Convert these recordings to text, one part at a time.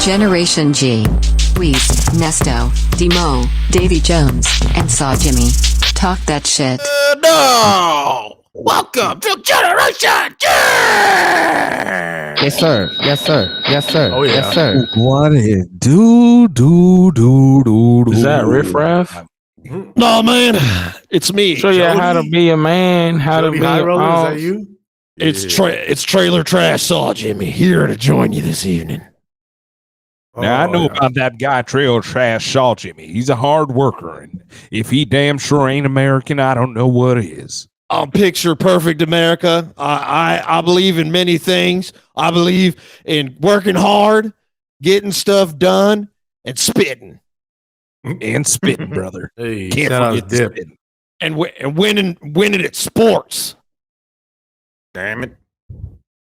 Generation G. Weez, Nesto, Demo, Davy Jones, and Saw Jimmy. Talk that shit. No! Welcome to Generation G! Yes, sir. Yes, sir. Yes, sir. Oh, yeah. Yes, sir. What it do? Is that Riff Raff? No, man. It's me. Show you how to be a man, how to be High a Roller, is that boss. you? It's Trailer Trash Saw Jimmy here to join you this evening. Now, I know yeah. about that guy, Trail Trash Shaw Jimmy. He's a hard worker, and if he damn sure ain't American, I don't know what is. I'm picture perfect America. I believe in many things. I believe in working hard, getting stuff done, and spitting. And spitting, brother. Hey, Can't shout out forget the Dip. spitting. And winning at sports. Damn it.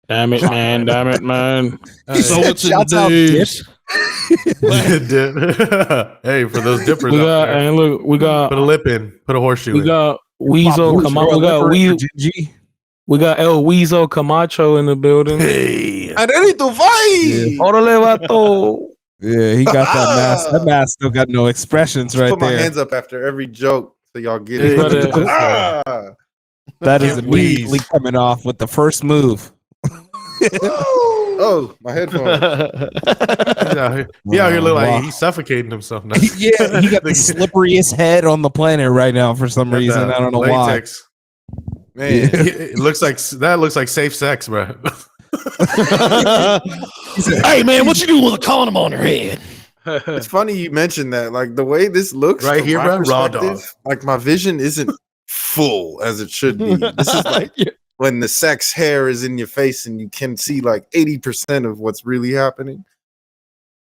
Damn it, man. Damn it, man. Hey, So it's in Shouts the out, news. Dip. Hey, for those dippers We out got, there, and look, we got, put a lip in, put a horseshoe we in. got Weasel Camacho. We got El Weasel Camacho in the building. Hey, Arenito fight. Orale, vato. Yeah, he got that mask. That mask still got no expressions right Put my there. hands up after every joke so y'all get Hey, it. but, Ah! That is Can't immediately wheeze. coming off with the first move. Oh, my headphones. he out here look Wow. like he's suffocating himself now. Yeah, he got the slipperiest head on the planet right now for some Got reason. that I don't know latex. Man, It looks like that looks like safe sex, bro. Hey, man, what you doing with a condom on your head? it's funny you mentioned that. Like the way this looks Right from here, my bro, raw perspective, dog. like my vision isn't full as it should be. This is like when the sex hair is in your face and you can see like 80% of what's really happening.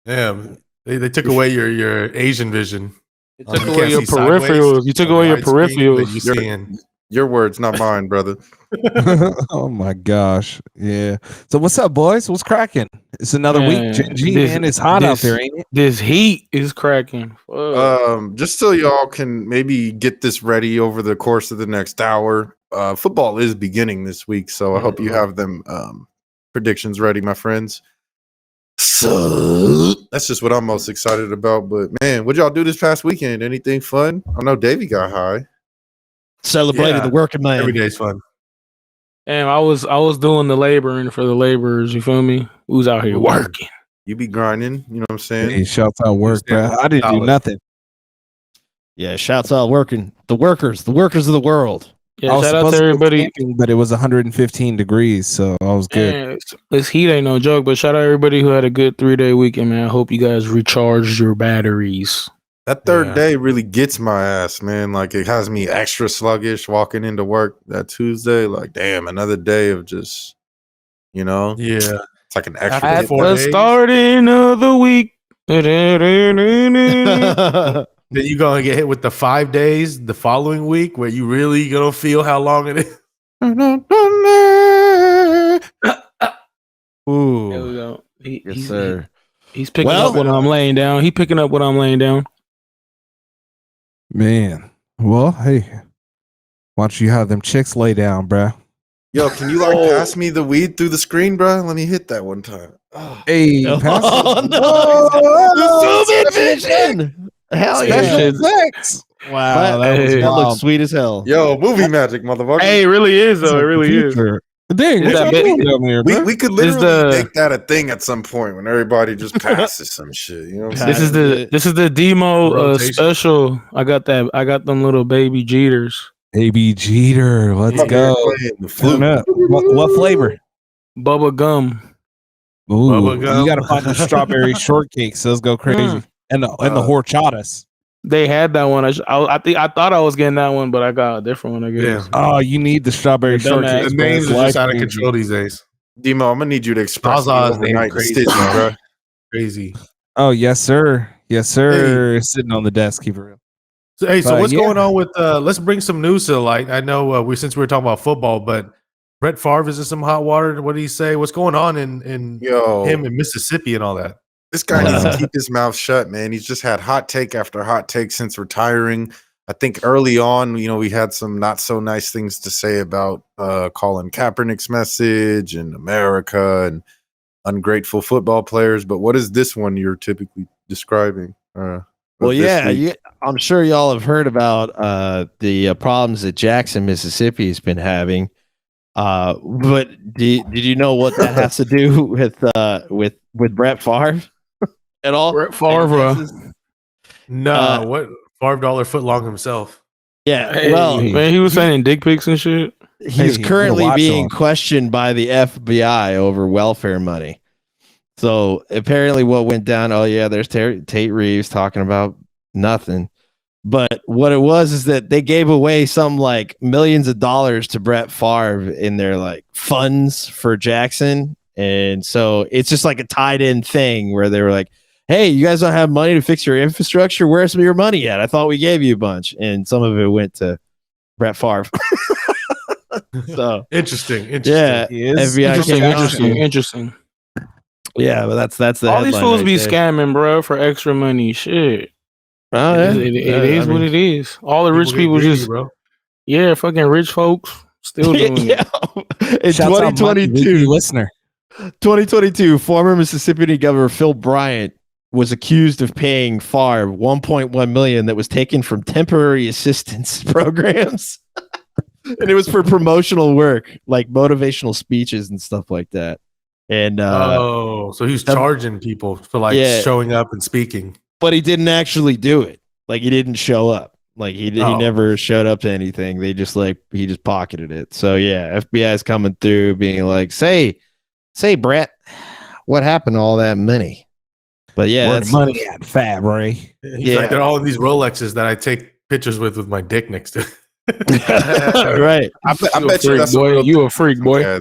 Damn, they took away your Asian vision. You took You away can't your see sideways peripherals. You took on the away your widescreen, but peripherals. You seeing? Your words, not mine, brother. why. Oh my gosh. Yeah. So what's up, boys? What's cracking? It's another Man, week. Gen G, this- man. It's hot out this- there, ain't it? This heat is cracking. Fuck. Just so y'all can maybe get this ready over the course of the next hour. Football is beginning this week, so I hope you have them predictions ready, my friends. So that's just what I'm most excited about. But man, what y'all do this past weekend? Anything fun? I know Davey got high. Celebrated Yeah. the working man. Every day's fun. Damn, I was doing the laboring for the laborers. You feel me? Who's out here working? You be grinding, you know what I'm saying? Hey, shouts out work, bro. I didn't do Solid. nothing. Yeah, shouts out working. The workers of the world. Yeah, I was shout out supposed to to go everybody. camping, but it was 115 degrees, so I was good. Man, this heat ain't no joke, but shout out everybody who had a good 3-day weekend, man. I hope you guys recharged your batteries. That third Yeah. day really gets my ass, man. Like it has me extra sluggish walking into work that Tuesday. Like, damn, another day of just, you know, Yeah. it's like an extra. At hit. 4 The days. starting of the week. Then you gonna get hit with the 5 days the following week where you really gonna feel how long it is. Ooh. There we go. Yes, sir. He's picking Well- up what I'm laying down. He picking up what I'm laying down. Man. Well, hey. Why don't you have them chicks lay down, bruh? Yo, can you like pass me the weed through the screen, bro? Let me hit that one time. Oh. Hey, Oh, pass no. Zoom in vision. Hell yeah. Special effects. Wow, That wild. looks sweet as hell. Yo, movie magic, motherfucker. Hey, it really is though. It really is. Dang, Is what that y'all big? doing down there, we, bruh? we could Is literally the- make that a thing at some point when everybody just passes some shit. You know what I'm saying? This is the demo Rotation. special. I got them little baby Jeters. AB Jeter, let's Up here go. playing the flute. Turn up. What flavor? Bubba gum. Ooh, Bubba gum. you gotta find the strawberry shortcakes. Those go crazy. And the horchatas. They had that one. I thought I was getting that one, but I got a different one. I guess. Yeah. Oh, you need the strawberry They're dumbass. shortcakes. The bro. names It's are just out of life-changing. control these days. Demo, I'm gonna need you to express me Zaza's name overnight crazy, stitches, bro. bro. Crazy. Oh, yes, sir. Yes, sir. Sitting on the desk, keep it real. So, hey, so But, what's yeah. going on with? Let's bring some news to the light. I know since we were talking about football, but Brett Favre is in some hot water. What did he say? What's going on in Yo, him in Mississippi and all that? this guy needs to keep his mouth shut, man. He's just had hot take after hot take since retiring. I think early on, you know, we had some not so nice things to say about Colin Kaepernick's message and America, and ungrateful football players. But what is this one you're typically describing? Well, yeah, I'm sure y'all have heard about the problems that Jackson, Mississippi has been having. But did you know what that has to do with Brett Favre at all? Brett Favre. No, what $5 foot long himself. Yeah, Hey, well, man, he was sending dick pics and shit. he's Hey, currently watch being on. questioned by the FBI over welfare money. So apparently, what went down? Oh yeah, there's Tate Reeves talking about nothing. But what it was is that they gave away some like millions of dollars to Brett Favre in their like funds for Jackson. And so it's just like a tied in thing where they were like, hey, you guys don't have money to fix your infrastructure. Where's some of your money at? I thought we gave you a bunch. And some of it went to Brett Favre. So Interesting. yeah, FBI Interesting. Yeah, but that's the All these headline fools right be there. scamming, bro, for extra money. Shit. Oh, yeah. It is what it is. All the rich people just, bro. yeah, fucking rich folks still doing yeah. it. In Shouts out Monty, 2022, listener. 2022, former Mississippi Governor Phil Bryant was accused of paying Favre $1.1 million that was taken from temporary assistance programs. And it was for promotional work, like motivational speeches and stuff like that. And So he's charging people for like showing up and speaking. but he didn't actually do it. Like he didn't show up. Like he never showed up to anything. They just he just pocketed it. So yeah, FBI is coming through being like, say Brett, what happened to all that money? But yeah, Where that's the money at, Favre. He's Yeah. like, they're all in these Rolexes that I take pictures with my dick next to. right. I bet you that's boy. You a freak, boy. Yeah,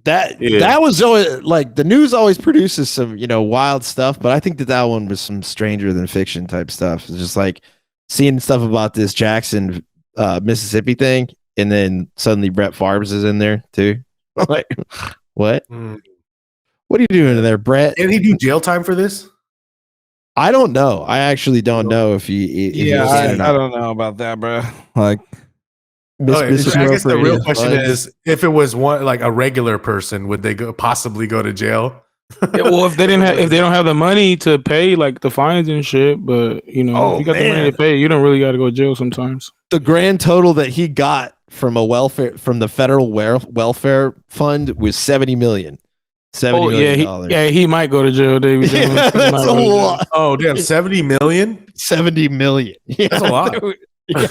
That was always like the news always produces some, wild stuff, but I think that one was some stranger than fiction type stuff. It's just like seeing stuff about this Jackson, Mississippi thing, and then suddenly Brett Favre's is in there too. Like, what? What are you doing there, Brett? Did he do jail time for this? I don't know. I actually don't know if he I don't know about that, bro. Like, I guess the real question is, if it was one like a regular person, would they possibly go to jail? Yeah, well, if they don't have the money to pay like the fines and shit, but if you got the money to pay, you don't really got to go to jail sometimes. The grand total that he got from the federal welfare fund was $70 million. $70 million. He might go to jail, David. Yeah, that's a lot. Oh, damn, 70 million? 70 million. Yeah. That's a lot. Yeah.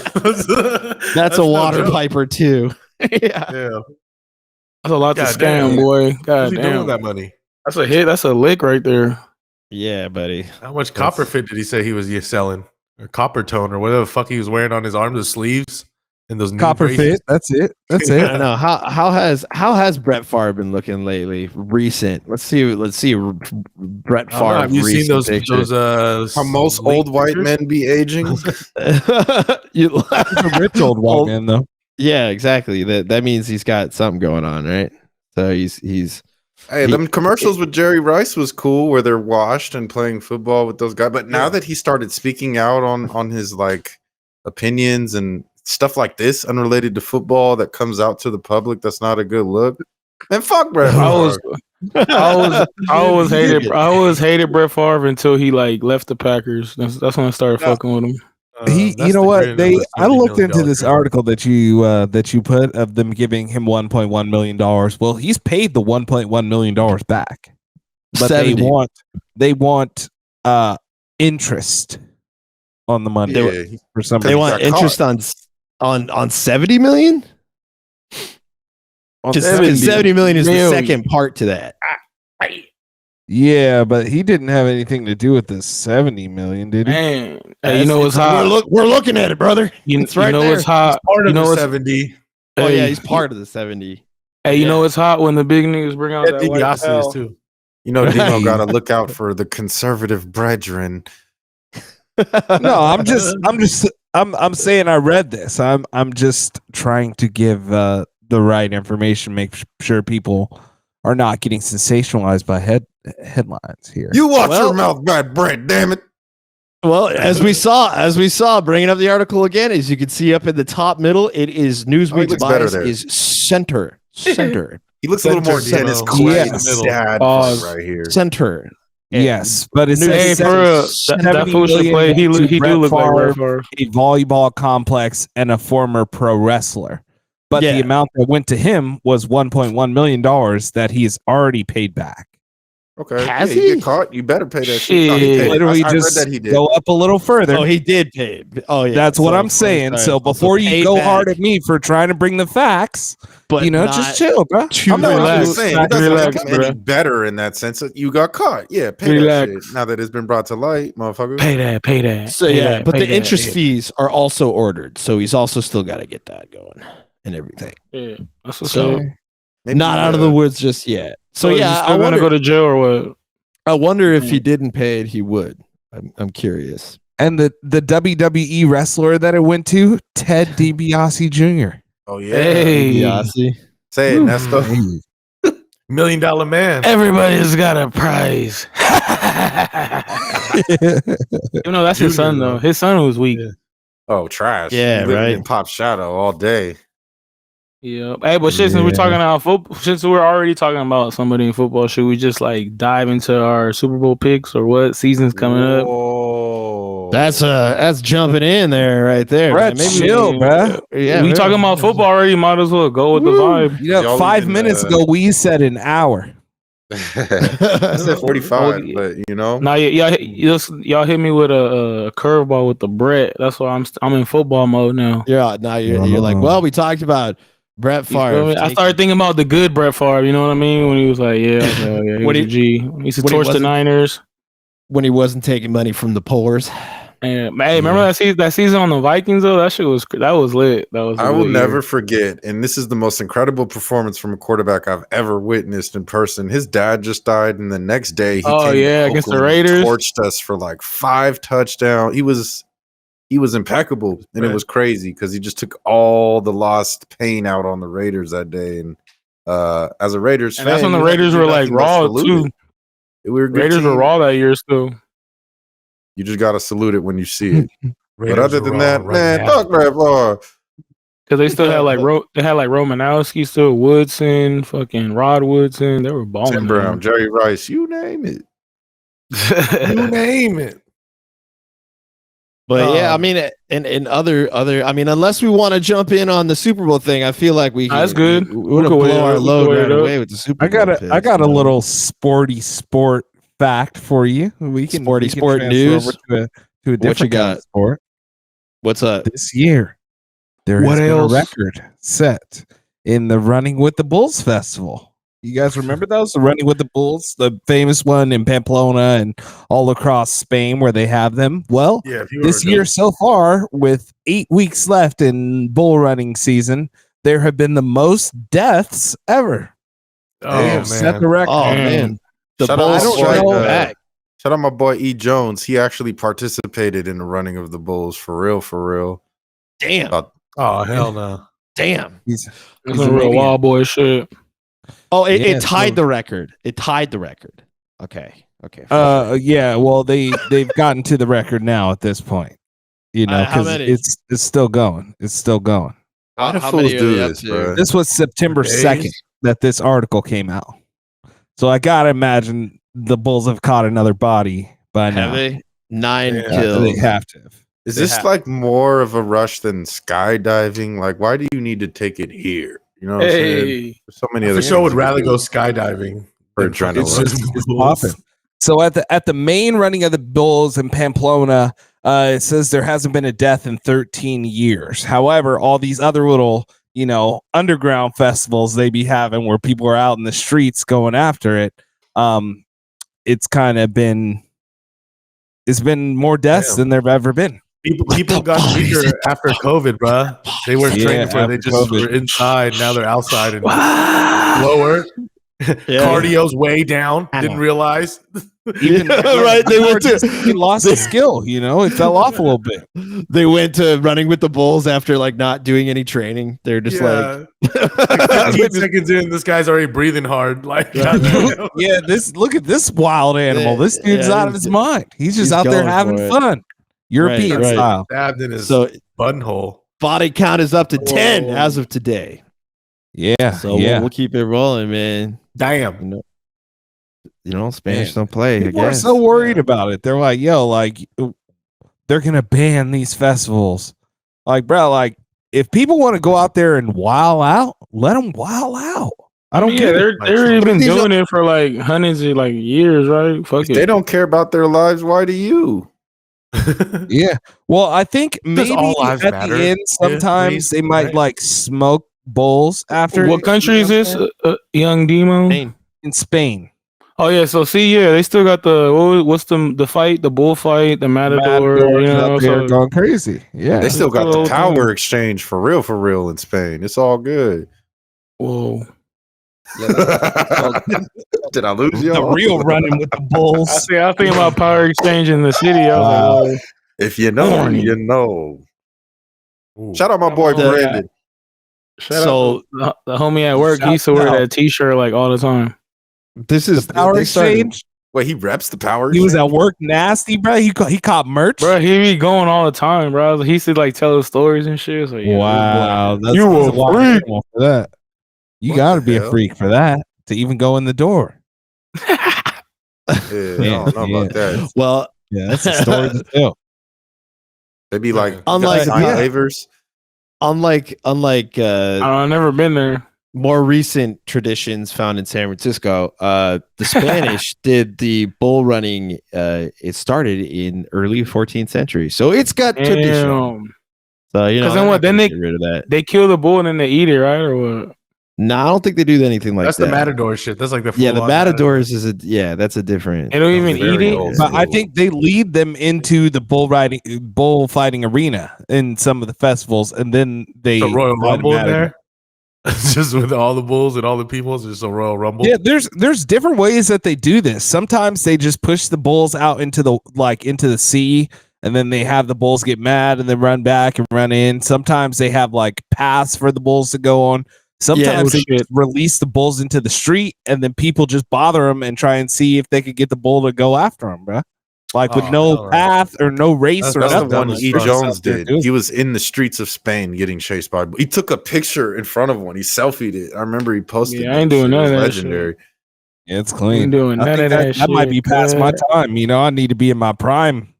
That's a water piper too. Yeah. That's a lot to God scam, damn. boy. What's God he doing damn. with that money? That's a hit. That's a lick right there. Yeah, buddy. How much copper fit did he say he was selling? Or copper tone or whatever the fuck he was wearing on his arms, his sleeves, and those knee copper braces? fit. That's it. That's I it. don't know how has Brett Favre been looking lately? Recent. Let's see. Brett Favre. Have you seen those how most old white men be aging? You a rich old white man, though. Yeah, exactly. That means he's got something going on, right? So he's. Hey, them commercials with Jerry Rice was cool, where they're washed and playing football with those guys. But now that he started speaking out on his like opinions and stuff like this, unrelated to football, that comes out to the public, that's not a good look. Man, fuck Brett Favre. I always hated Brett Favre until he like left the Packers. That's when I started fucking with him. You know what? I looked into this article that you put of them giving him $1.1 million. Well, he's paid the $1.1 million back, but 70. they want interest on the money. Yeah, For some They reason. want got interest on 70 million. On Because 70 70 million is the million. second part to that. Yeah, but he didn't have anything to do with the 70 million, did he? Man, hey, you know what's hot? We're looking at it, brother. It's right you know there. what's hot? Part You of know the what's 70. Oh hey, yeah, he's part of the 70. Hey, you know what's hot when the big niggas bring out Yeah, that white DiBiase is Cal? too. You know, Demo got to look out for the conservative brethren. No, I'm saying I read this. I'm just trying to give the right information, make sure people are not getting sensationalized by headlines here. You watch your mouth, bad Brett. Damn it. Well, as we saw, bringing up the article again, as you can see up in the top middle, it is Newsweek's looks better bias there. is center. He looks a little more Center Dennis Demo. Quaid Yes. dad Pause. right here. Center. Yes, but it Hey, says for real, that fool should play. He do look like Brett Favre. a volleyball complex and a former pro wrestler. But the Yeah. amount that went to him was $1.1 million that he's already paid back. Okay. Has You he? get caught, you better pay that shit. Shit. No, he paid it. Literally I just read that he did. go up a little further. Oh, he did pay it. Oh, yeah. That's what So- I'm saying. sorry. So before you paid go back, hard at me for trying to bring the facts, but you know, not just chill, bro. too I'm not Relax. just saying it doesn't Relax, make him any bro. better in that sense. That you got caught. Yeah, pay Relax. that shit. Now that it's been brought to light, motherfucker. Pay that. So pay yeah, that, but pay the that, interest yeah. fees are also ordered, so he's also still got to get that going and everything. Yeah, that's what's So up. Maybe, not out of the woods just yet. So is he yeah, still gonna go to jail or what? I wonder if he didn't pay it, he would. I'm curious. And the WWE wrestler that it went to, Ted DiBiase Jr. Oh yeah. Hey, Yasi. Say it, Nesto. Hey. $1 million man. everybody's got a prize. You know that's his Junior, son though. though. His son was weak. Yeah. Oh, trash. Yeah, He living right. in Pop Shadow all day. Yeah. Hey, but shit, since we're talking about football, since we're already talking about somebody in football, should we just like dive into our Super Bowl picks or what season's coming up? Whoa. That's jumping in there right there. Brett, man. chill, bruh. Yeah, we talking about football already. Might as well go with the vibe. You know, Y'all 5 even, minutes ago we said an hour. I said 45, Oh, but you know. Now y'all hit me with a curveball with the Brett. That's why I'm in football mode now. Yeah, now you're like, well, we talked about Brett You feel Favre. me? I started thinking about the good Brett Favre. You know what I mean? When he was like, yeah, okay, yeah, he When was he- a G. He used to when he torch the wasn't- Niners. when he wasn't taking money from the pollers. And hey, remember that season on the Vikings though? That shit was lit. That was. I will never forget, and this is the most incredible performance from a quarterback I've ever witnessed in person. His dad just died, and the next day he Oh, came to yeah, against the Oakland and Raiders. torched us for like 5 touchdowns. He was impeccable, and it Right. was crazy because he just took all the lost pain out on the Raiders that day. And as a Raiders And fan, that's when the you had to Raiders do were like nothing but raw salute too. it. We were a good Raiders were team. raw that year still. You just gotta salute it when you see it. But Raiders other are than raw, that, running man, half. fuck Brett Favre. Because they still had like Romanowski, still Woodson, fucking Rod Woodson. They were balling. Tim Brown, Jerry Rice, you name it. You name it. But yeah, I mean, and other, I mean, unless we want to jump in on the Super Bowl thing, I feel like we Nah, that's good. We want to could wait blow it our up. We load could wait right it up. away with the Super I Bowl. got picks, a you know? little sporty sport fact for you. We can Sporty we can sport transfer news? over to a you different kind got? of sport. What's up? This year, there What has else? been a record set in the Running with the Bulls festival. You guys remember those? The Running with the Bulls, the famous one in Pamplona and all across Spain where they have them. Well, Yeah, if you this were year so far, with 8 weeks left in bull running season, there have been the most deaths ever. Oh They have set man, the record. Oh Damn. man, the Shout out Bulls my strike boy, back. Shout out my boy E. Jones. He actually participated in the running of the Bulls for real, for real. Damn, oh hell no. damn. He's It's a a real maniac. wild boy shit. Oh, it Yeah, tied so- the record. It tied the record. Okay. Yeah, well they've gotten to the record now at this point. You know, How because many? it's still going. It's still going. How do How fools many are do they up this, to? bro? This was September Days? 2nd that this article came out. So I gotta imagine the Bulls have caught another body by now. Have they 9 Yeah, kills? They have to. Is They this have- like more of a rush than skydiving? Like, why do you need to take it here? You know what I'm saying? Hey, There's so many I other for sure would things you rather could go do skydiving. for than adrenaline. fucking It's popping. So at the main running of the Bulls in Pamplona, it says there hasn't been a death in 13 years. However, all these other little, underground festivals they be having where people are out in the streets going after it, it's kind of been more deaths Damn. than there've ever been. People got weaker after COVID, bruh. They weren't Yeah, training for it. They after just COVID. were inside. Now they're outside and lower. Cardio's way down. Didn't realize. Even Right, they went to- they lost the skill. It fell off a little bit. They went to running with the Bulls after like not doing any training. They're just like, Like 15 seconds in, this guy's already breathing hard. Like, goddamn. Yeah, look at this wild animal. This dude's Yeah, out of his mind. He's just he's out there going having for it. fun. European right. style. Stabbed in his so buttonhole. body count is up to 10 Whoa. as of today. Yeah. So yeah. we'll keep it rolling, man. Damn. Spanish Man, don't play. I People are guess. so worried about it. They're like, yo, like they're gonna ban these festivals. Like, bro, like if people want to go out there and wow out, let them wow out. I don't Yeah, care. they're already been doing it for like hundreds of like years, right? Fuck If it. they don't care about their lives, why do you? Yeah. Well, I think maybe all lives at matter? the end, sometimes they might right? like smoke bowls after. What country is this? Young Demo? Spain. In Spain. Oh yeah, so see, yeah, they still got what's the fight, the bullfight, the matador, Matadors you know, up here so going crazy. Yeah. They still got the the whole power thing. exchange for real in Spain. It's all good. whoa. Did I lose the y'all? real running with the I bulls. see. I was thinking about power exchange in the city. I was Wow. like, whoa. If you know, Horny. you know. Ooh. Shout out my boy Come on, Brandon. Shout So- out the homie at work. He Shout used to wear out. that T-shirt like all the time. This is The power they started- exchange. Wait, he reps the power. He was exchange? at work nasty, bro. He caught merch. Bro, he be going all the time, bro. He used to like tell us stories and shit. So, yeah, Wow, that's You that's a a lot of freak. animal for that. You What got to the be a hell? freak for that to even go in the door. Yeah, I don't know about that. Well, Yeah, that's a story to tell. They be like, Unlike- sign yeah. waivers. unlike I've never been there. more recent traditions found in San Francisco, the Spanish did the bull running. It started in early 14th century, so it's got tradition. Damn. So Because then they're what? not Then gonna they get rid of that. they kill the bull and then they eat it, right? Or what? No, I don't think they do anything like That's that. the matador shit. That's like the Yeah, the full-on matadors is that's a different. They don't even very eat it. old. But I think they lead them into the bullfighting arena in some of the festivals, and then they The Royal fight Rumble in them out. there. Just with all the bulls and all the people, it's just a Royal Rumble. Yeah, there's different ways that they do this. Sometimes they just push the bulls out into the sea, and then they have the bulls get mad and then run back and run in. Sometimes they have like paths for the bulls to go on. Sometimes they shit. just release the bulls into the street, and then people just bother them and try and see if they could get the bull to go after them, bro. Like with Oh, no hell no. path or no race That's or That's nothing. the one That's E. just Jones out there did. doing He was in the streets of Spain getting chased by. He took a picture in front of one. He selfied it. I remember he posted. Yeah, I ain't that doing shit. It none was of that legendary. Yeah, it's Ain't clean. doing I none think of that might shit, be past my cuz. time. I need to be in my prime.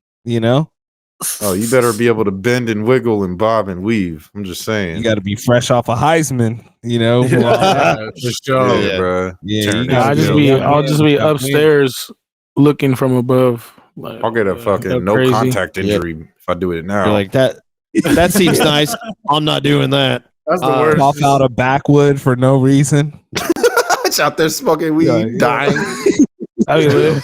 Oh, you better be able to bend and wiggle and bob and weave. I'm just saying. You got to be fresh off a Heisman. Yeah, for sure. yeah, Yeah. bro. Yeah, Turn you it gotta I'll just up. be Yeah, I'll man. just be Yeah, upstairs looking from above. Like, I'll get a fucking no crazy. contact injury if I do it now. You're like that. That seems nice. I'm not doing that. That's the Uh, worst. Cough out a backwood for no reason. It's out there smoking weed, Yeah, yeah. dying. I be lit.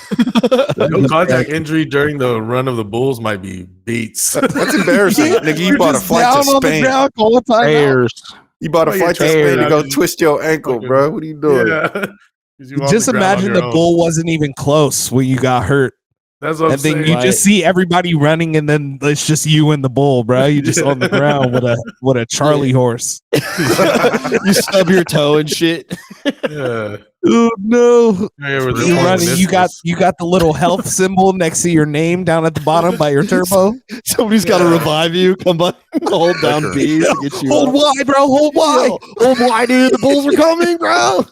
No contact injury during the run of the Bulls might be beats. That's embarrassing, nigga. You You're bought a just flight down to on the Spain. ground all the time. Bears. You bought a Like flight to you're Spain to go fucking- twist your ankle, fucking- bro. What are you doing? Yeah. You off Just the ground on imagine your the own. bull wasn't even close when you got hurt. That's what I'm And then saying. you just see everybody running, and then it's just you and the bull, bro. You just on the ground with a Charlie horse. You stub your toe and shit. Yeah. Oh no! Yeah, with the You fucking running? meniscus. You got the little health symbol next to your name down at the bottom by your turbo. Somebody's got to revive you. Come on, hold down Liquor. B to get you. Hold up. wide, bro. Hold wide. Hold wide, dude. The bulls are coming, bro.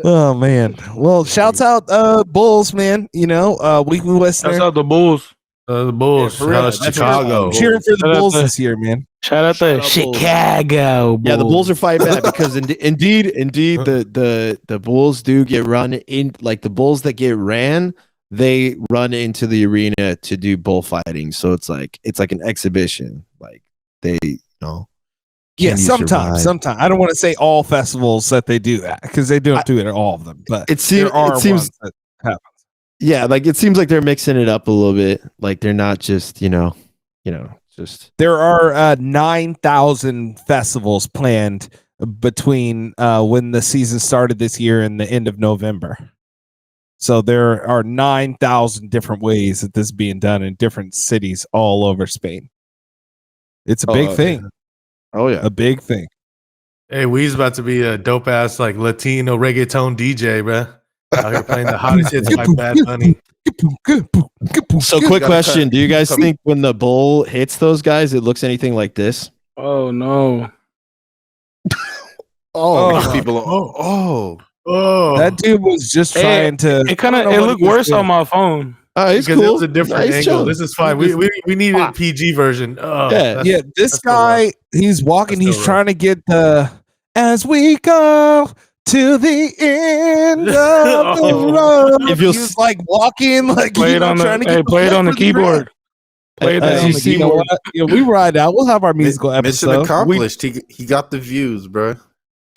Oh man. Well, shouts out Bulls, man. Weekly listener. That's out the Bulls. The Bulls. Yeah, for real. That's That's Chicago. Cheering for the Shout out Bulls to- this year, man. Shout out to Shout out Bulls. Chicago. Yeah, the Bulls are fighting back because indeed, the Bulls do get run in. Like the Bulls that get ran, they run into the arena to do bullfighting. So it's like an exhibition. Like they, Yeah, can you sometimes. survive? I don't want to say all festivals that they do that because they don't do it at all of them, but It seems. there are It seems. ones that happen. Yeah, like it seems like they're mixing it up a little bit. Like they're not just just. There are 9,000 festivals planned between when the season started this year and the end of November. So there are 9,000 different ways that this is being done in different cities all over Spain. It's a big thing. Oh yeah. A big thing. Hey, Wee's about to be a dope ass like Latino reggaeton DJ, bruh. Out here playing the hottest hits by Bad Bunny. So quick gotta question: cut. do you guys Come- think when the bull hits those guys, it looks anything like this? Oh no. These people. That dude was just trying to. It kind of looked worse on my phone. He's Because cool. it was a different He's angle. chilling. This is fine. We needed a PG version. Yeah. This guy, he's walking. That's He's so trying to get the as we go to the end of the road. If you'll He was like walking, like Play it on trying to the get play it on the keyboard. Play that on you the see, keyboard. Yeah, we ride out. We'll have our musical Mission episode. accomplished. He got the views, bro.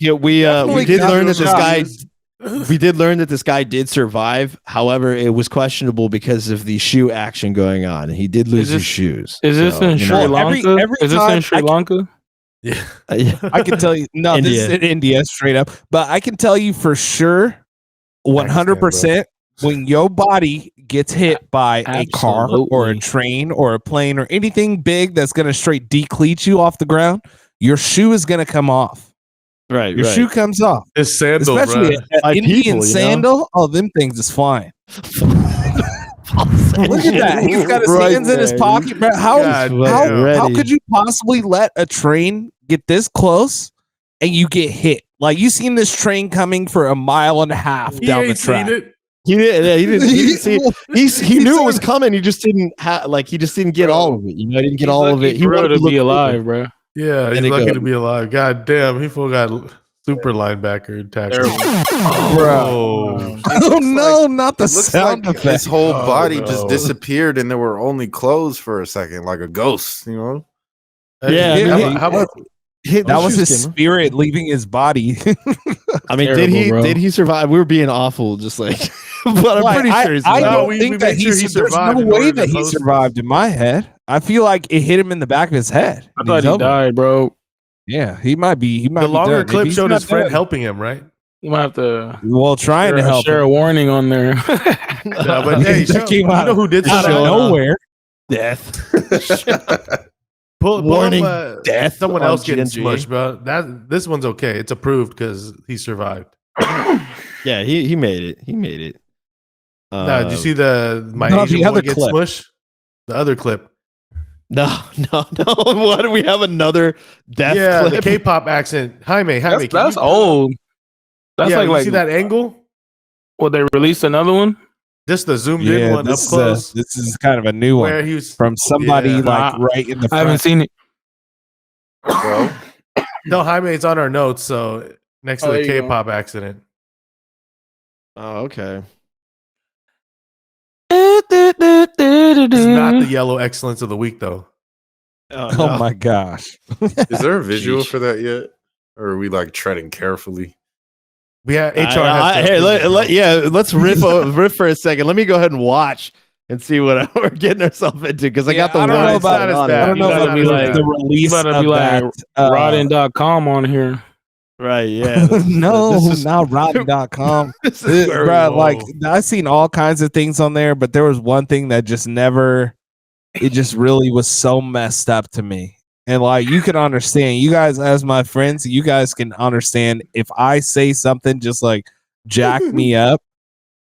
yeah, we Definitely did got learn that those this guy. views. We did learn that this guy did survive. However, it was questionable because of the shoe action going on. He did lose his shoes. Is this in Sri know, Lanka? every Is this time in Sri Lanka? Yeah. I can tell you, no, this is in India, straight up. But I can tell you for sure, 100%, when your body gets hit by a car or a Absolutely. train or a plane or anything big that's going to straight decleat you off the ground, your shoe is going to come off. Right, Your shoe comes off. This sandal, Especially bro. an By Indian people, you know? sandal. Oh, them things is flying. Look at that. He's got his Right hands in his there. pocket. Bro. How ready. could you possibly let a train get this close and you get hit? Like you seen this train coming for a mile and a half He down the ain't track. seen it. He didn't see it. He knew it was said- coming. He just didn't he just didn't get all of it. You know, he didn't get all of it. He wanted wanted to look be cool. alive, bro. Yeah, he's And it lucky goes. to be alive. God damn, he full got super linebacker tackle. Bro. Oh no, not the It looks sound like effect. his whole Oh, body no. just disappeared, and there were only clothes for a second, like a ghost. You know. Yeah, Hey, I mean, how about That was his shoes came, huh? spirit leaving his body. I mean, Terrible, bro. did he survive? We were being awful, just like, but I'm pretty sure he's I alive. don't we think that made sure he there's survived no in way order to that he post survived in my head. I feel like it hit him in the back of his head. I and thought he's he over. died, bro. Yeah, he might be. He might the be longer done. If clip he's showed not his friend dead- helping him, right? You might have to Well, trying to help share him. a warning on there. No, but hey, That came you out know who did out of survive? nowhere. Death. Pull Warning, up, death someone on else getting GNG. smushed, bro. This one's okay. It's approved because he survived. Yeah, he made it. He made it. No, did you see the my no, Asian the boy other get clip. smushed? The other clip. No. What do we have another death? Yeah, clip? the K-pop accent. Jaime, can That's you- old. That's yeah, like you see that angle? Well, they released another one. Just the zoomed in one up this, close. this is kind of a new where one he was from somebody Yeah. like right in the I haven't front. seen it. Bro, No, Jaime, it's on our notes. So next to Oh, the there you go. K-pop accident. Oh, okay. It's not the yellow excellence of the week, though. Oh my gosh! is there a visual Sheesh. for that yet, or are we like treading carefully? We have HR. has to Hey, approve it. let's riff for a second. Let me go ahead and watch and see what we're getting ourselves into because I got the I don't know words about on it. it. I don't know You about gotta be like the release better of be like that. Rotten.com on here. Right? Yeah. No, this is- not Rotten.com. this is where we- Bro, like Whoa. I've seen all kinds of things on there, but there was one thing that just never. It just really was so messed up to me. And like you can understand, you guys as my friends, you guys can understand if I say something just like jack me up,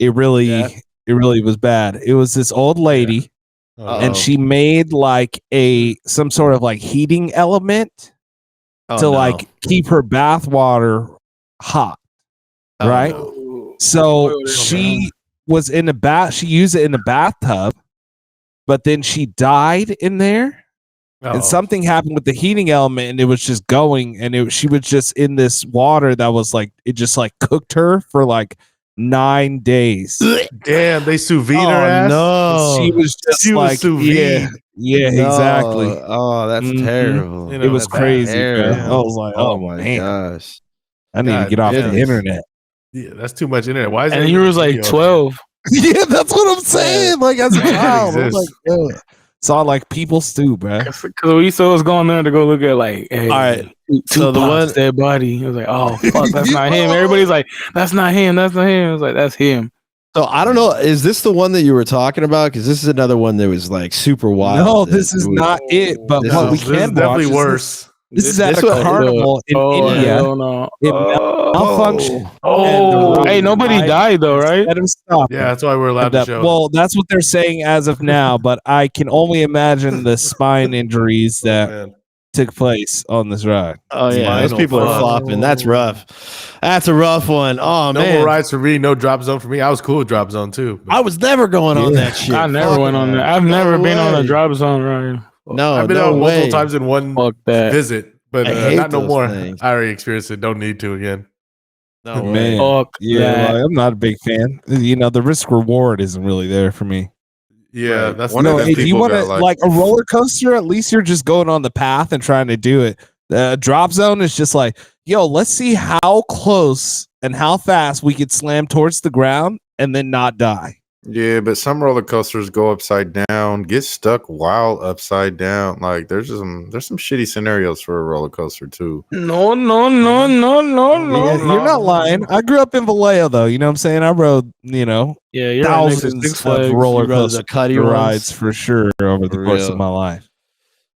it really was bad. It was this old lady Oh, and she made like some sort of like heating element Oh, to no. like keep her bath water hot. Oh, right? no. So she was in the bath, she used it in the bathtub, but then she died in there. oh. And something happened with the heating element, and it was just going, and she was just in this water that was like it just like cooked her for like 9 days. Damn, they sous vide her Oh, ass. no. She was just She was like sous yeah, vide. yeah, No. exactly. Oh, that's Mhm. terrible. You know, It was that's bad. crazy. Bro. Terrible. I was like, Oh my man, gosh. I need to God get off the damn. internet. Yeah, that's too much internet. Why is And there he even was like video? 12. Yeah, that's what I'm saying. Like as a That child, I was exists. like, ugh. Saw like people stew, bro. Because we saw was going there to go look at like, hey, All right. so the one- dead body. He was like, oh fuck, that's not him. Everybody's like, that's not him. That's not him. I was like, that's him. So I don't know. Is this the one that you were talking about? Because this is another one that was like super wild. No, that this is it was- not it. But This what is- we This is can definitely watch worse. This is at This a one- carnival in India. hell no. It malfunctioned. Oh, And, hey, nobody died though, right? Let him stop. Yeah, that's why we're allowed to show. Well, that's what they're saying as of now, but I can only imagine the spine injuries Oh, that man. took place on this ride. Oh yeah, those Final people are fuck. flopping. That's rough. That's a rough one. Oh No man, more rides for me. No drop zone for me. I was cool with drop zone too. I was never going on that shit. I never Fuck went on that. that. I've never been on a way. drop zone ride. No, I've been no out way. multiple times in one Fuck that. visit, but I hate not no those more. things. I already experienced it. Don't need to again. No way. Man, Fuck yeah, that. like, I'm not a big fan. You know, the risk reward isn't really there for me. Yeah, Right. that's One the of No, them if you people want to got, like a roller coaster, at least you're just going on the path and trying to do it. The drop zone is just like, yo, let's see how close and how fast we could slam towards the ground and then not die. Yeah, but some roller coasters go upside down, get stuck while upside down. Like there's some shitty scenarios for a roller coaster too. No. Yeah, you're not lying. I grew up in Vallejo, though. You know what I'm saying? I rode, Yeah, you're right next to thousands Six of Flags. roller You rode coaster the Cuddy rides ones? for sure over the For course real. of my life.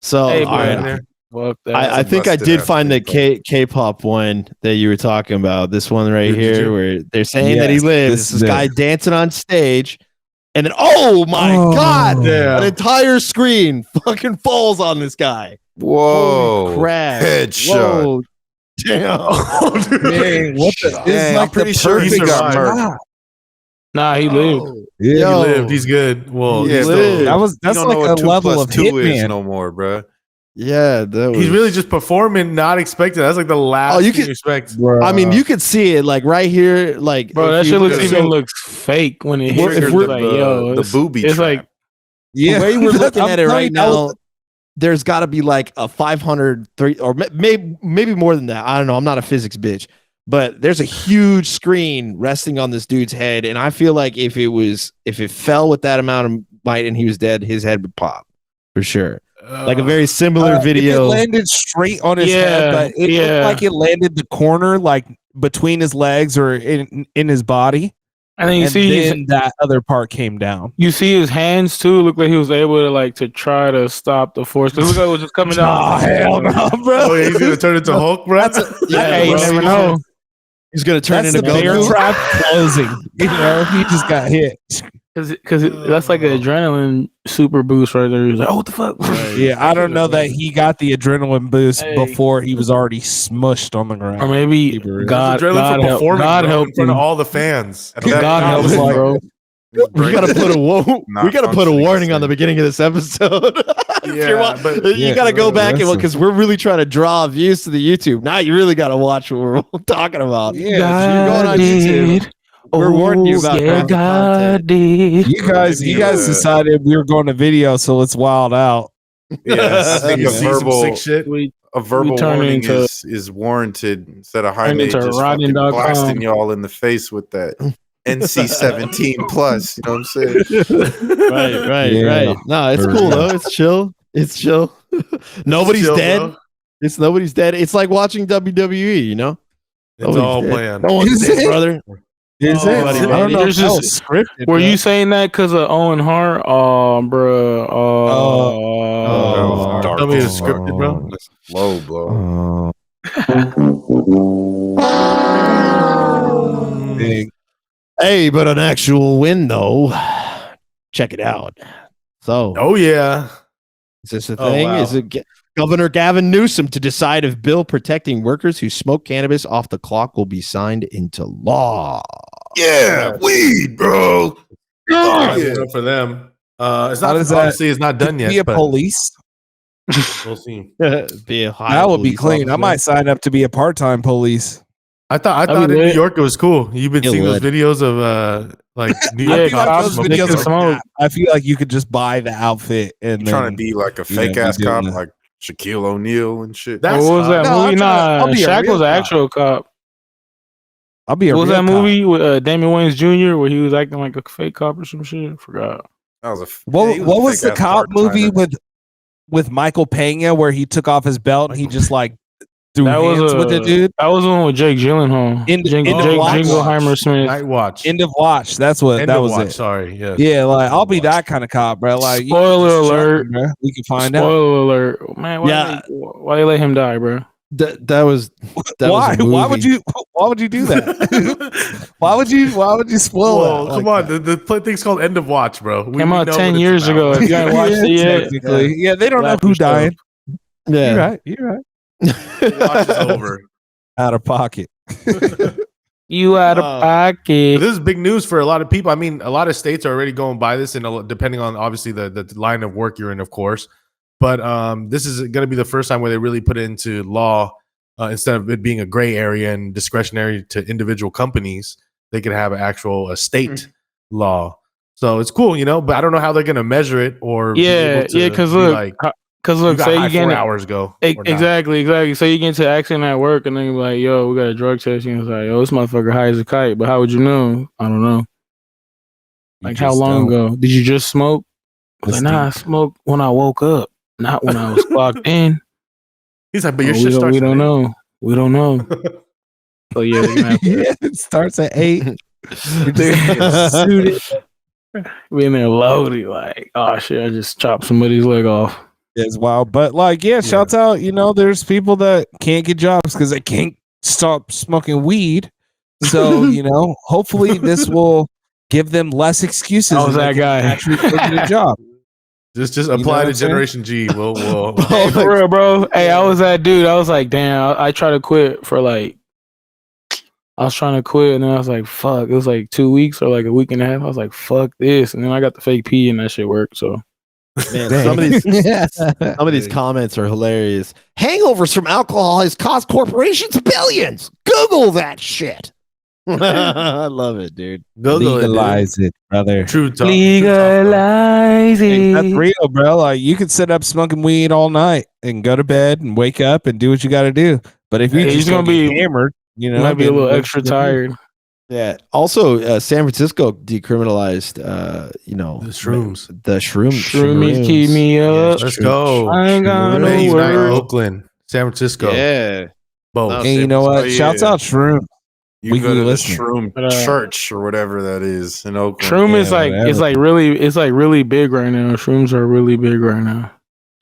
So Hey, all but right, fuck that. I That's a think I busted did ass find the thing, K-pop one that you were talking about. This one right Did here, you? where they're saying that he Yes, lives. this This is guy it. dancing on stage, and then oh my god, Yeah. an entire screen fucking falls on this guy. Whoa! Holy crap! Headshot. Whoa, damn. Dang, what the? This is Dang, like I'm pretty the sure he perfect got murdered. shot. Nah, he lived. Oh, Yeah, He yo. lived. He's good. Well, Yeah, he's but still. lived. that's you don't like know a what 2 level plus of 2 is hitman. no more, bruh. Yeah, that was. He's really just performing, not expected. That's like the last Oh, you thing can- you expect. I mean, you could see it like right here, like Bro, if that you shit look looks at- even so looks fake when it If hits. we're- It's if we're- like, yo, the it's, booby it's trap. like, Yeah, the way we're looking I'm at it telling right you, that was- now, there's got to be like a 503 or maybe more than that. I don't know. I'm not a physics bitch, but there's a huge screen resting on this dude's head, and I feel like if it fell with that amount of might and he was dead, his head would pop for sure. Like a very similar If it video. landed straight on his head, Yeah, but it yeah. looked like it landed the corner, like between his legs or in his body, and then you and see his, then that other part came down. you see his hands too. Look like he was able to like to try to stop the force. Cause look like it was just coming down. Nah, hell no, bro. Oh, yeah, he's gonna turn into Hulk, bro. Yeah, you bro. never know. He's gonna turn That's into the bear Goku. trap closing. You know, he just got hit. Cause that's like an adrenaline super boost right there. He's like, oh, what the fuck? Yeah, I don't know that he got the adrenaline boost Hey. before he was already smushed on the ground. Or maybe Keep it real. God, Adrenaline God, for help, performing, God bro, help in front him. of all the fans. That God guy help was him, like- bro. We gotta put a Not we gotta put a functioning warning on the thing. beginning of this episode. If Yeah, you're wa- but- you Yeah, gotta go back and listen. because we're really trying to draw views to the YouTube. Now you really gotta watch what we're talking about. Yeah, if you're going on YouTube, we're warning you about yeah, the God content. did. You guys Yeah. decided we were going to video, so let's wild out. Yes, I think you a see some verbal- sick shit. We A verbal turn warning into- is warranted instead of high turn into just rotten.com. fucking blasting y'all in the face with that NC-17 plus. You know what I'm saying? Right. Yeah. No, it's For cool real. though. It's chill. It's chill. Nobody's Chill, dead. bro. It's nobody's dead. It's like watching WWE. You know, It's Nobody's all dead. planned. No one's Is dead, it? brother. Is Oh, it? buddy, I don't know. there's If that just- was scripted. Were bro. you saying that because of Owen Hart? Oh, bro. Oh, dark. Tell me it's scripted, bro. That's low blow. Big. Hey, but an actual win though. Check it out. So, Oh yeah. is this a Oh, thing? wow. Is it Governor Gavin Newsom to decide if bill protecting workers who smoke cannabis off the clock will be signed into law? Yeah, weed, bro. Oh, yeah. yeah. For them. It's How not does that- obviously it's not done Be yet. a But police. we'll see. Be a high That would be police clean. I officer. might sign up to be a part-time police. I thought That'd in be New lit. York it was cool. You've been It seeing those would. videos of like New Yeah, York I feel like cops those smoking videos some are smoke. I feel like you could just buy the outfit and Trying to then be like a you know, fake ass be doing cop, that. like Shaquille O'Neal and shit. That's What was that No, movie? I'm trying- I'll Nah, be a Shaq real was an cop. actual cop. I'll be a What was real that cop. movie with Damon Wayans Jr. where he was acting like a fake cop or some shit? I forgot. That was a What, yeah, he what a was the fake-ass cop movie part-timer. with Michael Pena where he took off his belt and he just like threw That was hands with the dude? That was the one with Jake Gyllenhaal. End of Jake Watch. Jingleheimer Smith. Night Watch. End of Watch. That's what End that of was watch. it. Sorry. Yes. Yeah, like I'll be Watch. that kind of cop, bro. Like you can Spoiler just check alert. him, bro. We can find out. Spoiler alert. Man, Yeah. why they let him die, bro? That was that Why? Was a Why movie. would you? Why would you do that? Why would you? Why would you spoil Whoa, that? come like on. The thing's called End of Watch, bro. Came out know 10 what it's years about. ago. If you ain't watched it yet, Technically, yeah, they don't know Slap who yourself. died. Yeah. You're right. You're right. Watch is over. Out of pocket. You out of pocket. This is big news for a lot of people. I mean, a lot of states are already going by this, and depending on obviously the line of work you're in, of course. But this is going to be the first time where they really put it into law instead of it being a gray area and discretionary to individual companies. They could have an actual state law. So it's cool, but I don't know how they're going to measure it or because look, say you get 4 hours ago. Exactly. So you get into an accident at work, and then you're like, "Yo, we got a drug test." And it's like, "Yo, this motherfucker high as a kite." But how would you know? I don't know. Like, how long ago did you just smoke? I was like, nah, I smoked when I woke up, not when I was clocked in. He's like, but your shit starts. We don't know. We don't know. So yeah, it starts at 8. You're just suited. We in there loaded, like, oh shit, I just chopped somebody's leg off. It's wild, but shouts out. There's people that can't get jobs because they can't stop smoking weed. So hopefully this will give them less excuses. I was that guy. Actually, get a job. Just apply to Generation G. We'll hey, for real, bro. Hey, I was that dude. I was like, damn. I tried to quit for I was trying to quit, and then I was like, fuck. It was like 2 weeks or like a week and a half. I was like, fuck this, and then I got the fake pee, and that shit worked. So. Man, some of these comments are hilarious. Hangovers from alcohol has cost corporations billions. Google that shit. I love it, dude. Legalize it, brother. True talk. Legalize it. That's real, bro. Like, you can sit up smoking weed all night and go to bed and wake up and do what you got to do. But if you're just gonna be hammered, might be a little extra tired. Yeah. Also, San Francisco decriminalized, the shrooms. The shrooms. Shroomies keep me up. Let's go. I ain't got no Unite worries. Oakland, San Francisco. Yeah. Both. Hey, you know what? Shouts out Shroom. You go to the Shroom Church or whatever that is in Oakland. Shroom is it's really big right now. Shrooms are really big right now.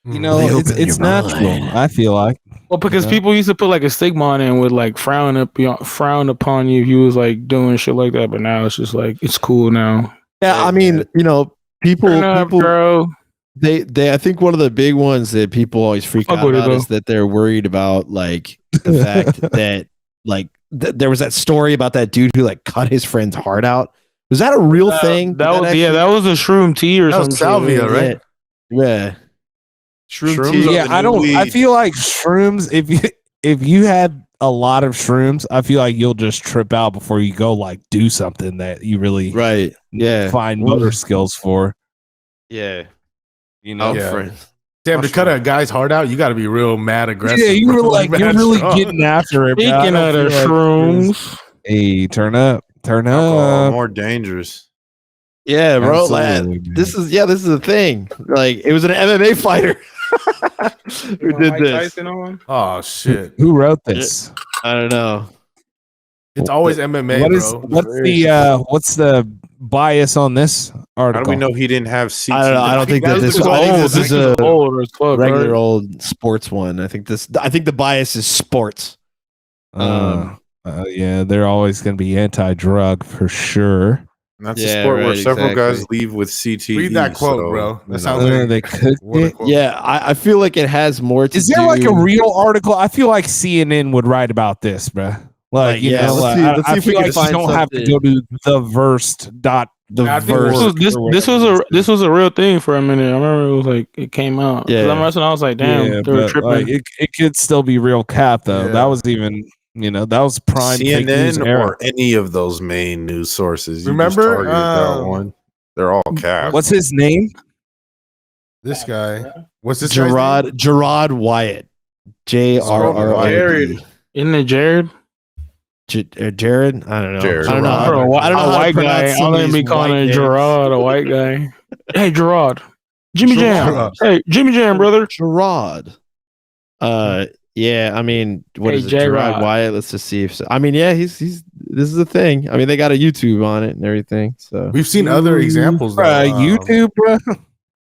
It's natural. I feel like. Well, because people used to put like a stigma on it and would like frown upon you if you was like doing shit like that. But now it's just like it's cool now. Yeah, I mean, people, bro. They I think one of the big ones that people always freak out about is that they're worried about like the fact that there was that story about that dude who like cut his friend's heart out. Was that a real thing? That was a shroom tea or something. Salvia, right? Yeah. Shrooms. Yeah, I feel like shrooms. If you had a lot of shrooms, I feel like you'll just trip out before you go like do something that you really find motor skills for. Yeah, friends. Damn, to cut a guy's heart out, you got to be real mad aggressive. Yeah, you're really getting after it. Speaking of the shrooms, hey, turn up. More dangerous. Yeah, bro. This is the thing. Like, it was an MMA fighter who did this. Oh shit! Who wrote this? I don't know. It's always MMA, bro. What's the bias on this article? How do we know he didn't have CT? I don't think that this is a regular old sports one. I think the bias is sports. Yeah, they're always going to be anti-drug for sure. And that's a sport where several guys leave with CTE. Read that quote, bro. That sounds like they cooked it. Yeah, I feel like it has more to Is there like a real article? I feel like CNN would write about this, bro. Let's see if we can find you don't have to go to the Versed. This was a real thing for a minute. I remember it was like it came out. Yeah, I was like, damn, they were tripping. It could still be real cap though. Yeah. That was even. That was prime CNN or any of those main news sources. Remember that one? They're all cap. What's his name? This guy. What's this? Gerard Wyatt. JRR. Isn't it Jared? Jared? I don't know. Jared. I don't know. I don't know. A white guy. I'm gonna be calling Gerard a white guy. Hey, Gerard. Jimmy Jam. Hey, Jimmy Jam, brother. Gerard. Yeah, I mean, what is it? Gerard Wyatt. Let's just see if. I mean, yeah, he's. This is the thing. I mean, they got a YouTube on it and everything. So we've seen other examples. YouTube, bro.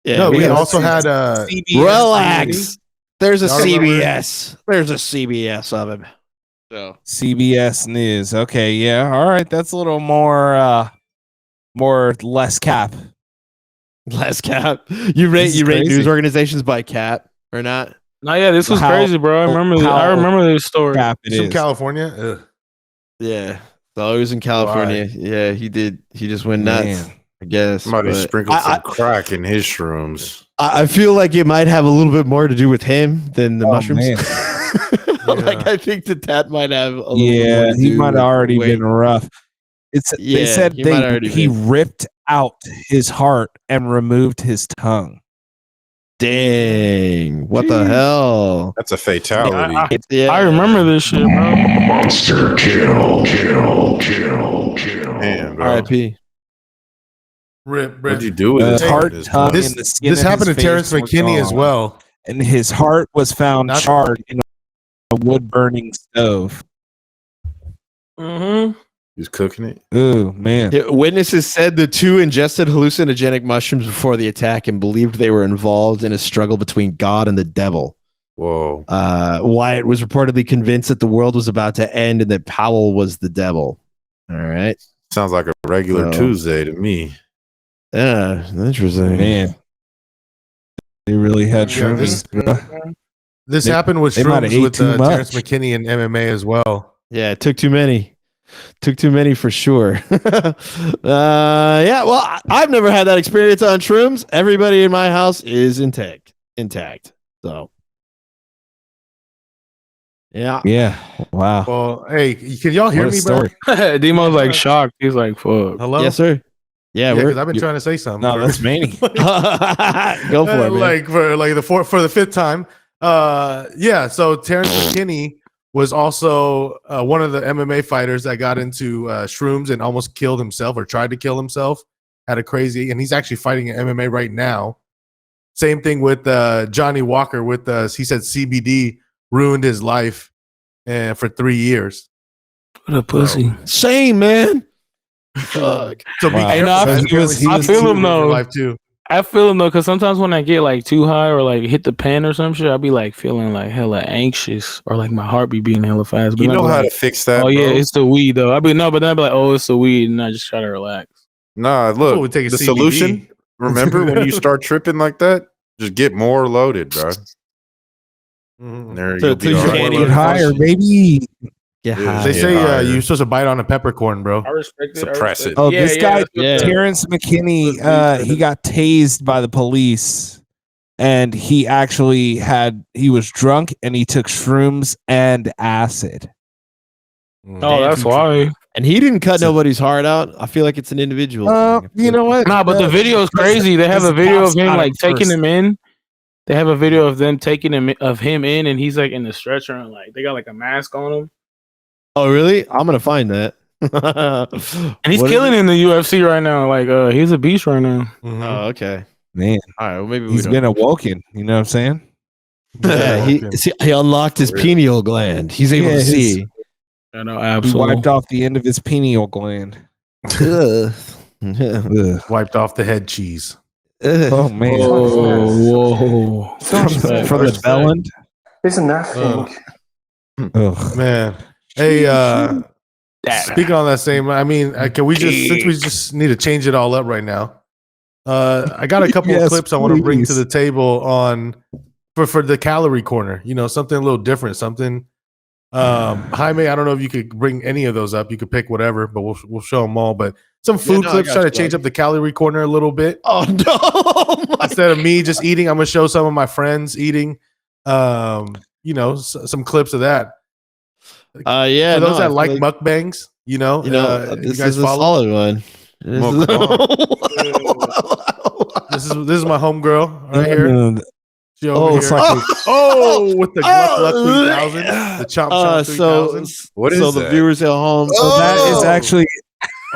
Yeah, no, we also had relax. There's a CBS. There's a CBS of him. So CBS News. Okay, yeah, all right. That's a little more less cap. Less cap. You rate news organizations by cap or not? Nah, yeah, this was crazy, bro. I remember this story. Crap He's it from is. California. Ugh. Yeah. So he was in California. Yeah, he did. He just went nuts, Man. I guess. Somebody but sprinkled some crack in his shrooms. I feel like it might have a little bit more to do with him than the mushrooms. man. Like I think that might have a little bit more Yeah, to he do might have with already weight. been rough. They Yeah, said he might already he been. ripped out his heart and removed his tongue. Dang. What the hell? That's a fatality. Yeah. I remember this shit, bro. Monster kill. Man, bro. R.I.P. Rip. What'd you do with His his heart, his tongue, This and the skin this of happened to his Terence face were McKinney as gone. well. And his heart was found Not- charred in a wood burning stove. Mm-hmm. He's cooking it. Ooh, man. Yeah, witnesses said the two ingested hallucinogenic mushrooms before the attack and believed they were involved in a struggle between God and the devil. Whoa. Wyatt was reportedly convinced that the world was about to end and that Powell was the devil. All right. Sounds like a regular So- Tuesday to me. Yeah, interesting. Man. They really had Yeah, this- shroomies, bro. This They- happened with they might have shrooms ate with too Terence much. McKinney and MMA as well. Yeah, it took too many. Took too many for sure. Yeah, well, I've never had that experience on shrooms. Everybody in my house is intact. So, yeah. Yeah. Wow. Well, hey, can y'all hear What a me, bro? story. Demo's like shocked. He's like, fuck. Hello? Yes, sir. Yeah, Yeah, we're because I've been trying to say something. No, that's Manny. go for it, man. Like for the fifth time. Yeah. So Terence McKinney was also one of the MMA fighters that got into shrooms and almost killed himself or tried to kill himself. Had a crazy, and he's actually fighting in MMA right now. Same thing with Johnny Walker. With he said CBD ruined his life for 3 years. What a pussy. Same, man. Fuck. So be Wow. careful, I guys. he was- Apparently I feel CBD him, ruined your though. life too. I feel him though, because sometimes when I get like too high or like hit the pen or some shit, I'll be like feeling like hella anxious or like my heart be beating hella fast. But You then I'll know be how like, to fix that. oh yeah, bro. it's the weed though. But then I'll be like, oh, it's the weed, and I just try to relax. Nah, What look, would take a the CBD? solution. Remember when you start tripping like that? Just get more loaded, bro. Mhm. There So you'll be you all can't right. even Get higher, baby. Get Yeah. high. They Yeah, say higher. you're supposed to bite on a peppercorn, bro. I respect it. I Suppress respect it. Oh, this guy, that's what Yeah. Terence McKinney, he got tased by the police, and he actually he was drunk and he took shrooms and acid. Oh, that's why. And he didn't cut nobody's heart out. I feel like it's an individual. thing. You know what? Nah, but the video is crazy. They have a video of him like taking him. him in. They have a video of them taking him in, and he's like in the stretcher, and like they got like a mask on him, Oh, really? I'm gonna find that. and he's killing it in the UFC right now. Like, he's a beast right now. Mhm. Oh, okay. Man, All right. Well, maybe we he's don't. been awoken. You know what I'm saying? Yeah, he unlocked his pineal gland. He's able Yeah, to his- see. I know, He absolutely. wiped off the end of his pineal gland. Ugh. Ugh. Wiped off the head cheese. Oh man, Whoa. from the bell end. Isn't that thing? Ugh. Man. Hey, speaking on that same, I mean, can we just, since we just need to change it all up right now, I got a couple of Yes, clips I want to bring to please. the table on for the calorie corner, something a little different, something. Jaime, I don't know if you could bring any of those up. You could pick whatever, but we'll show them all. But some food no, I clips, got try to you, change dog. up the calorie corner a little bit. Oh no! Instead of me just eating, I'm gonna show some of my friends eating. Some clips of that. Yeah. For those no, I that feel like mukbangs, you this guys is a follow. solid one. This is my homegirl right here. She over Oh, here. it's like With the Gluck 3000, the Chomp Chomp 3000. What so is the that? viewers at home. so that is actually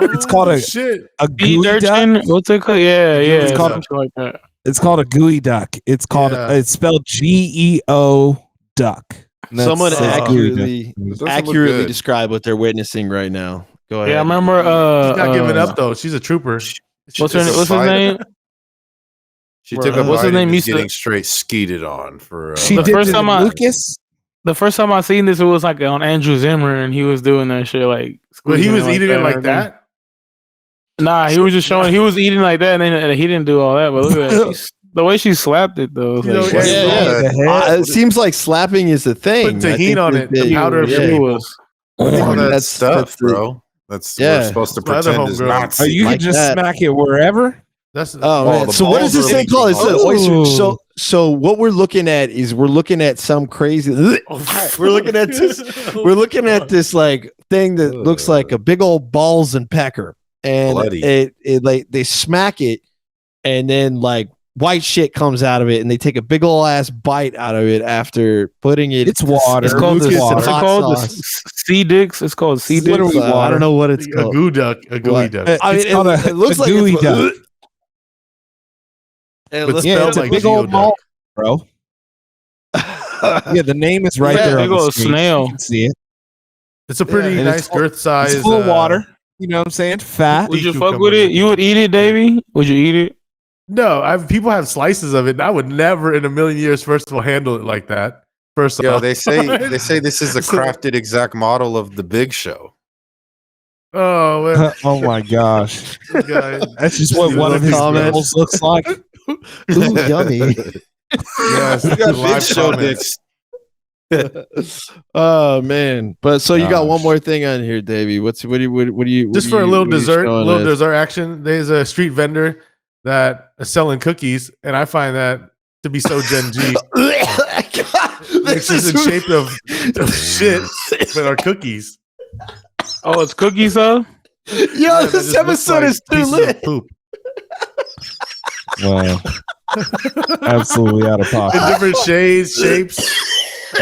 it's called a shit. Bee gooey duck. Durchin? What's it called? Yeah, It's called- something like that. It's called a gooey duck. It's called Yeah. it's spelled GEO duck. And that's- Someone that's gooey duck. Doesn't look accurately good. describe what they're witnessing right now. Go ahead. Yeah, I remember. She's not giving up though. She's a trooper. What's her? It's a What's his fight. name? She took a What's his bite name? and is Used to- getting straight skeeted on for. She The did first it time to I- Lucas. The first time I seen this, it was like on Andrew Zimmer, and he was doing that shit like. But he squeezing was eating it like and that. Nah, he was just showing. He was eating like that, and then he didn't do all that. But look at that. The way she slapped it though. You know, Like, It seems like slapping is a thing. Put tahini on it. The powder of it shea. was. What's all that That's- stuff, that's the- bro? That's Yeah. we're supposed to My other pretend is homegirl. not. Oh, you Like can just that. smack it wherever. That's Oh, man. the So what is balls this are thing called? It's leaking. an oyster. Ooh. So what we're looking at is we're looking at some crazy. We're looking at this. We're looking at this like thing that looks like a big old balls and pecker, and Bloody. it like they smack it, and then like white shit comes out of it, and they take a big old ass bite out of it after putting it. It's water. It's called Lucas the, and what's it hot called? sauce. The sea dicks. It's called sea dicks. Literally I water. don't know what it's a called. goo duck. A gooey What? duck. I mean, It's called it looks a like gooey it's duck. It But looks Yeah, spelled it's a like big old geoduck. malt, bro. Yeah, the name is right Yeah, there. big On the old screen. snail. You can see it. It's a pretty Yeah, and nice girth size. It's full of water. You know what I'm saying? Fat. Would you cucumber. fuck with it? You would eat it, Davey? Would you eat it? No, people have slices of it. And I would never in a million years, first of all, handle it like that. First Yo, off, they say this is a crafted exact model of the Big Show. Oh man, Oh my gosh. this guy. That's just what one of his Comments. nipples looks like. Ooh, yummy. Yes, We got live Big Show comments. dicks. Oh man! But so you got one Gosh. more thing on here, Davey. What do you Just for a little dessert, action. There's a street vendor that is selling cookies, and I find that to be so Gen Z. This is in shape of shit, but are cookies. Oh, it's cookies, though? Yo, Yeah, that this just looks episode like is too pieces of lit. Poop. Wow. Absolutely out of In pocket. different shades, shapes.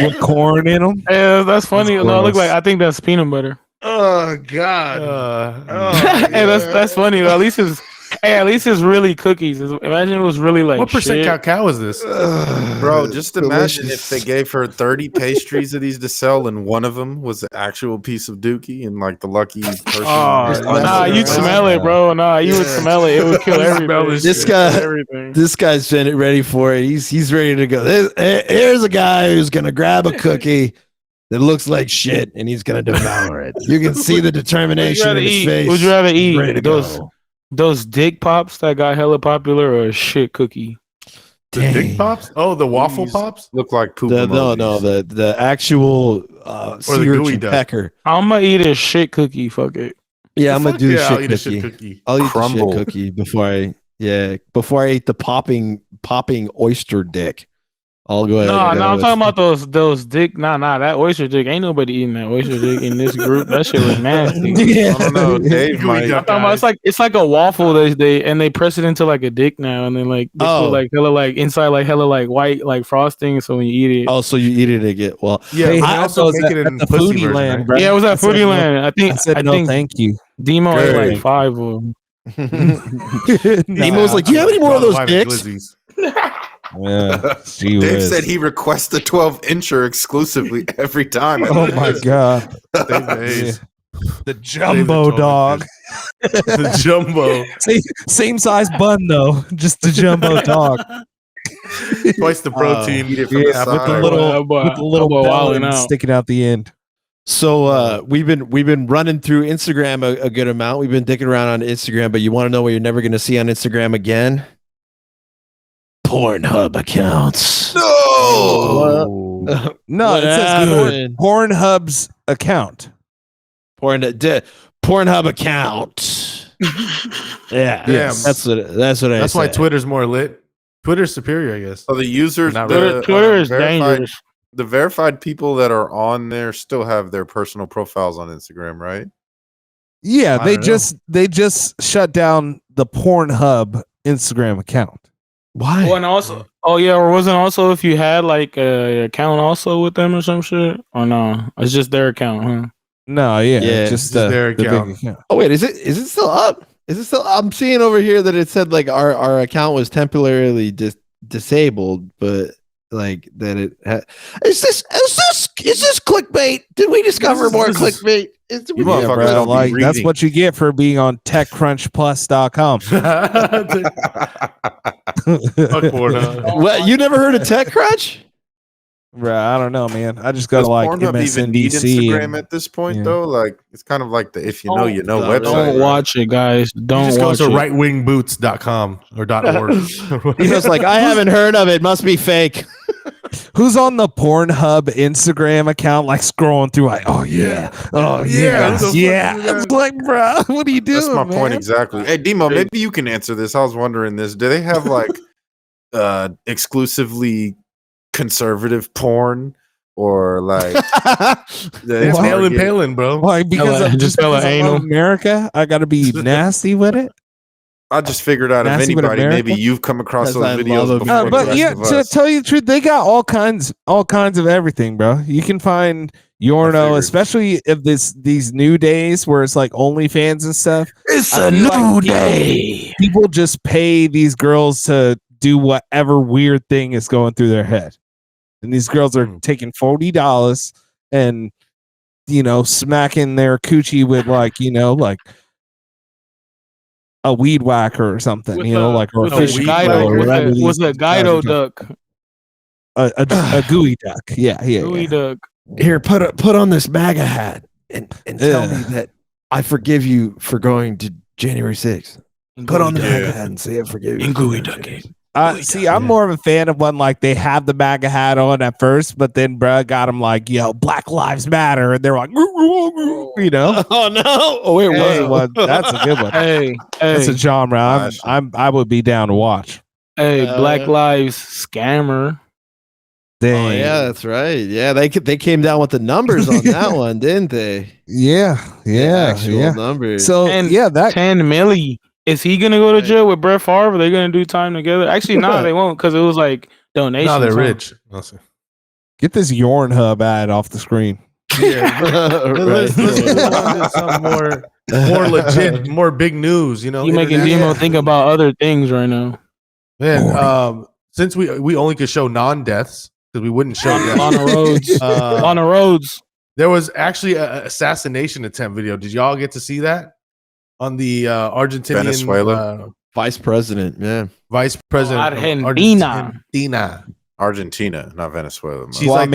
With corn in them. Yeah, that's funny. That's No, it look gross. like I think that's peanut butter. Oh God! Hey, that's funny. Though. At least it's really cookies. Imagine it was really like What percent shit. cacao is this? Bro, just imagine Delicious. if they gave her 30 pastries of these to sell, and one of them was an actual piece of dookie, and like the lucky person. was Nah, under- you'd smell it, bro. Nah, you would smell it. It would kill everything. This guy- everything. This guy's been ready for it. He's ready to go. Here's a guy who's gonna grab a cookie that looks like shit, and he's gonna devour it. You can see the determination in his face. Would you rather He's ready to eat those dick pops that got hella popular or a shit cookie? The dick pops? Oh, the waffle These pops? Look like poop. No, emojis. the actual the sea gooey urchin duck. pecker. I'm gonna eat a shit cookie. Fuck it. Yeah, I'm gonna do the Yeah, I'll eat a shit shit cookie. cookie. I'll eat Crumble. the shit cookie before I eat the popping oyster dick. I'll go ahead. No, and no, go I'm with- talking about those dick. Nah, that oyster dick. Ain't nobody eating that oyster dick in this group. That shit was nasty. I don't know. Dave Gooey might. duck. I'm talking about it's like a waffle they press it into like a dick now, and then like they Oh. put like hella like inside like hella like white like frosting. So when you eat it, Oh, so you eat it again? Well, Yeah, Hey, but I they also also make it in the pussy foodie version, land, right? bro. yeah, it was at I said Foodie no- Land. I I said no, think thank you. Demo ate Good. like 5 of them. Nemo's like, do you have any more of those Mine are dicks? glizzies. Yeah, gee Dave whiz. said he requests the 12-incher exclusively every time. Oh my god, Dave Mays. the jumbo dog. The jumbo. Same size bun though, just the jumbo dog Twice the protein. Eat it from Yeah, the with the side. little boy, with the little that boy belly wilding out. sticking out the end. So we've been running through Instagram a good amount. We've been dicking around on Instagram, but you want to know what you're never going to see on Instagram again? Pornhub accounts. No! No, What it says happened? Pornhub's account. Pornhub account. Yeah, Damn. that's what I That's why said. Twitter's more lit. Twitter's superior, I guess. So the users, Not the, really. Twitter is verified, dangerous. the verified people that are on there still have their personal profiles on Instagram, right? Yeah, I they don't know. just shut down the Pornhub Instagram account. Why? Oh, and also, or wasn't also if you had like a account also with them or some shit, or no? It's just their account, huh? No, yeah, Yeah, just their the big account. account. Oh wait, is it still up? Is it still? I'm seeing over here that it said like our account was temporarily disabled, but like that is this clickbait? Did we discover more this is- clickbait? You Yeah, motherfuckers bro, don't be like that's reading. what you get for being on TechCrunchPlus.com. Fuck Pornhub. What, you never heard of TechCrunch? Bruh, I don't know, man. I just go Does to like Pornhub even need MSNBC. Instagram at this point, yeah. though? Like, it's kind of like the if you know, you know Not website. really. Don't right? watch it, guys. You Don't just go watch to it. rightwingboots.com or .org. He was like, I haven't heard of it. Must be fake. Who's on the Pornhub Instagram account, like scrolling through, like, oh yeah, oh Yeah, yeah, who the yeah. fuck is that? It's like, bro, what are you doing? That's my point man? exactly. Hey, Demo, maybe you can answer this. I was wondering this. Do they have like exclusively conservative porn or like They have Palin, bro. Why? Because Just just tell her because I anal. love America, I got to be nasty with it. I just figured out if Nasty with anybody, America? maybe you've come across Because I those love videos before. America. the But rest yeah, of to us. tell you the truth, they got all kinds of everything, bro. You can find I Yorno, figured. especially if these new days where it's like OnlyFans and stuff. It's I feel like people just pay these girls to do whatever weird thing is going through their head, and these girls are taking $40 and smacking their coochie with like a weed whacker or something, With like or with a a fish Guido, or with whatever a, these with a guys Guido are doing. duck. A gooey duck. Yeah. Gooey duck. Here, put on this MAGA hat and tell Yeah. me that I forgive you for going to January 6th. Put on the MAGA hat and say I forgive you. And for gooey going to duck January it. 6th. See, I'm more of a fan of when like they have the MAGA hat on at first, but then bruh got them like, Black Lives Matter, and they're like, Oh no! Oh, wait, That's, what? that's a good one. Hey, That's hey, a genre Classic. I would be down to watch. hey, Black yeah. Lives scammer. Dang. Oh yeah, that's right. Yeah, they came down with the numbers on that one, didn't they? Yeah. Actual numbers. So And that 10 milli. Is he gonna go to jail with Brett Favre? Are they gonna do time together? Actually, no, they won't, because it was like donations. No, they're huh? rich. get this Yorn Hub ad off the screen. Yeah, let's Right. move on to some more legit, more big news. You making Demo think about other things right now. Man, since we only could show non-deaths because we wouldn't show deaths. Lana Rhodes. Lana Rhodes. There was actually an assassination attempt video. Did y'all get to see that on the Argentinian Venezuela? Vice president, yeah. vice president of Argentina. Argentina? not Venezuela. She's like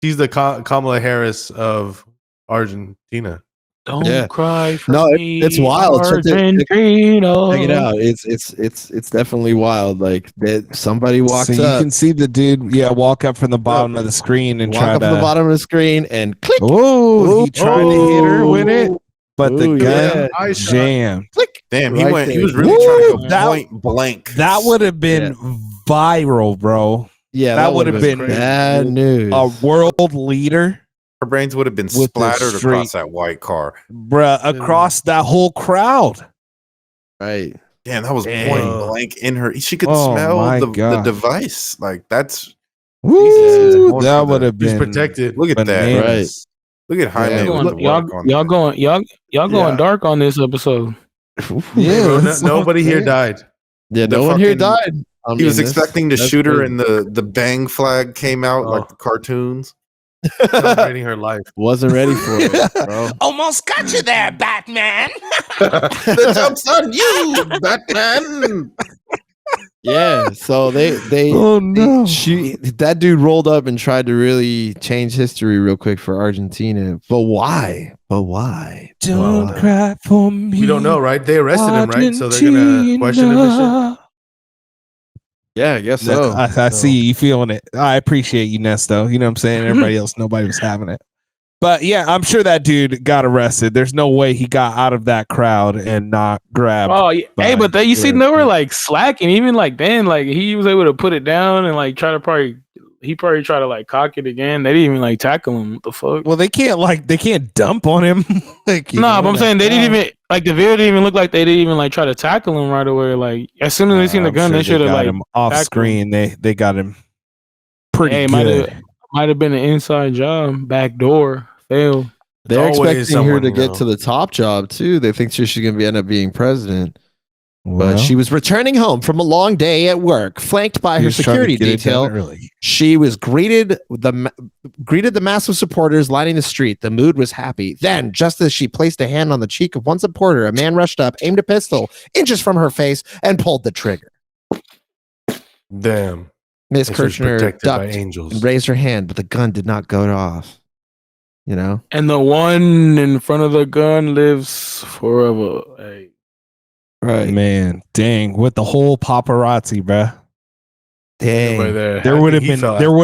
she's the Kamala Harris of Argentina. Don't cry for No, me, it's wild. Check Argentina. it out. It's definitely wild. Like that somebody walks so you up, can see the dude, walk up from the bottom of the screen and walk try up to to the bottom of the screen and click, Oh, he tried to hit her with it, but the Ooh, gun yeah. jammed. click. Damn, Right he was there. really trying to Woo, go that- point blank. That would have been viral, bro. Yeah, That would have been bad news. A world leader, Her brains would have been with the splattered straight- across that white car. bruh, across that whole crowd. Right. Damn, that was Dang. point blank in her. She could Oh smell my the gosh. device. Like that's Woo, more that for would the- have He's been protected. look at that. bananas. Look at Jaime Yeah. with the work on Y'all that. going Yeah. dark on this episode. Yeah, Bro, that's what I'm nobody here saying. died. Yeah, The no one here fucking- died. He was expecting to shoot her, and and the bang flag came out like the cartoons. Celebrating her life. wasn't ready for it, bro. Almost got you there, Batman. The joke's on you, Batman. Yeah, so they Oh no. that dude rolled up and tried to really change history real quick for Argentina. But why? Don't Why? cry for me. We don't know, right? They arrested him, right? So they're gonna question him and shit. Argentina. Yeah, I guess so. I see you feeling it. I appreciate you, Nesto. You know what I'm saying? Everybody else, nobody was having it. But yeah, I'm sure that dude got arrested. There's no way he got out of that crowd and not grabbed. Oh, yeah. by Hey, but you see, the- they were like slacking. Even like then, like he was able to put it down and like try to probably try to like cock it again. They didn't even like tackle him. What the fuck? Well, they can't dump on him. Like, you No, know, but I'm saying they that- didn't even like the video didn't even look like they didn't even like try to tackle him right away. Like as soon as they seen the I'm gun, sure they should have got like him off tackled screen. They got him pretty Hey, good. might have been an inside job, back door, fail. They're always expecting her someone, to you get know. to the top job too. They think she's going to end up being president. Well, But she was returning home from a long day at work, flanked by he her was trying to security get it done detail. early. She was greeted the mass of supporters lining the street. The mood was happy. Then, just as she placed a hand on the cheek of one supporter, a man rushed up, aimed a pistol inches from her face, and pulled the trigger. Damn. Miss And she was Kirchner protected by ducked angels. and raised her hand, but the gun did not go off. You know? And the one in front of the gun lives forever. Hey. Right. Man, dang, with the whole paparazzi, bruh. Dang. There would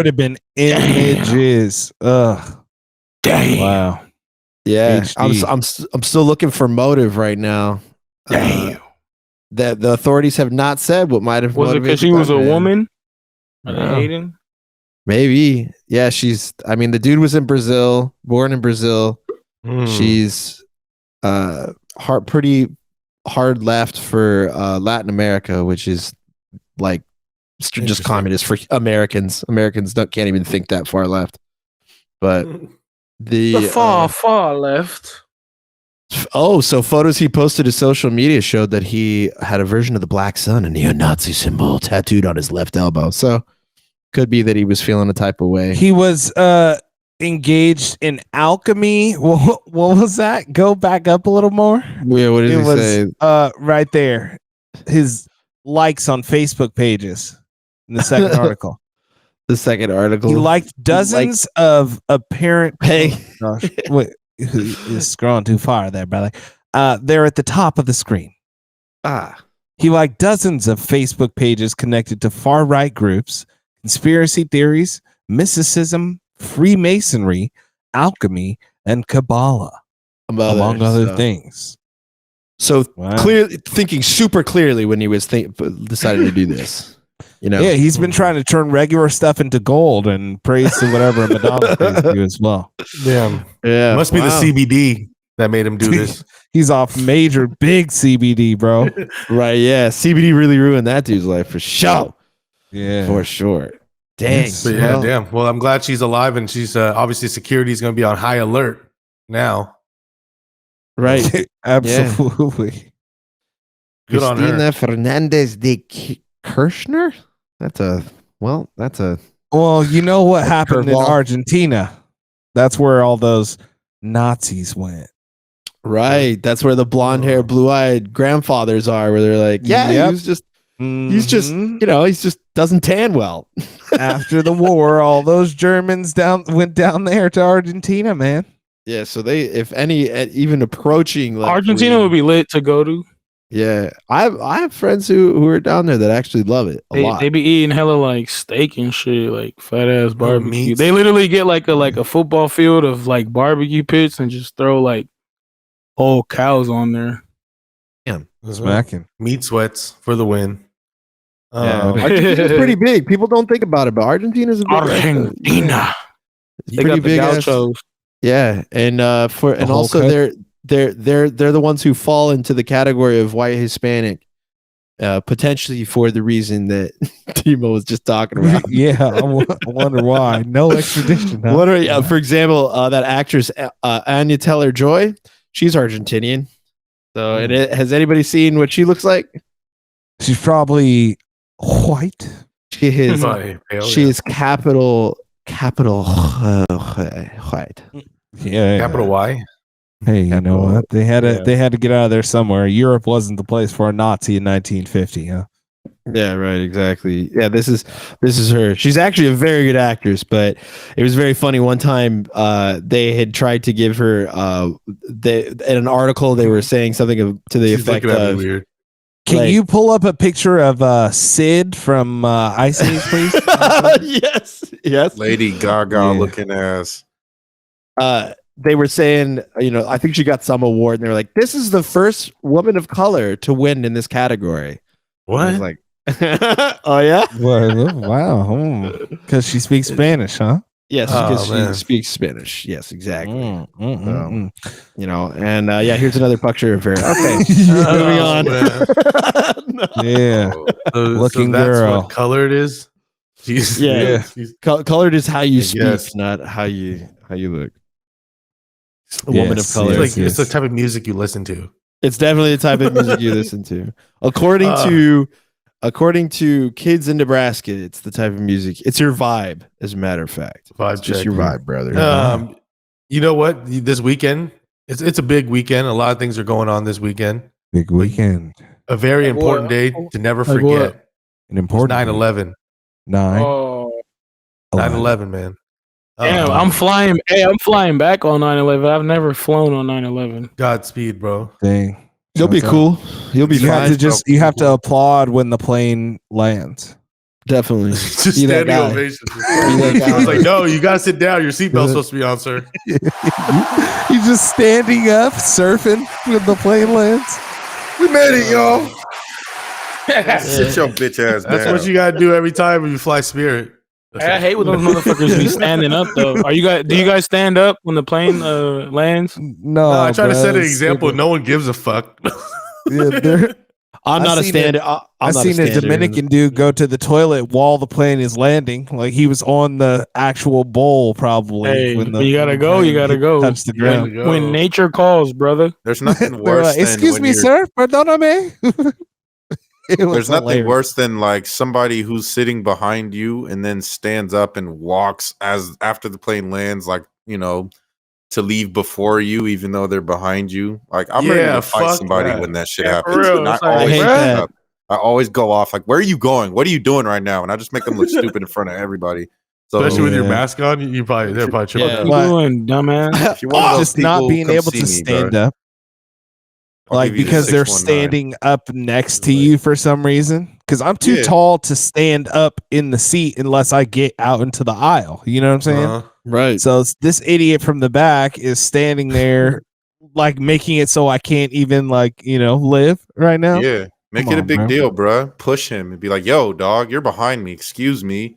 have been images. Ugh. Damn. Wow. Yeah. HD. I'm still looking for motive right now. Damn. That the authorities have not said what might have Was it motivated because she the was a gunman. woman? Are No. they hating? Maybe. Yeah, the dude was in Brazil, born in Brazil. She's pretty hard left for Latin America, which is like just Interesting. communist for Americans. Americans can't even think that far left. But The far left. so photos he posted to social media showed that he had a version of the Black Sun, a neo-Nazi symbol, tattooed on his left elbow. So could be that he was feeling a type of way. He was engaged in alchemy. What was that? Go back up a little more. Yeah, what did he say? Right there. His likes on Facebook pages in the second article. The second article. He liked dozens of apparent. Hey. Oh, gosh. Wait, is scrolling too far there, brother. They're at the top of the screen. He liked dozens of Facebook pages connected to far right groups, conspiracy theories, mysticism, Freemasonry, alchemy, and Kabbalah, among other things. So clearly thinking super clearly when he was decided to do this. You know? Yeah, he's been trying to turn regular stuff into gold and praise to whatever Madonna pays to as well. Yeah. Must be the CBD that made him do this. He's off major big CBD, bro. Right, yeah. CBD really ruined that dude's life for sure. Yeah. For sure. Dang. Yes. But yeah, damn. Well, I'm glad she's alive, and she's obviously security is going to be on high alert now. Right. Absolutely. Good on her. Cristina Fernandez de Kirchner? Well, you know what happened in Argentina? That's where all those Nazis went. Right. That's where the blonde hair, blue eyed grandfathers are, where they're like, he's just, he just doesn't tan well. After the war, all those Germans went down there to Argentina, man. Yeah. So they, if any, even approaching like Argentina would be lit to go to. Yeah. I have friends who are down there that actually love it a lot. They be eating hella like steak and shit, like fat ass barbecue. meats. They literally get like a football field of like barbecue pits and just throw like whole cows on there. Damn. Smacking. Meat sweats for the win. Argentina's pretty big. People don't think about it, but Argentina's a big Argentina. It's They pretty got the big. gauchos. Yeah, and also cut. they're the ones who fall into the category of white Hispanic, potentially for the reason that Timo was just talking about. Yeah, I wonder why. No extradition. Huh? For example, that actress Anya Taylor-Joy, she's Argentinian. So, and has anybody seen what she looks like? She's probably white. She is. She is capital white. Yeah. Capital Y. Hey, you know what? They had to get out of there somewhere. Europe wasn't the place for a Nazi in 1950, huh? Yeah, right, exactly. Yeah, this is her. She's actually a very good actress, but it was very funny. One time, they had tried to give her in an article they were saying something to the effect of weird. Can you pull up a picture of Sid from Ice Age, please? Yes. Lady Gaga looking ass. They were saying, I think she got some award, and they were like, "This is the first woman of color to win in this category." What? I was like, "Oh yeah, wow!" Because she speaks Spanish, huh? Yes, because she speaks Spanish. Yes, exactly. And here's another picture of her. Okay, moving on. Yeah, looking that's girl. What color it is? She's colored is how you speak, guess. not how you look. A woman of color. It's the type of music you listen to. It's definitely the type of music you listen to. According to kids in Nebraska, it's the type of music. It's your vibe, as a matter of fact. Vibe just check. your vibe, brother. You know what? This weekend, it's a big weekend. A lot of things are going on this weekend. Big weekend. A very important day to never forget. An important 9/11. 9, Oh, 9/11, man. damn! I'm flying. Hey, I'm flying back on 9/11. I've never flown on 9/11. Godspeed, bro. Dang. You'll be Shout out. cool. You'll be You have fine. to applaud when the plane lands. Definitely. Just Be that standing guy. ovation. that guy. I was like, no, you gotta sit down. Your seatbelt's supposed to be on, sir. He's just standing up, surfing when the plane lands. We made it, y'all. Sit your bitch ass down. That's what you gotta do every time when you fly Spirit. I hate when those motherfuckers be standing up though. Are you guys? Do you guys stand up when the plane lands? No, No, I try to bro, set an it's example. stupid. No one gives a fuck. Yeah, I'm not a seen standard. I've seen a Dominican dude go to the toilet while the plane is landing. Like he was on the actual bowl, probably. Hey, when you gotta go. You gotta go. Touched the You gotta ground. go. When nature calls, brother. There's nothing They're worse like, than excuse when me, you're- sir. Perdóname. There's nothing worse than like somebody who's sitting behind you and then stands up and walks as after the plane lands, like, you know, to leave before you, even though they're behind you. Like I'm ready Yeah, to fight fuck somebody that. when that shit Yeah, for happens. real. And I It's like, always I hate stand that. up. I always go off like, where are you going? What are you doing right now? And I just make them look stupid in front of everybody. So Especially with your Yeah. mask on, they're probably tripping Yeah. out. What you doing, dumbass? if you're one of those Just not people, being come able see to me, stand bro. up. I'll Like give you the because they're 619. standing up next to you for some reason. Because I'm too Yeah. tall to stand up in the seat unless I get out into the aisle. You know what I'm saying? Uh-huh. Right. So this idiot from the back is standing there, like making it so I can't even live right now. Yeah. Make Come it a on, big bro. deal, bro. Push him and be like, yo, dog, you're behind me. Excuse me.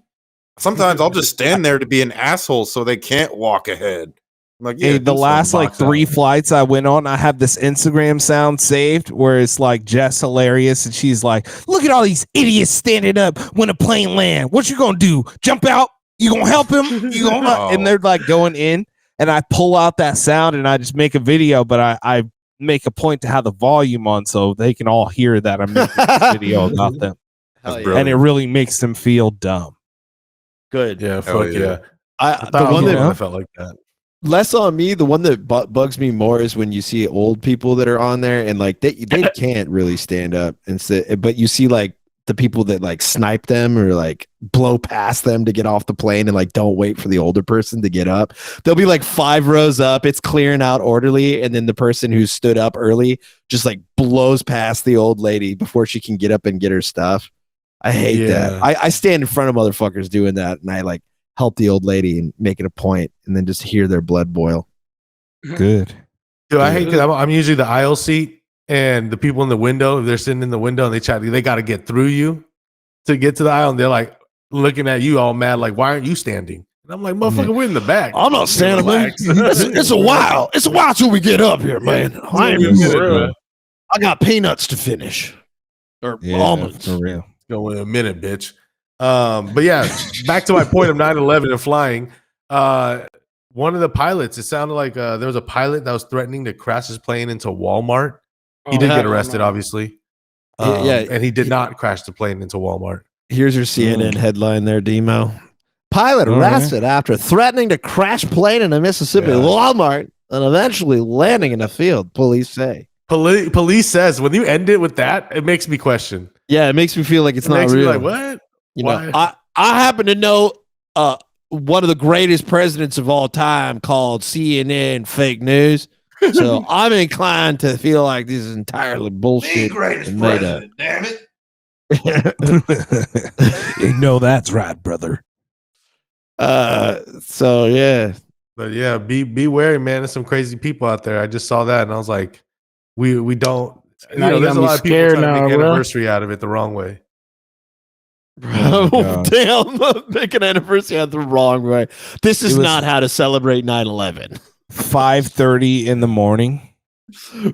Sometimes I'll just stand there to be an asshole so they can't walk ahead. I'm like, yeah, Hey, do the something, last like box 3 out. flights I went on, I have this Instagram sound saved where it's like Jess hilarious, and she's like, "Look at all these idiots standing up when a plane land. What you gonna do? Jump out? You gonna help him? You gonna?" Oh. And they're like going in, and I pull out that sound and I just make a video, but I make a point to have the volume on so they can all hear that I'm making this video about them, Hell yeah. brilliant. and it really makes them feel dumb. Good. Yeah, Hell fuck yeah. yeah. I, The the one that I felt like that. less on me, the one that bugs me more is when you see old people that are on there and like they can't really stand up and sit, but you see like the people that like snipe them or like blow past them to get off the plane and like don't wait for the older person to get up. They'll be like 5 rows up, it's clearing out orderly, and then the person who stood up early just like blows past the old lady before she can get up and get her stuff. I hate that. Yeah. I stand in front of motherfuckers doing that, and I like help the old lady and make it a point, and then just hear their blood boil. Good. Dude, I hate because I'm usually the aisle seat, and the people in the window, if they're sitting in the window and they got to get through you to get to the aisle, and they're like looking at you all mad, like, why aren't you standing? And I'm like, motherfucker, we're in the back. I'm not standing, man. Relax. It's a while. It's a while till we get up here, man. I ain't Yes, even bro. I got peanuts to finish. Or almonds. for real. Go in a minute, bitch. But yeah, back to my point of 9/11 and flying. One of the pilots, it sounded like there was a pilot that was threatening to crash his plane into Walmart. He did get arrested, obviously. Yeah, And he did not crash the plane into Walmart. Here's your CNN headline there, Demo. Pilot All right. arrested after threatening to crash plane in a Mississippi Yeah. Walmart and eventually landing in a field, police say. Police says when you end it with that, it makes me question. Yeah, it makes me feel like it's It not makes real. me like, what? You Why? know, I happen to know one of the greatest presidents of all time called CNN fake news. So I'm inclined to feel like this is entirely bullshit. and made up. damn it. You know that's right, brother. So yeah. But yeah, be wary, man. There's some crazy people out there. I just saw that and I was like, we don't. You Now know, you there's got a me lot of people scared trying to now, make bro. anniversary out of it the wrong way. Oh, God. damn, make an anniversary out the wrong way. This is It was- not how to celebrate 9/11. 5:30 in the morning.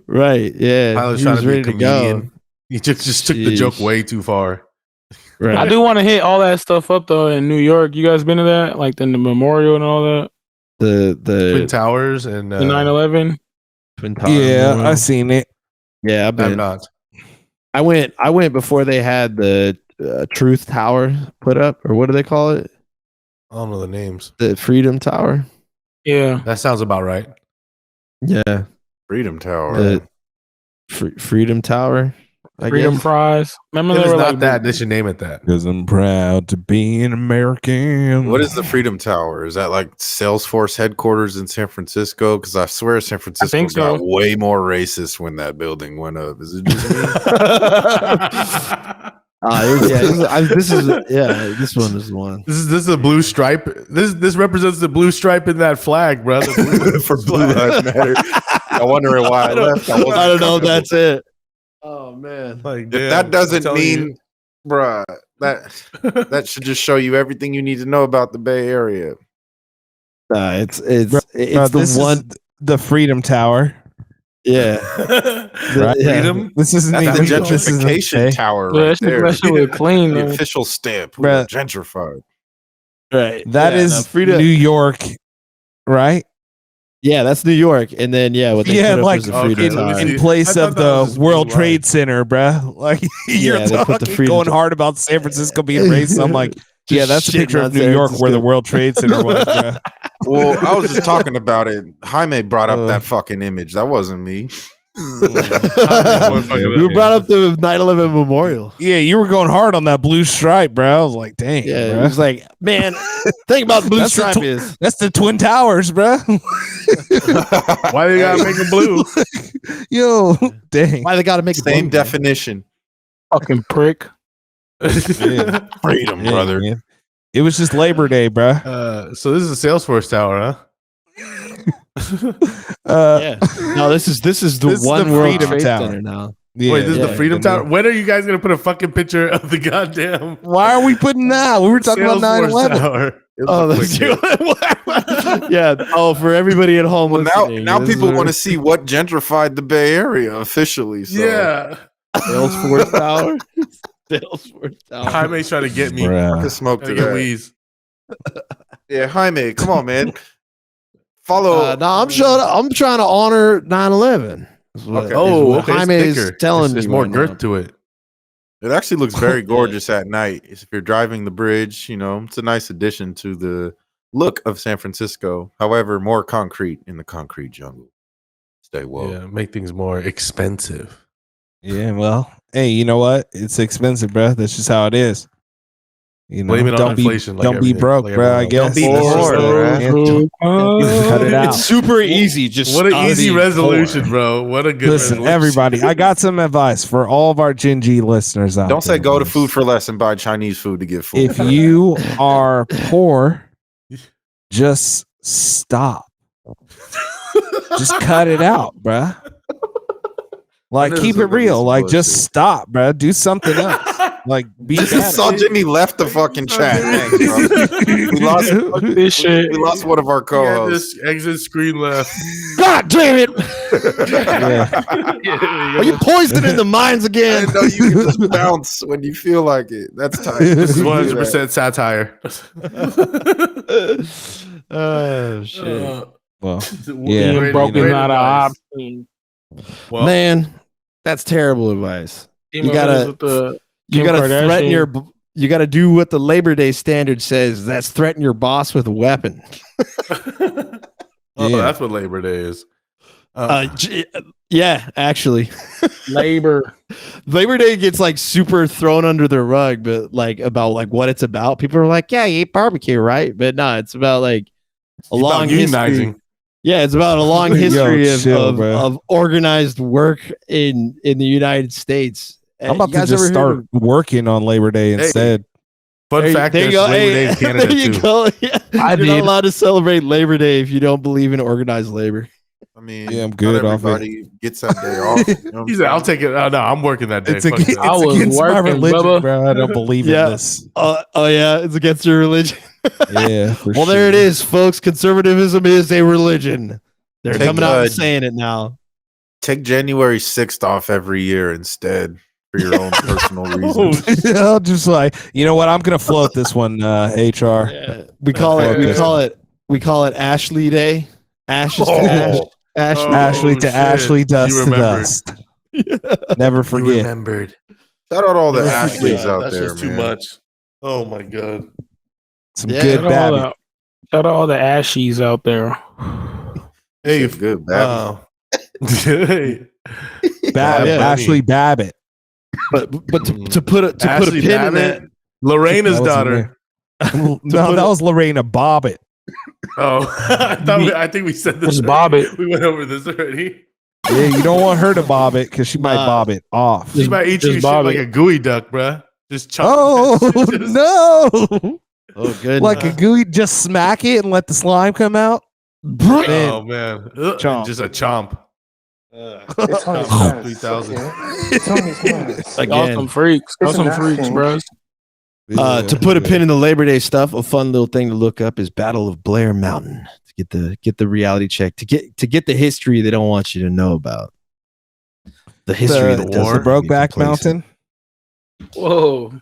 Right. Yeah. I was he trying was to be a ready to go. comedian. You just took the joke Jeez. way too far. I Right. do want to hit all that stuff up though in New York. You guys been to that? Like the memorial and all that? Twin The Towers and The 9/11? Twin Towers Yeah, Memorial. I seen it. Yeah, I've I'm been. not. I went before they had the Truth Tower put up, or what do they call it? I don't know the names. The Freedom Tower. Yeah. That sounds about right. Yeah, Freedom Tower. the Freedom Tower. Freedom guess. fries. Remember If they it's were not like that, they should name it that. Because I'm proud to be an American. What is the Freedom Tower? Is that like Salesforce headquarters in San Francisco? Because I swear San Francisco think so. got way more racist when that building went up. Is it just me? This one is the one. This is a blue stripe. This represents the blue stripe in that flag, bro. For Blue Lives Matter. I wondering why I left. I don't know if that's it. Oh man. Like, If damn, that doesn't I'm telling mean, you. bruh, that should just show you everything you need to know about the Bay Area. It's Bro, the this one. is the Freedom Tower. Yeah. Right? Freedom. This isn't That's the even this isn't- gentrification tower Yeah, right that shit- there. that shit look clean, The though. official stamp. We Bruh. are gentrified. Right. That Yeah, is no, Frida- New York, right? Yeah, that's New York. And then what they Yeah, put up like was the Okay, Freedom let me Tower. see. in place I of thought that was the just World blue Trade light. Center, bruh. Like you're Yeah, they put the talking Freedom going Tower. hard about San Francisco being racist. I'm like, yeah, that's a shitting picture on of New San York where the Francisco. World Trade Center was, bruh. Well, I was just talking about it. Jaime brought up Oh. that fucking image. That wasn't me. We brought up the 9/11 memorial. Yeah, you were going hard on that blue stripe, bro. I was like, dang, Yeah, it bruh. was like, man, think about the blue That's the stripe tw- is. That's the Twin Towers, bro. Why they gotta make it blue? Yo, dang. Why they got to make it Same blue, man? definition. fucking prick. Yeah. Freedom, Yeah, brother. man. It was just Labor Day, bro. So this is a Salesforce tower, huh? Yeah. No, this is the This is one the World Freedom Trade Tower. Center now. Yeah, Wait, this is yeah, the Freedom and Tower. When are you guys gonna put a fucking picture of the goddamn why are we putting that? We were talking about Salesforce 9/11. tower? It was Oh, a that's quick hit. yeah. Oh, for everybody at home Well, listening, now this people is want to see what gentrified the Bay Area officially. So. Yeah, Salesforce Tower. Salesforce Tower. Jaime's trying to get me. Bruh. To smoke Trying to to get that. wheeze. Yeah, Jaime, come on, man. Follow. No, I'm trying to honor 9/11. Okay. Oh, what okay, Jaime it's is thicker. telling There's me more right girth now. to it. It actually looks very gorgeous at night. If you're driving the bridge, it's a nice addition to the look of San Francisco. However, more concrete in the concrete jungle. Stay woke. Yeah, make things more expensive. Yeah, well, hey, you know what? It's expensive, bro. That's just how it is. You know, Blame it on don't inflation. Be, don't be everything, broke, like bro. I everyone else. guess. Don't be That's just poor, the- bro. man. Cut it out. It's super easy. Just What an stop easy being resolution, poor. bro. What a good Listen, resolution. everybody, I got some advice for all of our Gen G listeners out Don't say there, go to guys. Food for Less and buy Chinese food to get full. If you are poor, just stop. Just cut it out, bruh. Like, That is keep a it real. Like, bullshit. just stop, bruh. Do something else. Like, be Just bad. saw Jimmy left the fucking chat. Thanks, bro. We lost. This shit. We lost one of our You got co-hosts. this exit screen left. God damn it! Yeah. Are you poisoning the minds I again? didn't know you can just bounce when you feel like it. That's tight. This is 100% satire. Oh shit, Well, yeah. Being broke is great not an advice. option. Well, man, that's terrible advice. You gotta- You gotta threaten your. You gotta do what the Labor Day standard says. That's threaten your boss with a weapon. Oh, Yeah. that's what Labor Day is. Yeah, actually, labor. Labor Day gets like super thrown under the rug, but like about like what it's about. People are like, "Yeah, you eat barbecue, right?" But no, it's about like a It's long about history. unionizing. Yeah, it's about a long Yo, history chill, of bro. organized work in the United States. I'm about You to guys just ever heard start of- working on Labor Day instead. Fun fact: there you there's go. Labor Hey, Day in Canada there you too. go. Yeah. I You're did. not allowed to celebrate Labor Day if you don't believe in organized labor. I mean, Yeah, I'm not good off it. everybody gets that day off. You know what He I'm said, "I'll saying? take it." Oh, no, I'm working that day. It's, Fuck against, that. I was against my working, religion, brother. bro. I don't believe Yeah. in this. Oh yeah, it's against your religion. Yeah. For Well, there it sure. is, folks. Conservatism is a religion. They're Take, coming out and uh, saying it now. Take January 6th off every year instead for your own personal reasons. I'll just like, you know what? I'm gonna float this one, HR. Yeah. We call it Ashley Day. Ashes to ash. Ashley. Oh, Ashley to shit. Ashley, dust You to remembered. dust. Never You forget. remembered. Shout out all the Oh, Ashleys God, out that's there, just man. too much. Oh my god. Some Yeah. good Shout out, bad. shout out all the ashies out there. Hey, Good, bad. hey. Babbitt. Yeah. Ashley Babbitt. but to put a Ashley pin in Babbitt, that. Lorena's That was daughter. No, that was Lorena Bobbitt. Oh, I think we said this. It's Bobbitt. We went over this already. Yeah, you don't want her to bob it because she might bob it off. She might eat just you shit Bobbitt. like a gooey duck, bruh. Just chop. Oh Just- no! Oh, good. Like a gooey, just smack it and let the slime come out. Oh man, Ugh, Chomp. just a chomp. It's on his Oh, hands. 3,000. Okay? It's on his hands. Y'all Again, some freaks. Y'all It's some a freaks, napkin. bro. to put a pin in the Labor Day stuff, a fun little thing to look up is Battle of Blair Mountain to get the reality check to get the history they don't want you to know about. The history The that doesn't war, Brokeback take place. Mountain. Whoa.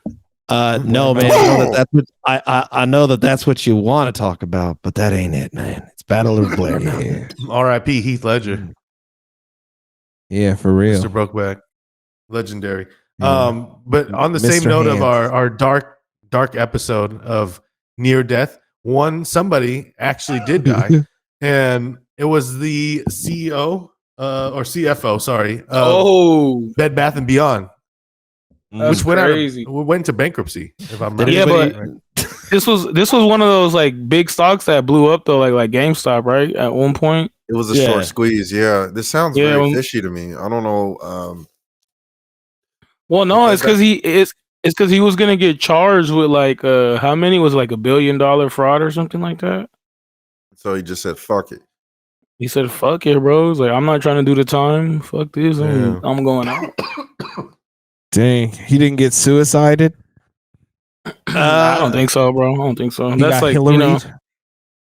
No, man. I know that's what you want to talk about, but that ain't it, man. It's Battle of Blair Mountain. R.I.P. Heath Ledger, Yeah, for real. Mr. Brokeback, legendary. Yeah. But on the same Mr. note of Hands. our dark episode of near death, somebody actually did die, and it was the CEO or CFO, sorry, Oh, Bed Bath and Beyond, that's which went crazy. went into bankruptcy. If I'm not Did Yeah, mistaken. but this was one of those like big stocks that blew up though, like GameStop, right? At one point. It was a Yeah. short squeeze. Yeah, this sounds Yeah, very when- fishy to me. I don't know. Well, no, Because it's because he was gonna get charged with like how many was it, like $1 billion fraud or something like that. So he just said, "Fuck it." He said, "Fuck it, bro." He's like, I'm not trying to do the time. Fuck this. Yeah. I'm going out. Dang, he didn't get suicided. I don't think so, bro. I don't think so. He That's got like Hillaried.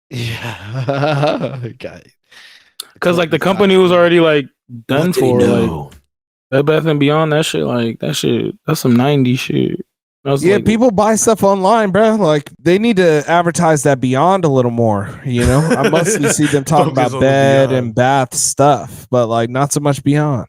Yeah. because like the company was already like done What did he for. know? Like Bed Bath and Beyond, that shit, that's some 90s shit. That's Yeah, like, people buy stuff online, bro. Like they need to advertise that Beyond a little more. You know, I mostly see them talk Focus about on the bed Beyond. and bath stuff, but like not so much Beyond.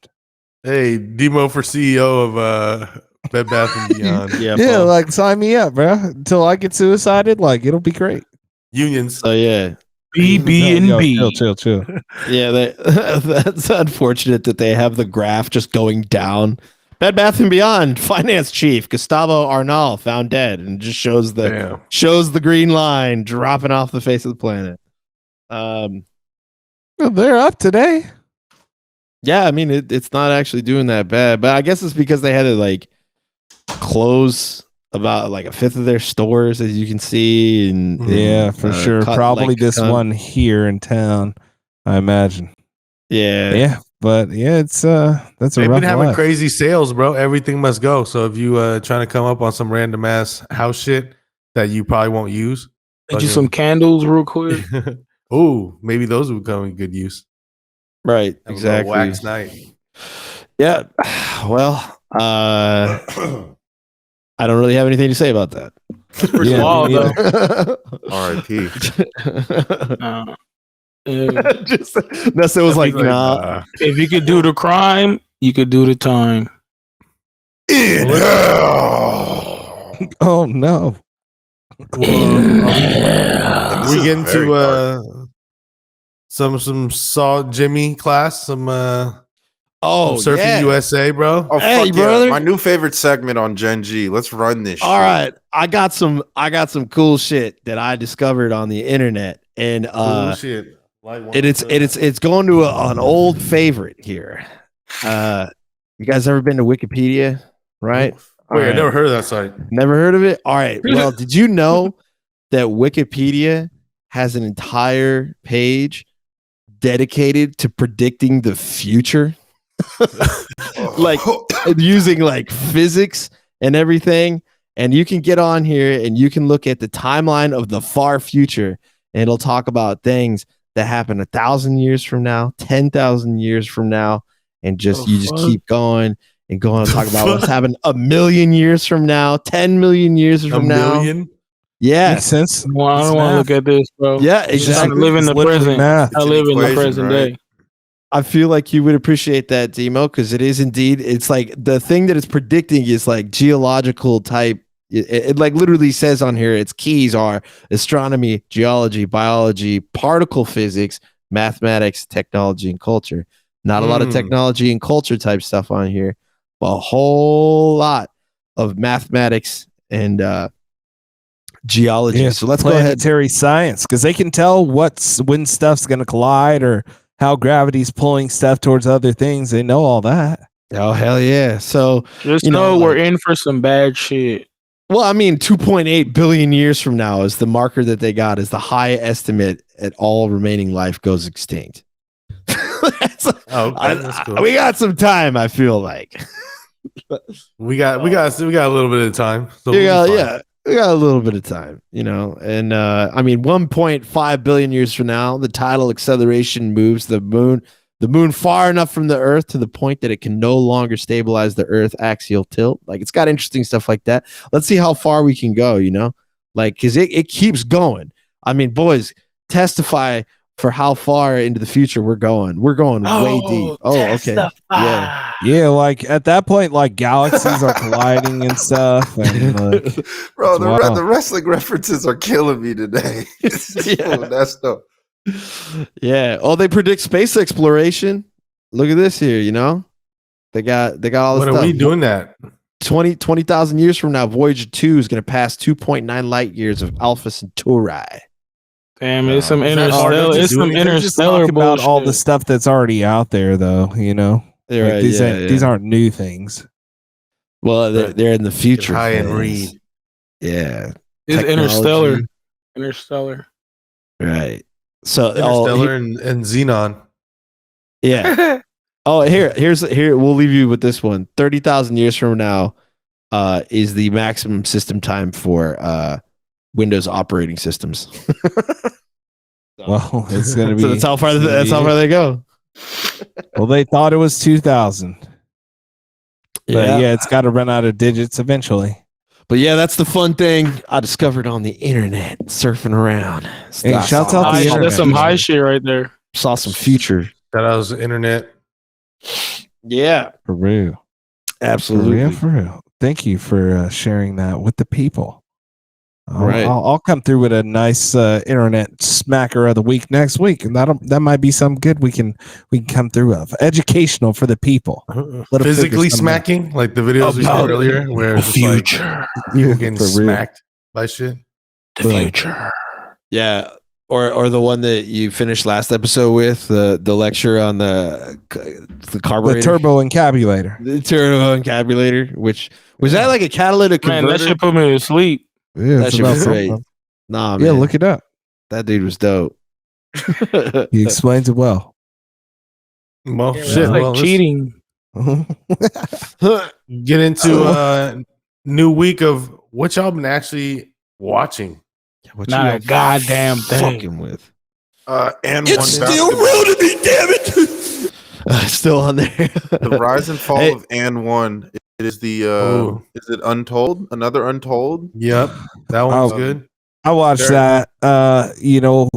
Hey, Demo for CEO of Bed Bath and Beyond. Yeah. Yeah, Paul. like sign me up, bro. Until I get suicided, like it'll be great. Unions. So yeah. BB&B. Chill. Yeah, that's unfortunate that they have the graph just going down. Bed Bath and Beyond finance chief Gustavo Arnal found dead, and just shows the green line dropping off the face of the planet. Well, they're up today. Yeah, I mean it's not actually doing that bad, but I guess it's because they had to like close about like a fifth of their stores, as you can see, and Yeah, for sure. cut, Probably like, this cut- one here in town, I imagine. Yeah, Yeah, but yeah, it's that's a They've rough been having life. crazy sales, bro. Everything must go. So if you trying to come up on some random ass house shit that you probably won't use, Get you some candles real quick. oh, maybe those would come in good use. right, Have a little exactly. Wax night. Yeah, well, I don't really have anything to say about that. Pretty Yeah, wild, me though. R.I.P. If Nessa was like, Like, nah. you could do the crime, you could do the time. Oh no. we get into some Saw Jimmy class, some Surfing yeah. USA, bro. Oh, Hey, fuck brother. yeah. My new favorite segment on Gen G. Let's run this All shit. right, I got some cool shit that I discovered on the internet, and Bullshit. it's going to an old favorite here. You guys ever been to Wikipedia? Right? Wait, I All right. never heard of that site. Never heard of it? All right. Well, did you know that Wikipedia has an entire page dedicated to predicting the future? Like using like physics and everything. And you can get on here and you can look at the timeline of the far future, and it'll talk about things that happen 1,000 years from now, 10,000 years from now, and you just keep going and going and talk about what's happening 1,000,000 years from now, 10 million years from now. million? Yeah. Makes sense. Well, I It's don't want to math. look at this, bro. Yeah, I exactly. live in the It's literally present. math. I It's an live in the equation, present right? day. I feel like you would appreciate that, Demo, because it is indeed. It's like the thing that it's predicting is like geological type. It like literally says on here, its keys are astronomy, geology, biology, particle physics, mathematics, technology, and culture. Not a lot of technology and culture type stuff on here, a whole lot of mathematics and geology. Yeah, So let's go ahead. planetary science, because they can tell when stuff's going to collide or how gravity's pulling stuff towards other things. They know all that. Oh hell yeah! So Just you know, we're like- in for some bad shit. well, I mean, 2.8 billion years from now is the marker that they got, is the high estimate at all remaining life goes extinct. That's cool. We got some time. I feel like We got a little bit of time. So we we'll be fine. we got a little bit of time, you know. And I mean, 1.5 billion years from now, the tidal acceleration moves the moon far enough from the Earth to the point that it can no longer stabilize the Earth axial tilt. Like, it's got interesting stuff like that. Let's see how far we can go, you know, like, because it keeps going. I mean, boys, testify for how far into the future we're going. We're going way deep. Oh, okay. Yeah, like at that point, like galaxies are colliding and stuff. And Bro, Wow. the wrestling references are killing me today. Yeah. That's stuff. Yeah. Oh, they predict space exploration. Look at this here, you know? They got all this When stuff. are we doing that? 20,000 years from now, Voyager 2 is going to pass 2.9 light years of Alpha Centauri. Damn, it's some Is that hard interstellar. to It's do some anything? they're just interstellar talking about all the bullshit. stuff that's already out there, though. You know, They're Like, right, these aren't new things. Well, they're in the future. High and phase. read. Yeah. It's Technology. interstellar. Interstellar. Right. So, Interstellar and Xenon. yeah. Oh, here. We'll leave you with this one. 30,000 years from now is the maximum system time for Windows operating systems. Well, it's gonna be. So that's how far it's gonna be- they go. Well, they thought it was 2000, but yeah, it's got to run out of digits eventually. But yeah, that's the fun thing I discovered on the internet, surfing around. Hey, shouts out to High, the internet. that's some high shit right there. Saw some future. That was internet. Yeah, For real. absolutely. For real. Thank you for sharing that with the people. Right. I'll come through with a nice internet smacker of the week next week, and that might be something good we can come through of. Educational for the people. Let 'em figure Physically something out. smacking, like the videos we saw earlier, where it's just like people getting For real. smacked by shit. Yeah, or the one that you finished last episode with the lecture on the carburetor, The turbo encabulator. the turbo encabulator, which was that like a catalytic Man, converter? that shit put me to sleep. Yeah, That it's shit about was great. something. Nah, man. Yeah, look it up. That dude was dope. He explains it well. Well, Yeah, shit. that's like Well, let's cheating. get into a new week of what y'all been actually watching. What Not a y'all goddamn thing. fucking with. And It's one still basketball. real to me, damn it. Still on there. The rise and fall Hey. of and one. It is the Ooh. is it Untold? Another Untold? Yep, that one's Oh. good. I watched Sure. that. You know,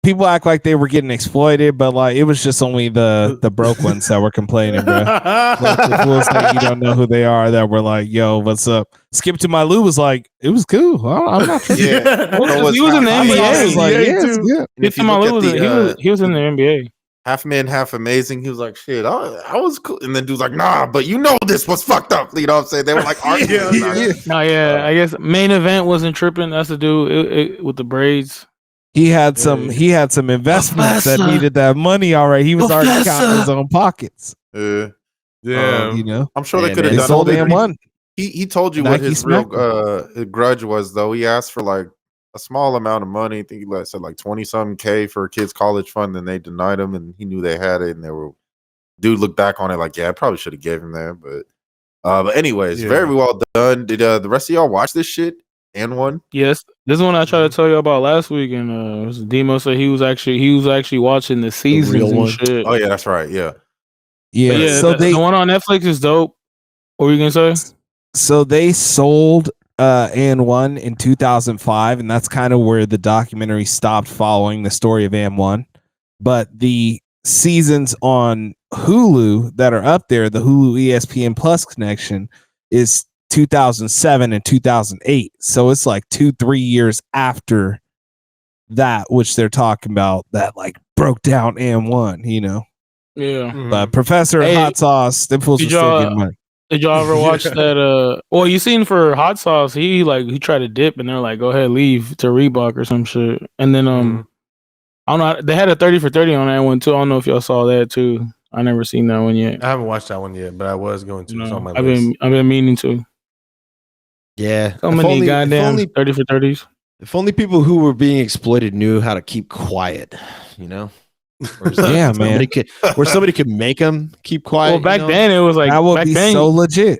people act like they were getting exploited, but like it was just only the broke ones that were complaining, bro. The fools that you don't know who they are that were like, "Yo, what's up?" Skip to My Lou was like, "It was cool. I'm not." Yeah. Well, he was in the I NBA. was like, Yeah, "Yeah, it's too. good." And if you Malu look at was he was in the NBA. half man, half amazing, he was like, "Shit, I was cool." And then dude's like, "Nah, but you know this was fucked up." You know what I'm saying? They were like arguing. about it. No, yeah, I guess main event wasn't tripping. That's the dude with the braids. He had some investments that Professor. needed that money already. He was already counting his own pockets. Yeah. Yeah, You know, I'm sure they Yeah, could man. have they done sold it. him one. He told you what Nike his real smacked grudge was, though. He asked for like a small amount of money. I think he said like 20-something K for a kid's college fund, and they denied him, and he knew they had it, and they were dude looked back on it like, yeah, I probably should have gave him that, but anyways, Yeah. very well done. Did the rest of y'all watch this shit? And one? Yes, this is one I tried to tell you about last week, and Demo said he was actually watching the seasons real and one? shit. Oh yeah, that's right. Yeah. Yeah. But yeah, So the one on Netflix is dope. What were you gonna say? So they sold And One in 2005, and that's kind of where the documentary stopped following the story of And One. But the seasons on Hulu that are up there, the Hulu ESPN Plus connection, is 2007 and 2008. So it's like 2-3 years after that, which they're talking about that like broke down And One, you know. Yeah. But Professor Hey, Hot Sauce, them fools are did still y'all- getting money. Did y'all ever watch that? Well, you seen for hot sauce, he tried to dip, and they're like, "Go ahead, leave to Reebok or some shit." And then I don't know. They had a 30 for 30 on that one too. I don't know if y'all saw that too. I never seen that one yet. I haven't watched that one yet, but I was going to. It's on my I've list. been meaning to. Yeah. So many goddamn 30 for 30s. If only people who were being exploited knew how to keep quiet, you know? Yeah, man. Somebody could make them keep quiet. Well, back then it was like that would back be then, so legit.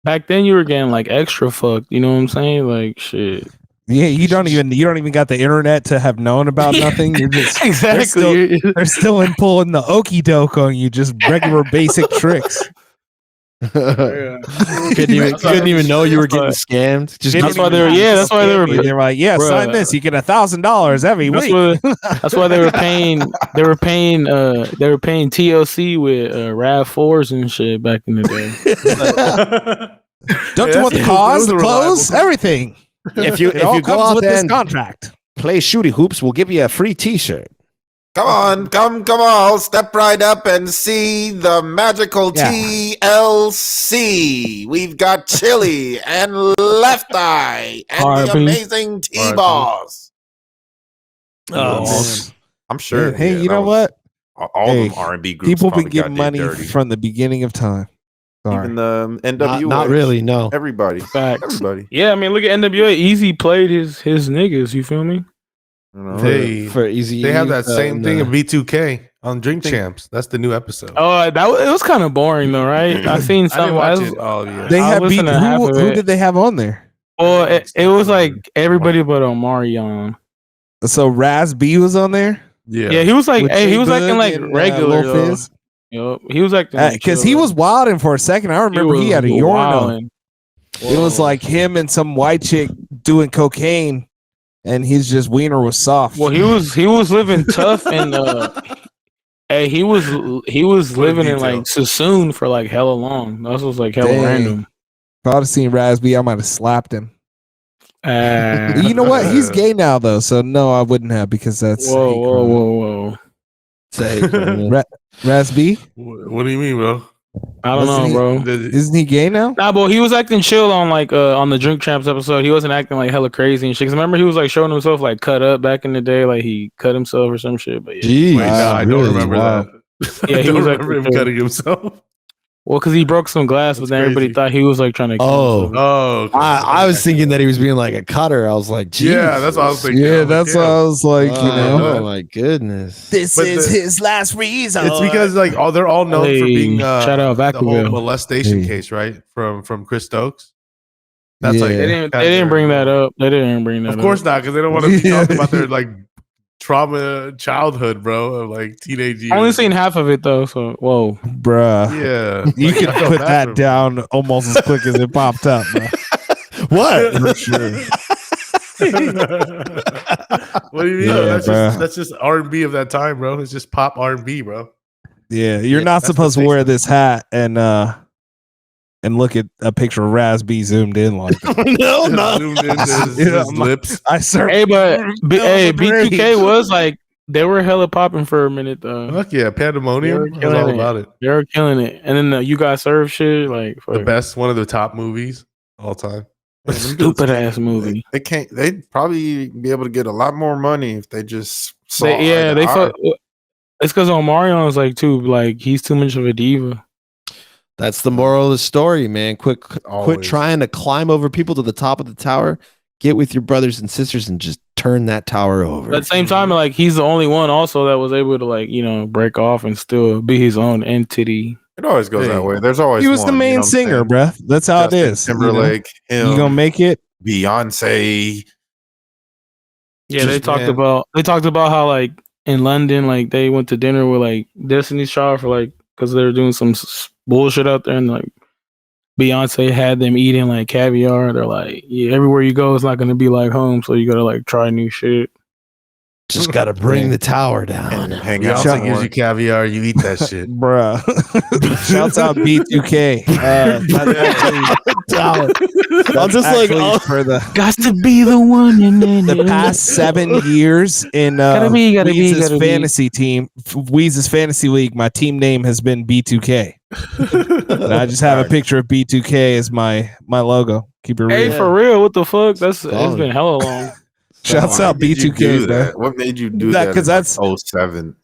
Back then you were getting like extra fucked. You know what I'm saying? Like shit. Yeah, you don't even got the internet to have known about nothing. You're just exactly. They're still in pulling the okey doke on you, just regular basic tricks. couldn't even know you were getting scammed. Just that's why they were. Yeah, that's why they were. They're like, yeah, sign this. You get $1,000 every week. That's why they were paying. They were paying TLC with RAV4s and shit back in the day. Don't you want the cars, the clothes, everything? If you go go out out with there this and contract, play shooty hoops, we'll give you a free T-shirt. Come on, come all, step right up and see the magical TLC. We've got Chili and Left Eye and the amazing T-Boss. I'm sure. Hey, you know what? All them R&B groups. People been probably getting got money dirty. from the beginning of time. Sorry. Even the NWA. Not really, no. Everybody. Facts. Everybody. Yeah, I mean, look at NWA. Easy played his niggas. You feel me? For Easy. They have that same thing in V2K on Drink Champs. That's the new episode. Oh, it was kind of boring though, right? I seen I didn't some. watch it. Oh yeah. They have listened to half of who it. did they have on there? Well, it was like everybody but Omarion. So Raz B was on there. Yeah, he was like, With he was J-Bug acting like and, regular Lil though. Fizz? Yup, he was acting Because he was wilding for a second. I remember he had a urinal. wilding. It was like him and some white chick doing cocaine, and his just wiener was soft. Well, he was living tough and hey, he was living in like Sassoon for like hella long. That was like hella random. If I'd have seen Raz B, I might have slapped him. You You know what? He's gay now though, so no, I wouldn't have because that's whoa. Say, Raz B. What do you mean, bro? I don't know, bro. Isn't he gay now? Nah, but he was acting chill on like on the Drink Champs episode. He wasn't acting like hella crazy and shit. 'Cause remember he was like showing himself like cut up back in the day, like he cut himself or some shit. But yeah, Jeez, Wait, no, I don't remember that. Yeah, he I don't was remember him acting cutting himself. well, because he broke some glass, but then everybody thought he was like trying to. Kill himself. Okay. I was thinking that he was being like a cutter. I was like, geez. Yeah, that's what I was thinking. Yeah, that's what I was like. Oh my goodness. This But is the- his last reason. It's because like they're all known for being shout out the whole Vacaville. molestation case, right? From Chris Stokes. That's like They didn't bring that up. They didn't bring that up. Of course not, because they don't want to be talking about their like trauma childhood, bro, of like teenage years. I only seen half of it though, so whoa. Bruh. Yeah, You Like, can I felt put bad that for him. down almost as quick as it popped up, bro. What? For sure. What do you mean? Yeah, That's just R&B of that time, bro. It's just pop R&B, bro. Yeah, you're not that's supposed the to wear face. this hat and look at a picture of Raz B zoomed in like No, no. Zoomed into his, Yeah, his lips. I serve. Hey, but hey, great. B2K was like they were hella popping for a minute though. Fuck yeah, Pandemonium. They I were was all killing about it. They were killing it, and then the You Got Served shit, like The fuck, best, one of the top movies all time. stupid ass movie. They can't. They'd probably be able to get a lot more money if they just saw. They fuck. It's because Omarion's like too, like he's too much of a diva. That's the moral of the story, man. Quit Always. trying to climb over people to the top of the tower. Get with your brothers and sisters and just turn that tower over. But at the same time, like he's the only one also that was able to like break off and still be his own entity. It always goes that way. There's always He was one, the you know main what I'm singer, saying? bruh. That's how Justin it is. Timberlake, him, You gonna make it? Beyonce. Yeah, Just, they talked man. about how like in London, like they went to dinner with like Destiny's Child for like because they were doing some bullshit out there, and like Beyonce had them eating like caviar. They're like, yeah, everywhere you go, it's not gonna be like home, so you gotta like try new shit. Just got to bring the tower down. and hang We out also some gives more. you caviar. You eat that shit. Bruh. Shouts out B2K. Tower. I'm That's just like, actually oh, for the Got to be the one. the past 7 years in Gotta be, Weeze's gotta be. fantasy team, Weeze's fantasy league. My team name has been B2K, and I just have a picture of B2K as my logo. Keep it Hey, real. for real, what the fuck? It's Solid. been hella long. Shouts Why out did you B2K, do bro. that? What made you do That- that? 'cause that's- 07.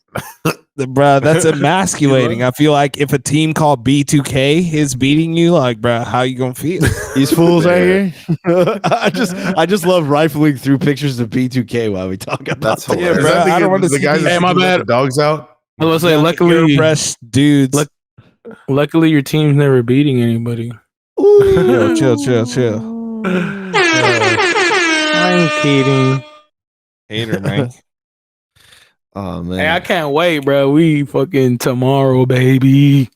Bruh, that's emasculating. I feel like if a team called B2K is beating you, like, bruh, how you gonna feel? these fools right here. I just love rifling through pictures of B2K while we talk about That's that. hilarious. Is that bro, I don't wanna the see guys these- that Hey, shoot my the bad. dogs out? I was like, luckily, Fresh dudes. luckily, your team's never beating anybody. Yo, chill. I'm kidding. Hater, man. Oh Hey, I man. can't wait, bro. We fucking tomorrow, baby.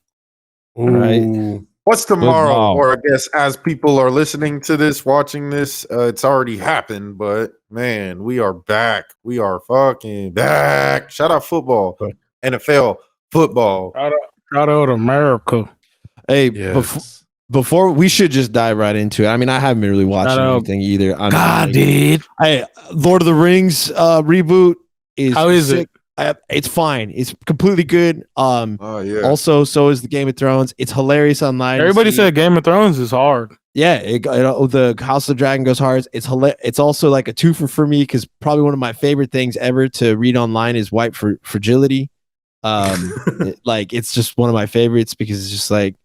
Right. What's tomorrow? Football. Or I guess as people are listening to this, watching this, it's already happened. But man, we are back. We are fucking back. Shout out football, NFL football. Shout out America. Hey, Yes. before we should just dive right into it. I mean, I haven't been really watching Shout out. anything either. I'm God, dude. Hey, Lord of the Rings reboot is How is it? It's fine. It's completely good. Oh yeah. Also, so is the Game of Thrones. It's hilarious online. to Everybody see. said Game of Thrones is hard. Yeah, the House of the Dragon goes hard. It's also like a twofer for me because probably one of my favorite things ever to read online is White Fragility. It's just one of my favorites because it's just like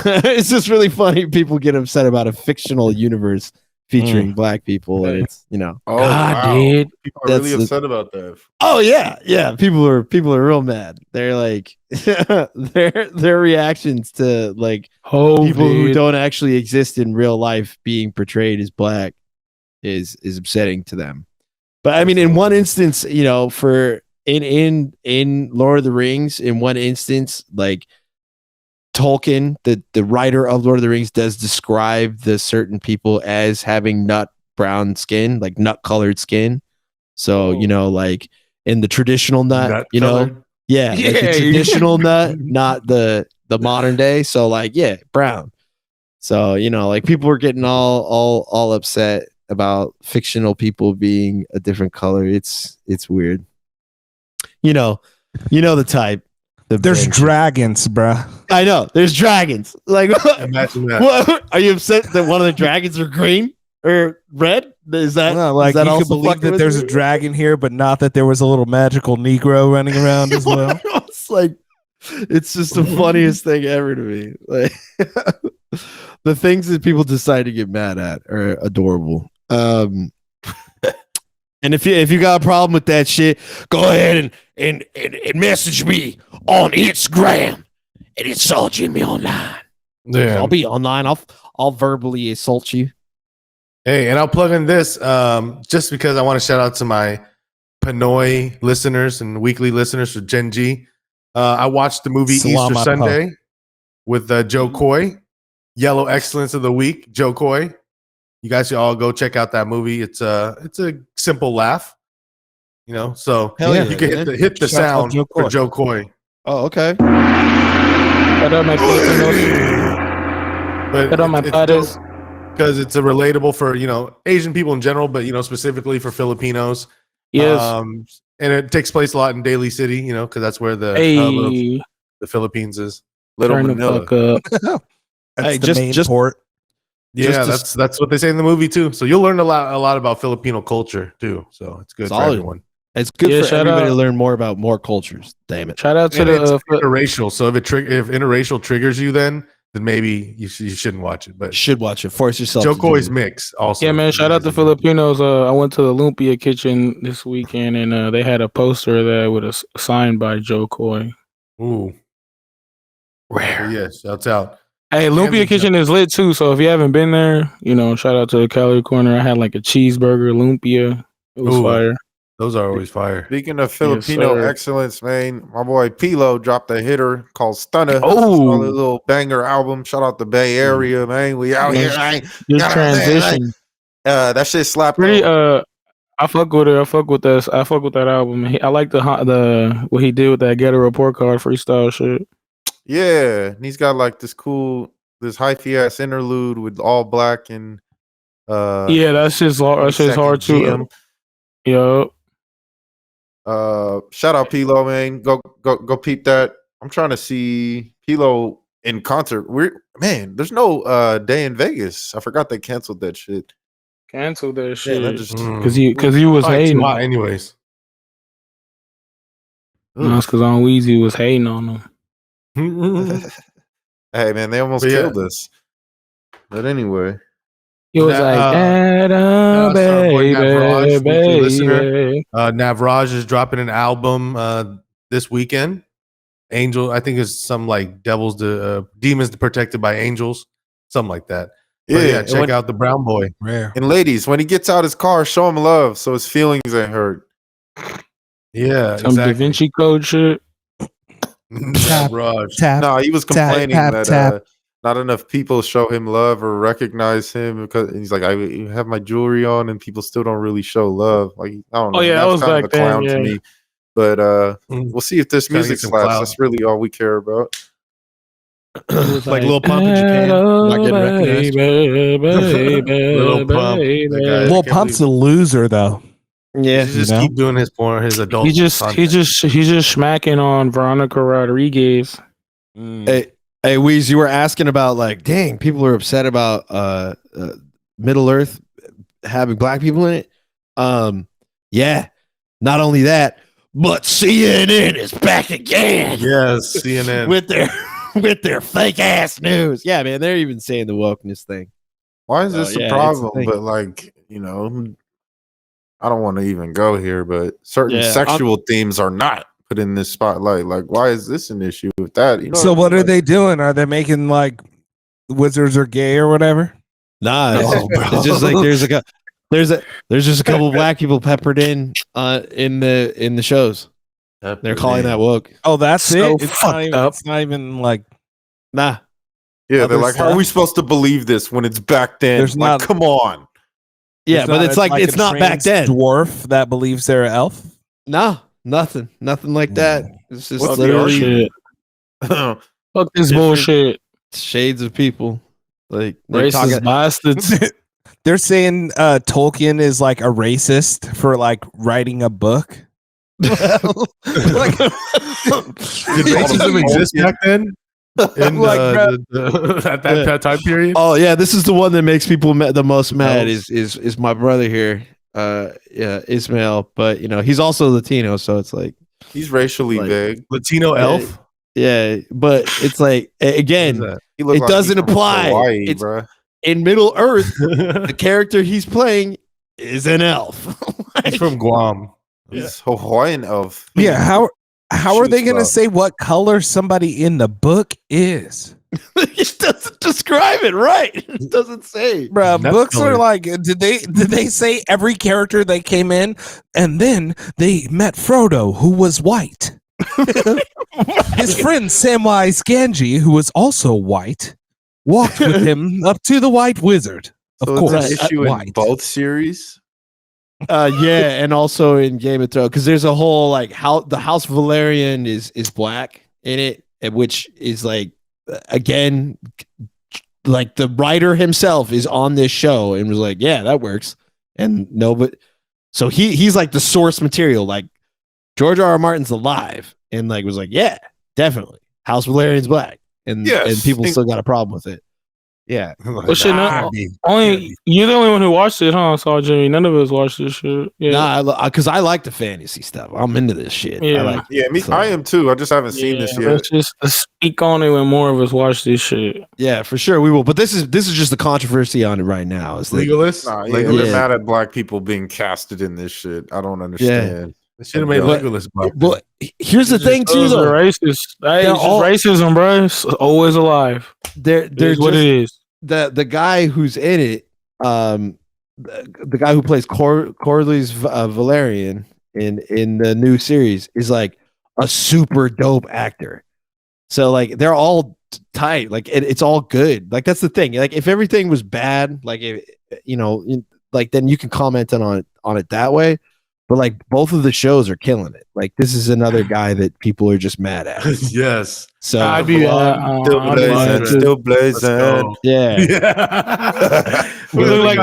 it's just really funny. People get upset about a fictional universe featuring black people, and it's Oh, God, wow. dude. People are really That's upset about that. oh yeah. People are real mad. They're like their reactions to like Oh, people who dude. don't actually exist in real life being portrayed as black is upsetting to them. But I mean, in one instance, for in Lord of the Rings, in one instance, like Tolkien, the writer of Lord of the Rings, does describe the certain people as having nut brown skin, like nut colored skin. So, like in the traditional nut, colored. yeah, like the Yeah. traditional nut, not the modern day. So like, yeah, brown. So, like people were getting all upset about fictional people being a different color. It's weird. The type. There's dragons, bruh. I know. There's dragons. Like, Imagine that. what? Are you upset that one of the dragons are green or red? Is that No, like is that you could also believe fucking that with there's you? a dragon here, but not that there was a little magical Negro running around as well. It's like it's just the funniest thing ever to me. Like the things that people decide to get mad at are adorable. And if you got a problem with that shit, go ahead and message me on Instagram and insult me online. Yeah. I'll be online. I'll verbally assault you. Hey, and I'll plug in this just because I want to shout out to my Pinoy listeners and weekly listeners for Gen G. I watched the movie Salam Easter alaikum. Sunday with Joe Coy, Yellow Excellence of the Week, Joe Coy. You guys should all go check out that movie. It's a simple laugh, So Hell yeah, you can man. hit the Shout out sound Joe for Coy. Joe Coy. Oh, okay. Shout out my Filipinos. But Shout out my padres. because it's a relatable for Asian people in general, but specifically for Filipinos. Yes. And it takes place a lot in Daly City, because that's where the hub of Hey, the Philippines is. Little turn the Manila. fuck up. That's Hey, the just- main just- port. Yeah, Just that's what they say in the movie too. So you'll learn a lot about Filipino culture too. So it's good for Solid. everyone. It's good Yeah, for shout everybody out. to learn more about more cultures. Damn it. Shout out to And it's the interracial. So if if interracial triggers you, then maybe you shouldn't watch it. But Should watch it. Force yourself. Joe to do Coy's it. mix also. yeah, man. Shout out to Filipinos. I went to the Lumpia Kitchen this weekend, and they had a poster there with a sign by Joe Coy. Ooh, rare. Yes, shouts out. Hey, And Lumpia the- Kitchen is lit too. So if you haven't been there, shout out to the Cali Corner. I had like a cheeseburger Lumpia. It was Ooh. fire. Those are always fire. Speaking of Filipino sir. excellence, man, my boy Pilo dropped a hitter called Stunner. Oh. On a little banger album. Shout out the Bay Area, man. We out here. Man. Good Gotta say, transition. That shit slapped. Pretty. though. I fuck with it. I fuck with that. I fuck with that album. I like the what he did with that Get a Report Card freestyle shit. Yeah, and he's got like this hyphy ass interlude with all black and Yeah, that's just hard too. GM. Yo, Shout out Pilo, man. Go peep that. I'm trying to see Pilo in concert. There's no day in Vegas. I forgot they canceled that shit. cancel that shit. Yeah, that just Cause he was Probably hating. too hot anyways. No, it's cause on Weezy was hating on him. Hey man, they almost killed us. But anyway. He was Navraj, weekly listener. baby. Navraj is dropping an album this weekend. Angel, I think it's some like demons protected by angels, something like that. But yeah, check out the Brown Boy. Rare. And ladies, when he gets out his car, show him love so his feelings ain't hurt. Yeah, Some Da Vinci Code shit. Navraj. Tap. No, he was complaining tap, that tap. not enough people show him love or recognize him because he's like, I have my jewelry on and people still don't really show love. Like, I don't know. Oh yeah, that was kind back of a clown then. to Yeah. me. But we'll see if this Gotta music get some slaps. clout. That's really all we care about. Like Lil Pump in Japan, not getting recognized. Lil Pump, that guy. Lil Pump's a loser though. Yeah, He just You know? keep doing his adult. He just smacking on Veronica Rodriguez. Hey, Weez, you were asking about like, dang, people are upset about Middle Earth having black people in it. Yeah, not only that, but CNN is back again. Yes, CNN. with their fake ass news. Yeah, man, they're even saying the wokeness thing. Why is this yeah, a it's problem? a thing. But like, I don't want to even go here, but certain Yeah, sexual themes are not put in this spotlight. Like, why is this an issue with that? So what are they doing? Are they making like wizards are gay or whatever? Nah, it's just like there's just a couple black people peppered in the shows. They're calling that woke. Oh, that's So it. fucked up. It's not even like Nah. Yeah, other they're like, how are stuff? we supposed to believe this when it's back then? There's Like, not- come on. Yeah, there's but not it's a- like it's a not back trans then. Dwarf that believes they're an elf. No, nothing like that. It's just What's the literally Shit. Oh, Fuck this Different- bullshit. shades of people. Like they're Racist talking, bastards. They're saying Tolkien is like a racist for like writing a book. Like, Did racism exist back then? In Like, at that time period? oh yeah, this is the one that makes people the most mad. Is my brother here? Yeah, Ismail. But he's also Latino, so it's like he's racially Like- vague. Latino elf? yeah. But it's like again, What is He looks it doesn't he's from apply. Hawaii, It's- bruh. in Middle Earth, that? the character he's playing is an elf. He's from Guam. He's Hawaiian elf. yeah, how are they Shoots going to up. say what color somebody in the book is? It doesn't describe it right. It doesn't say. Bruh, That's books are color. like did they say every character they came in and then they met Frodo who was white. His friend Samwise Gamgee, who was also white, walked with him up to the White Wizard. Of So course, it's an issue in white. both series. Yeah, and also in Game of Thrones, because there's a whole like how the House Valerian is black in it, which is like again, like the writer himself is on this show and was like, yeah, that works, and no, but so he's like the source material, like George R. R. Martin's alive, and like was like, yeah, definitely House Valerian's black, and Yes. and people still got a problem with it. Yeah, Well, shit, no, only you're the only one who watched it, huh? Saw Jimmy. None of us watched this shit. Yeah, nah, because I like the fantasy stuff. I'm into this shit. Yeah. I like Yeah, me. So- I am too. I just haven't seen this yet. Let's just speak on it when more of us watch this shit. Yeah, for sure we will. But this is just the controversy on it right now. Is that Legalist? Nah, yeah, Legalist? they're Yeah. mad at black people being casted in this shit. I don't understand. They should have made But- Legalist. Black. But here's the thing too, Those are though. racist. Hey, They're it's just all- racism, bro. It's always alive. They're It's what it is. the guy who's in it, the guy who plays Corlys Valerian in the new series is like a super dope actor. So like they're all tight. Like it's all good. Like that's the thing. Like if everything was bad, like if, like then you can comment on on it that way. But like both of the shows are killing it. Like this is another guy that people are just mad at. Yes. So I'd be Still I'd be blazing, too. still Let's blazing. go. yeah, Yeah. He looked like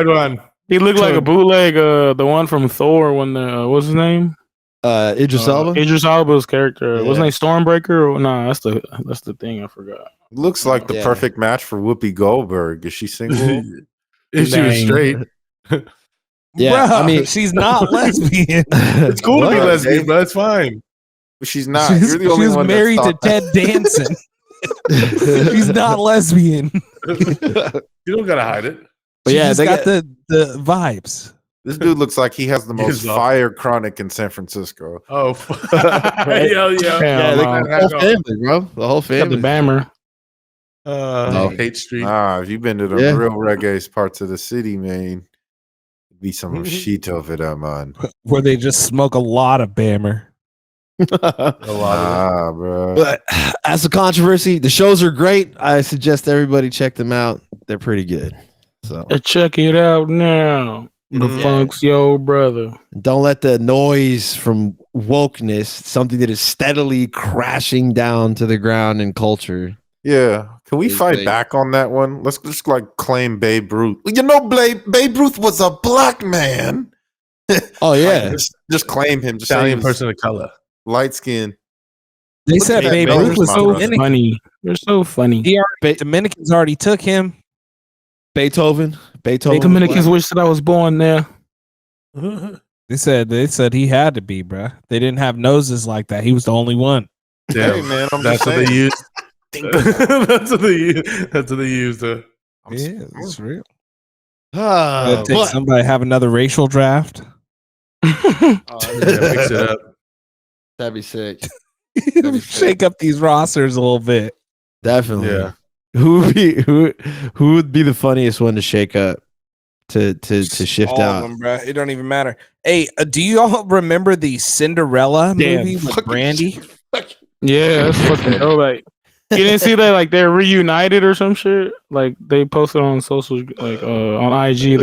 one. he looked like a bootleg. The one from Thor when the what's his name? Idris Elba. Idris Elba's character. Yeah. Wasn't he Stormbreaker? Or, nah, that's the thing. I forgot. Looks like the Yeah. perfect match for Whoopi Goldberg. Is she single? If she was Dang. straight. Yeah, Bruh, I mean- she's not lesbian. It's cool to be What? lesbian, but it's fine. She's not. She's, You're the only she's one married to that's thought Ted Danson. She's not lesbian. You don't gotta hide it. But She yeah, just they got got- the vibes. This dude looks like he has the most He's not. fire chronic in San Francisco. Oh, yeah. yeah, Hell the no. whole family, bro. The whole Got family. the Bammer. Hate Street. If you've been to the Yeah. real reggae parts of the city, man, be some shit over there, man. Where they just smoke a lot of Bammer. A lot of Bro. But as a controversy, the shows are great. I suggest everybody check them out. They're pretty good. So Check it out now. The Mhm. Funk's yo brother. don't let the noise from wokeness, something that is steadily crashing down to the ground in culture. Yeah. Can we Is fight they- back on that one? Let's just like claim Babe Ruth. You know, Babe Ruth was a black man. Oh yeah, Just claim him. Just say he Italian was person of color. light skin. They Look said at Babe that Ruth was Baker's mouth. Dominican. Funny. You're so funny. He already, Dominicans already took him. Beethoven. Hey, Dominicans wish that I was born there. They said he had to be, bruh. They didn't have noses like that. He was the only one. Hey Damn. man, I'm That's just what they saying. use. That's what they use. That's what they use. It's real. Ah, Take but- somebody have another racial draft. Yeah, mix it up. That'd be sick. Shake up these rosters a little bit. Definitely. Yeah. Who would be the funniest one to shake up to shift All out? of them, bruh. It don't even matter. Hey, do you all remember the Cinderella Damn, movie with fucking Brandy? Yeah, that's fucking dope. Like, you didn't see that? Like, they're reunited or some shit. Like, they posted on social, like, on IG.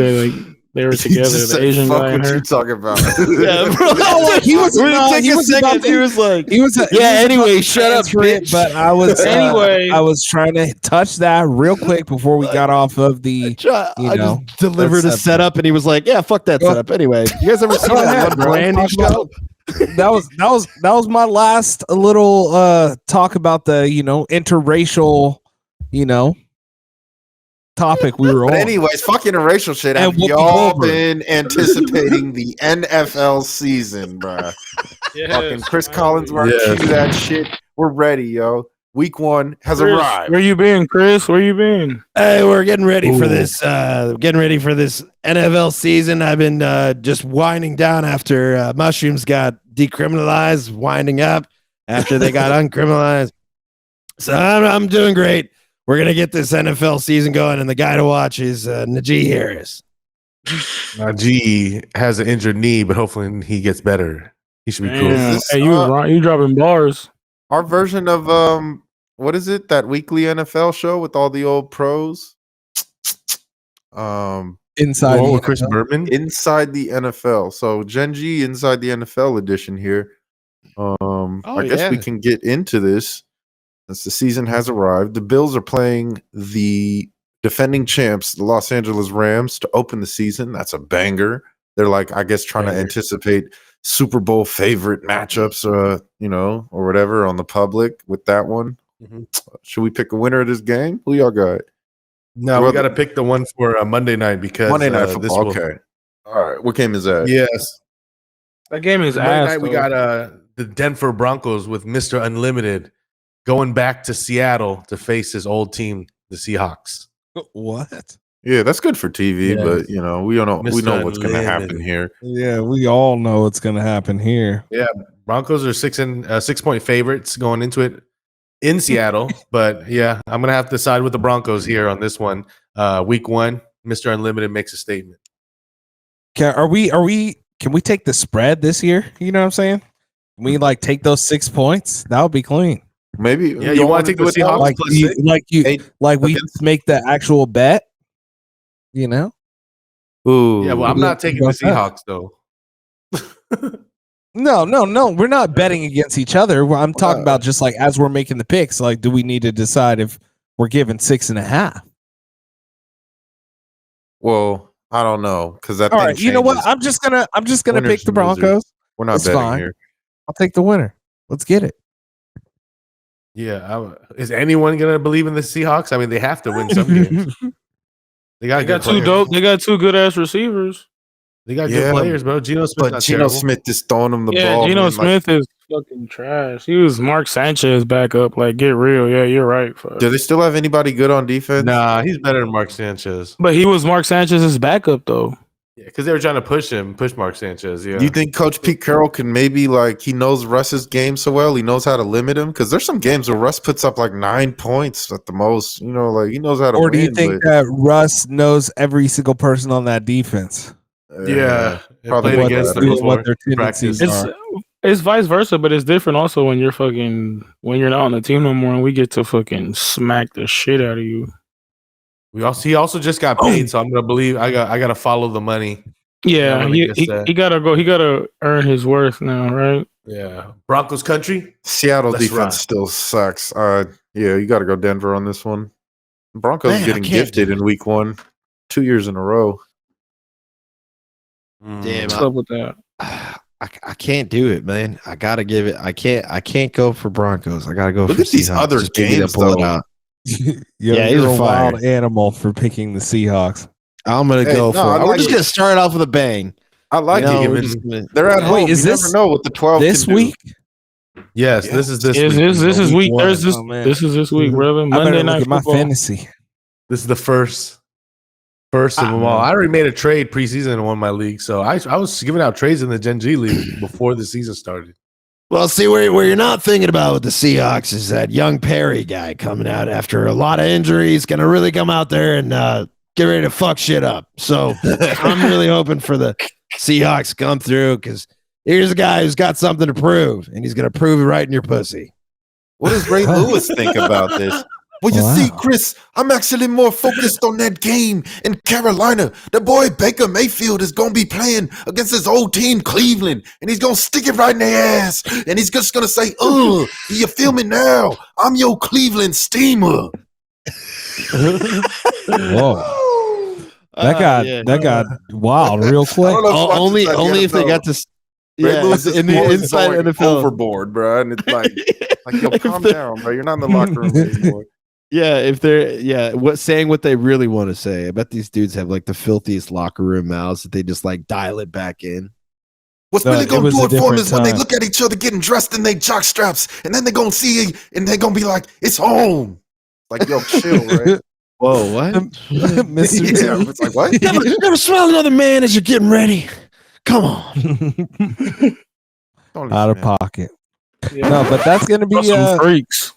They were together. Just The said, Asian fuck guy and what her. you talking about. Yeah, bro. He was Wait, no, take he a was second. about to- He was like, He was yeah. Anyway, shut up, bitch. But I was Anyway. I was trying to touch that real quick before we got off of the. I know, just delivered a that's- setup, and he was like, "Yeah, fuck that Go- setup." Anyway, you guys ever seen Go that ahead, one bro. Brandy Talk show? about- that was my last little talk about the interracial topic we were But on. anyways, fucking interracial shit. And Have Whoopi y'all Goldberg. been anticipating the NFL season, bruh? Fucking Chris Collinsworth, Yes. cue that shit. We're ready, yo. Week 1 has Chris, arrived. where you been, Chris? Where you been? Hey, we're getting ready for Ooh. this. Getting ready for this NFL season. I've been just winding down after mushrooms got decriminalized, winding up after they got uncriminalized. So I'm doing great. We're gonna get this NFL season going, and the guy to watch is Najee Harris. G has an injured knee, but hopefully he gets better. He should be cool. Damn. this, Hey, you dropping bars. Our version of what is it? That weekly NFL show with all the old pros. Inside Oh, the with Chris NFL. Berman. Inside the NFL. So Gen G Inside the NFL edition here. I guess we yeah. can get into this as the season has arrived. The Bills are playing the defending champs, the Los Angeles Rams, to open the season. That's a banger. They're like, I guess, trying to anticipate Super Bowl favorite matchups, or whatever on the public with that one. Mhm. Should we pick a winner of this game? Who y'all got? No, Well, we got to pick the one for Monday night because Monday Night this Football. will- Okay. All right. What game is that? Yes. That game is Monday ass. night we though. got the Denver Broncos with Mr. Unlimited going back to Seattle to face his old team, the Seahawks. What? Yeah, that's good for TV, Yes. but we don't know. We Mr. know what's going to happen Unlimited. here. Yeah, we all know what's gonna happen here. Broncos are 6-point favorites going into it in Seattle, but yeah, I'm gonna have to side with the Broncos here on this one. Week 1, Mr. Unlimited makes a statement. Can we take the spread this year? You know what I'm saying? Can we take those 6 points? That would be clean. Maybe. Yeah, you want to take the Seahawks Like plus you, 6? like you, Eight like we against- make the actual bet. You know, Ooh. Yeah, well, I'm not taking the Seahawks though. No. We're not betting against each other. I'm talking about just like as we're making the picks. Like, do we need to decide if we're giving 6.5? Well, I don't know because that. All thing right, you know what? changes. I'm just gonna Winners pick the and losers. Broncos. We're not It's betting fine. here. I'll take the winner. Let's get it. Yeah, is anyone gonna believe in the Seahawks? I mean, they have to win some games. They got They got two good ass receivers. They got good players, bro. Geno Smith, But Geno Smith is throwing them the Yeah, ball. Geno man, Smith is fucking trash. He was Mark Sanchez backup. Like, get real. Yeah, you're right. Fuck. Do they still have anybody good on defense? Nah, he's better than Mark Sanchez. But he was Mark Sanchez's backup though. Yeah, because they were trying to push Mark Sanchez. Yeah. Do you think Coach Pete Carroll can maybe he knows Russ's game so well? He knows how to limit him? Because there's some games where Russ puts up 9 points at the most. You know, he knows how to Or do you win, think that Russ knows every single person on that defense? Yeah, probably played against them before. What their tendencies Practice. are. It's vice versa, but it's different also when you're not on the team no more and we get to fucking smack the shit out of you. He also just got paid, so I'm gonna believe I gotta follow the money. Yeah, he gotta go. He gotta earn his worth now, right? Yeah, Broncos country. Seattle Let's defense ride. still sucks. Yeah, you got to go Denver on this one. Broncos Man, I getting can't gifted in week 1, 2 years in a row. Damn, What's up with that? I can't do it, man. I gotta give it. I can't go for Broncos. I gotta go Look for at these Seahawks. other Just give me games, to pull it though. out. Yeah, he's you're a fire. wild animal for picking the Seahawks. I'm gonna go for it. We're just gonna start off with a bang. I like You know, it. we're just gonna- They're at home. Wait, is you this never know what the 12 this can do. week? Yes, this is this This week. is week. one. There's this. Oh, man. This is this week, brother. I Monday better look night at my football. fantasy. This is the first of them all. I already made a trade preseason in one of my leagues, so I was giving out trades in the Gen G league before the season started. Well, see where you're not thinking about with the Seahawks is that young Perry guy coming out after a lot of injuries, gonna really come out there and get ready to fuck shit up. So I'm really hoping for the Seahawks to come through because here's a guy who's got something to prove, and he's gonna prove it right in your pussy. What does Ray Lewis think about this? Well, you see, Chris, I'm actually more focused on that game in Carolina. The boy Baker Mayfield is going to be playing against his old team, Cleveland, and he's going to stick it right in their ass. And he's just going to say, do you feel me now? I'm your Cleveland steamer. Whoa. That got wild real quick. Only if they got to. Ray Lewis is in the more inside going NFL. overboard, bro. And it's like yo, calm down, bro. You're not in the locker room anymore. Yeah, if they're saying what they really want to say. I bet these dudes have the filthiest locker room mouths that they just dial it back in. What's really gonna do it for them is when they time. look at each other getting dressed in their jock straps, and then they're gonna see and they're gonna be like, "It's home." Like, yo, chill, right? Whoa, what? Mr. Yeah, T. it's like what? never smell another man as you're getting ready. Come on. Out of pocket. No, but that's gonna be Some freaks.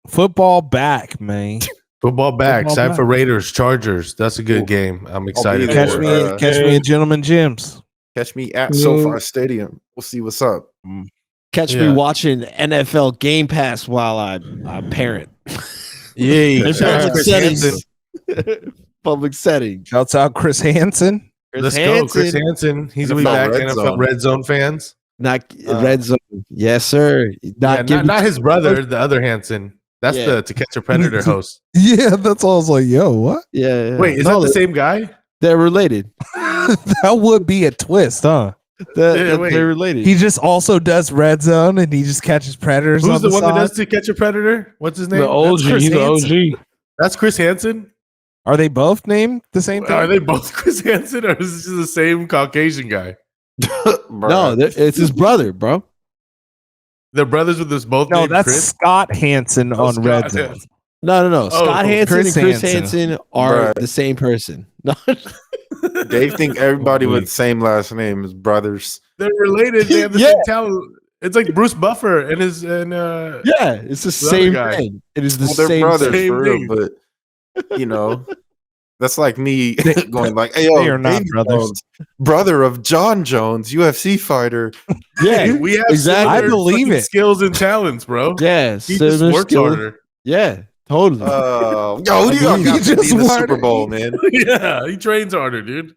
football back, man. Football back. Football Time back. for Raiders, Chargers. That's a good game. I'm excited. be Catch for there. it. me, catch me in Gentleman Gyms. Catch me at SoFi Stadium. We'll see what's up. Catch me watching NFL Game Pass while I parent. Yeah, Public Chris settings. Hansen. Public setting. Shouts out Chris Hansen. Let's go, Chris Hansen. He's gonna be back. Red NFL Zone. Red Zone fans. Not Red Zone. Yes, sir. Not his brother, the other Hansen. That's Yeah. the To Catch a Predator host. Yeah, that's all. I was like, yo, what? Yeah. Wait, is that the same guy? They're related. That would be a twist, huh? Wait. They're related. He just also does Red Zone and he just catches predators. Who's on the one that side. does To Catch a Predator? What's his name? The OG. Chris He's the Hansen. OG. That's Chris Hansen. Are they both named the same thing? Are they both Chris Hansen, or is this just the same Caucasian guy? No, it's his brother, bro. They're brothers with this both. No, named that's Chris? Scott Hansen on Scott Red Zone. Hansen. No. Scott Hansen Chris and Chris Hansen. Hansen are Bruh. the same person. No. Dave think everybody with the same last name is brothers. They're related. They have the Yeah. same talent. It's like Bruce Buffer and his Yeah, it's the other same guy. thing. It is the Well, they're same brothers same for real, thing. but you know, that's like me going like, "Hey, They yo, are not Davey brothers. Jones, brother of John Jones, UFC fighter." Yeah, we have exactly. similar I believe fucking it. skills and talents, bro. yeah. He just similar works skill- harder. Yeah, Totally. Yo, who do y'all He got to just be in the won Super it. Bowl, man? Yeah, he trains harder, dude.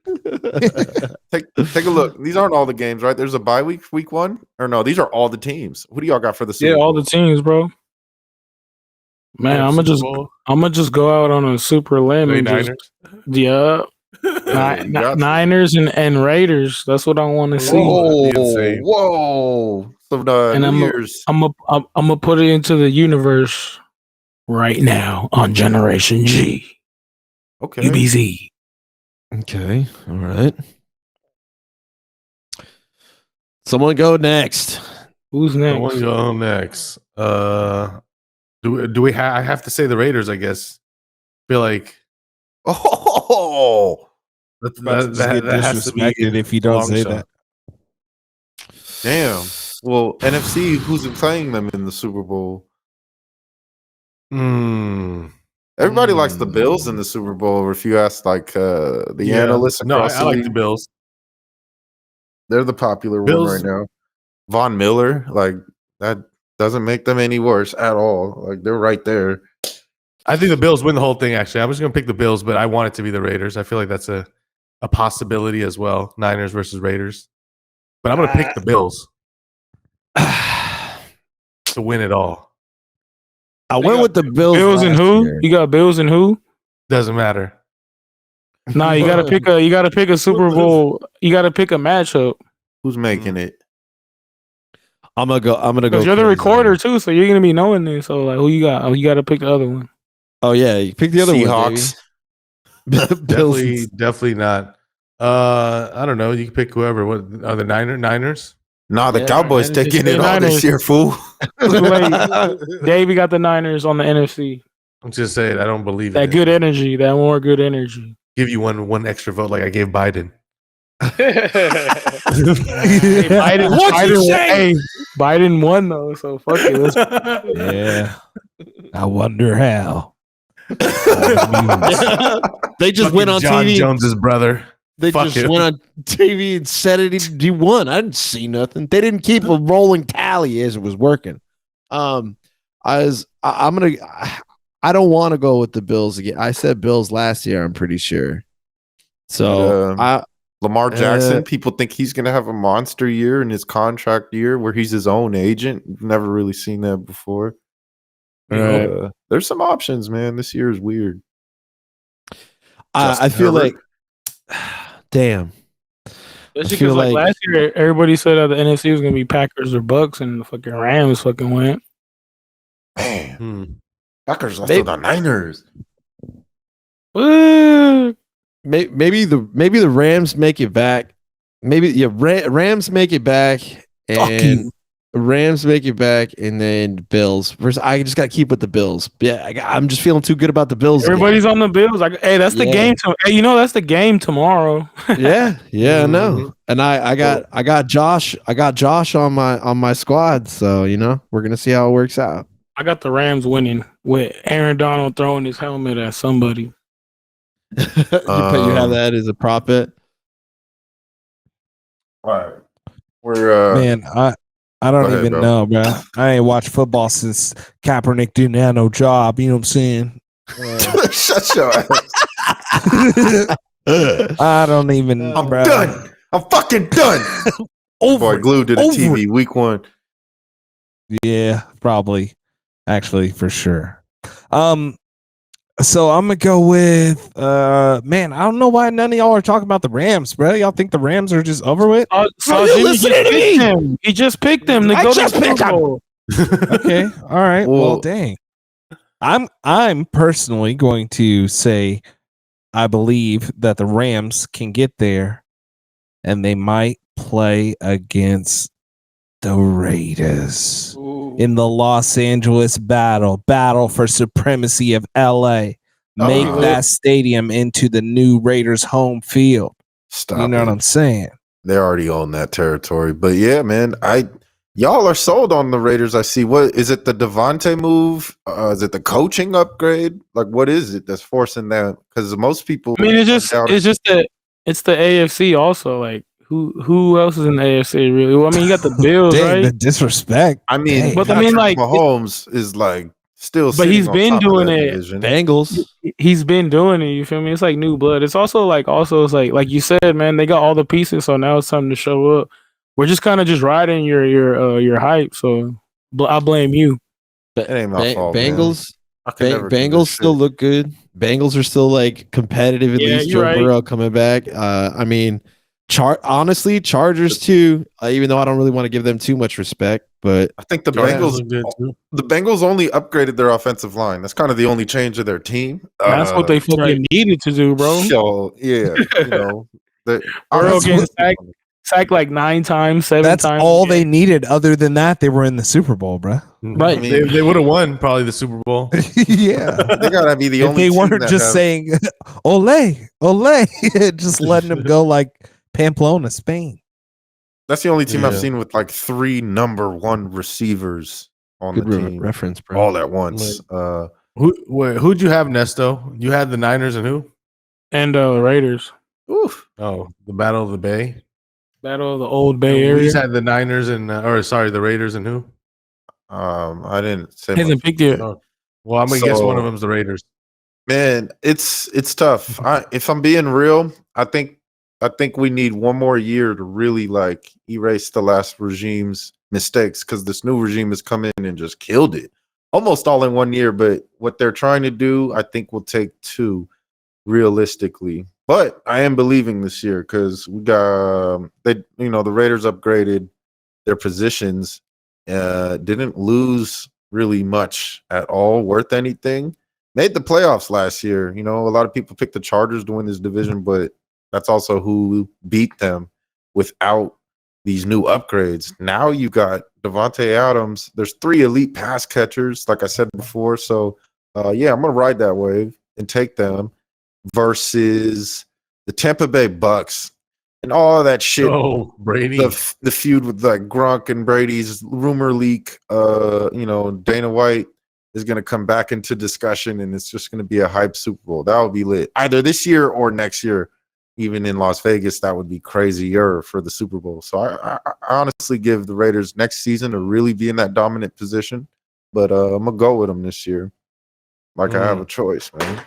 Take a look. These aren't all the games, right? There's a bye week 1, or no? These are all the teams. Who do y'all got for the Super Yeah, Bowl? all the teams, bro. Man, I'm gonna just go out on a super limb and just Niners. Niners and Raiders. That's what I want to see. Whoa, That'd be insane. whoa! Some And New Year's. I'm gonna put it into the universe right now on Generation G. Okay. UBZ. Okay. All right. Someone go next. Who's next? Someone go next. Do we? I have to say the Raiders. I guess. Feel like Oh, that Has to be if you a don't long say shot. that. damn. Well, NFC, who's playing them in the Super Bowl? Everybody likes the Bills in the Super Bowl. Or if you ask, like the analysts No, across I the like league, the Bills. they're the popular Bills- one right now. Von Miller, like that doesn't make them any worse at all. Like they're right there. I think the Bills win the whole thing. Actually, I was going to pick the Bills, but I want it to be the Raiders. I feel like that's a possibility as well. Niners versus Raiders, but I'm going to pick the Bills to win it all. I went with the Bills. Bills and last who? year. You got Bills and who? Doesn't matter. Nah, you gotta pick a Super Bowl. You gotta pick a matchup Who's making it? I'm gonna go. because you're the recorder too, so you're gonna be knowing this. So like, who you got? Oh, you gotta pick the other one. Oh yeah, you pick the other Seahawks. one. Bills. Definitely not. I don't know. You can pick whoever. What are the Niners? Nah, the Yeah, Cowboys Niners, taking just it say all this Niners. year, fool. Davey got the Niners on the NFC. I'm just saying. I don't believe That in good it. energy, that more good energy. Give you one extra vote, like I gave Biden. Biden won though, so fuck it. Let's Yeah. I wonder how. They just went on John TV. Jones's brother. They Fuck just him. went on TV and said it. He won. I didn't see nothing. They didn't keep a rolling tally as it was working. I don't want to go with the Bills again. I said Bills last year. I'm pretty sure. So Lamar Jackson, people think he's going to have a monster year in his contract year where he's his own agent. We've never really seen that before. There's some options, man. This year is weird. I feel Herbert. like, damn. Especially feel because like like- last year, everybody said that the NFC was gonna be Packers or Bucks, and the fucking Rams fucking went. Man, Packers lost Maybe- to the Niners. What? Maybe the Rams make it back. Maybe Rams make it back, and Rams make it back, and then Bills. Versus, I just got to keep with the Bills. Yeah, I'm just feeling too good about the Bills. Everybody's on the Bills. Like, hey, that's the Yeah. game. Hey, that's the game tomorrow. Yeah, I know. And I got Josh on my squad, so we're gonna see how it works out. I got the Rams winning with Aaron Donald throwing his helmet at somebody. you have that as a prop bet. All right. We're Man, I don't Go ahead, even bro. know, bro. I ain't watched football since Kaepernick didn't have no job. You know what I'm saying? shut your ass. I don't even. I'm bruh. done. I'm fucking done. Boy, glued to the TV week 1. Yeah, probably. Actually, for sure. So I'm gonna go with man. I don't know why none of y'all are talking about the Rams, bro. Y'all think the Rams are just over with? He just picked them to I go to just the picked Super him. Bowl. Okay, all right. Well, Well- dang. I'm personally going to say I believe that the Rams can get there, and they might play against the Raiders in the Los Angeles battle for supremacy of LA. Make that stadium into the new Raiders home field. Stop. You know what I'm saying? They already own that territory. But yeah, man, y'all are sold on the Raiders. I see. What is it? The Devontae move? Is it the coaching upgrade? Like, what is it that's forcing that? Because most people, I mean, it's the AFC also. Like, who else is in the AFC really? Well, I mean, you got the Bills, Dang, the right? disrespect. I mean, Dang. But I mean, Patrick like, Mahomes is like still But he's sitting on been top of doing that it. division. Bengals. He's been doing it. You feel me? It's like new blood. It's also it's like you said, man. They got all the pieces, so now it's time to show up. We're just kind of just riding your hype. So I blame you. It ain't my fault, man. Bengals. I can never give a Bengals still shit. look good. Bengals are still like competitive. At Yeah, least you're Joe right. Burrow coming back. I mean, honestly, Chargers too. Even though I don't really want to give them too much respect, but I think the Chargers Bengals look good, too. the Bengals only upgraded their offensive line. That's kind of the only change of their team. That's what they fucking needed to do, bro. So yeah, you know, Burrow that's getting what- sacked like 9 times, 7 That's times. all they needed. Other than that, they were in the Super Bowl, bro. Right. I mean, They would have won probably the Super Bowl. Yeah. they gotta be the If only. they team weren't that just have- saying "Ole, ole," just letting them go like Pamplona, Spain. That's the only team I've Yeah. seen with like 3 number 1 receivers on good the team reference, bro. all at once. Who'd you have, Nesto? You had the Niners and who? And Raiders. Oof. Oh, the Battle of the Bay. Battle of the Old Bay We Area. just had the Niners and the Raiders and who? I didn't say Hasn't much. picked yet. Oh, well, I'm gonna guess one of So- them's the Raiders. Man, it's tough. If I'm being real, I think we need one more year to really like erase the last regime's mistakes because this new regime has come in and just killed it almost all in one year. But what they're trying to do, I think, will take 2 realistically. But I am believing this year because we got the Raiders upgraded their positions, didn't lose really much at all, worth anything. Made the playoffs last year. You know, a lot of people picked the Chargers to win this division, but that's also who beat them without these new upgrades. Now you got Devontae Adams. There's 3 elite pass catchers, like I said before. So, yeah, I'm gonna ride that wave and take them versus the Tampa Bay Bucks and all that shit. Oh, Brady. The feud with like Gronk and Brady's rumor leak. Dana White is going to come back into discussion, and it's just going to be a hype Super Bowl. That would be lit either this year or next year. Even in Las Vegas, that would be crazier for the Super Bowl. So I honestly give the Raiders next season to really be in that dominant position. But I'm gonna go with them this year. Like I have a choice, man.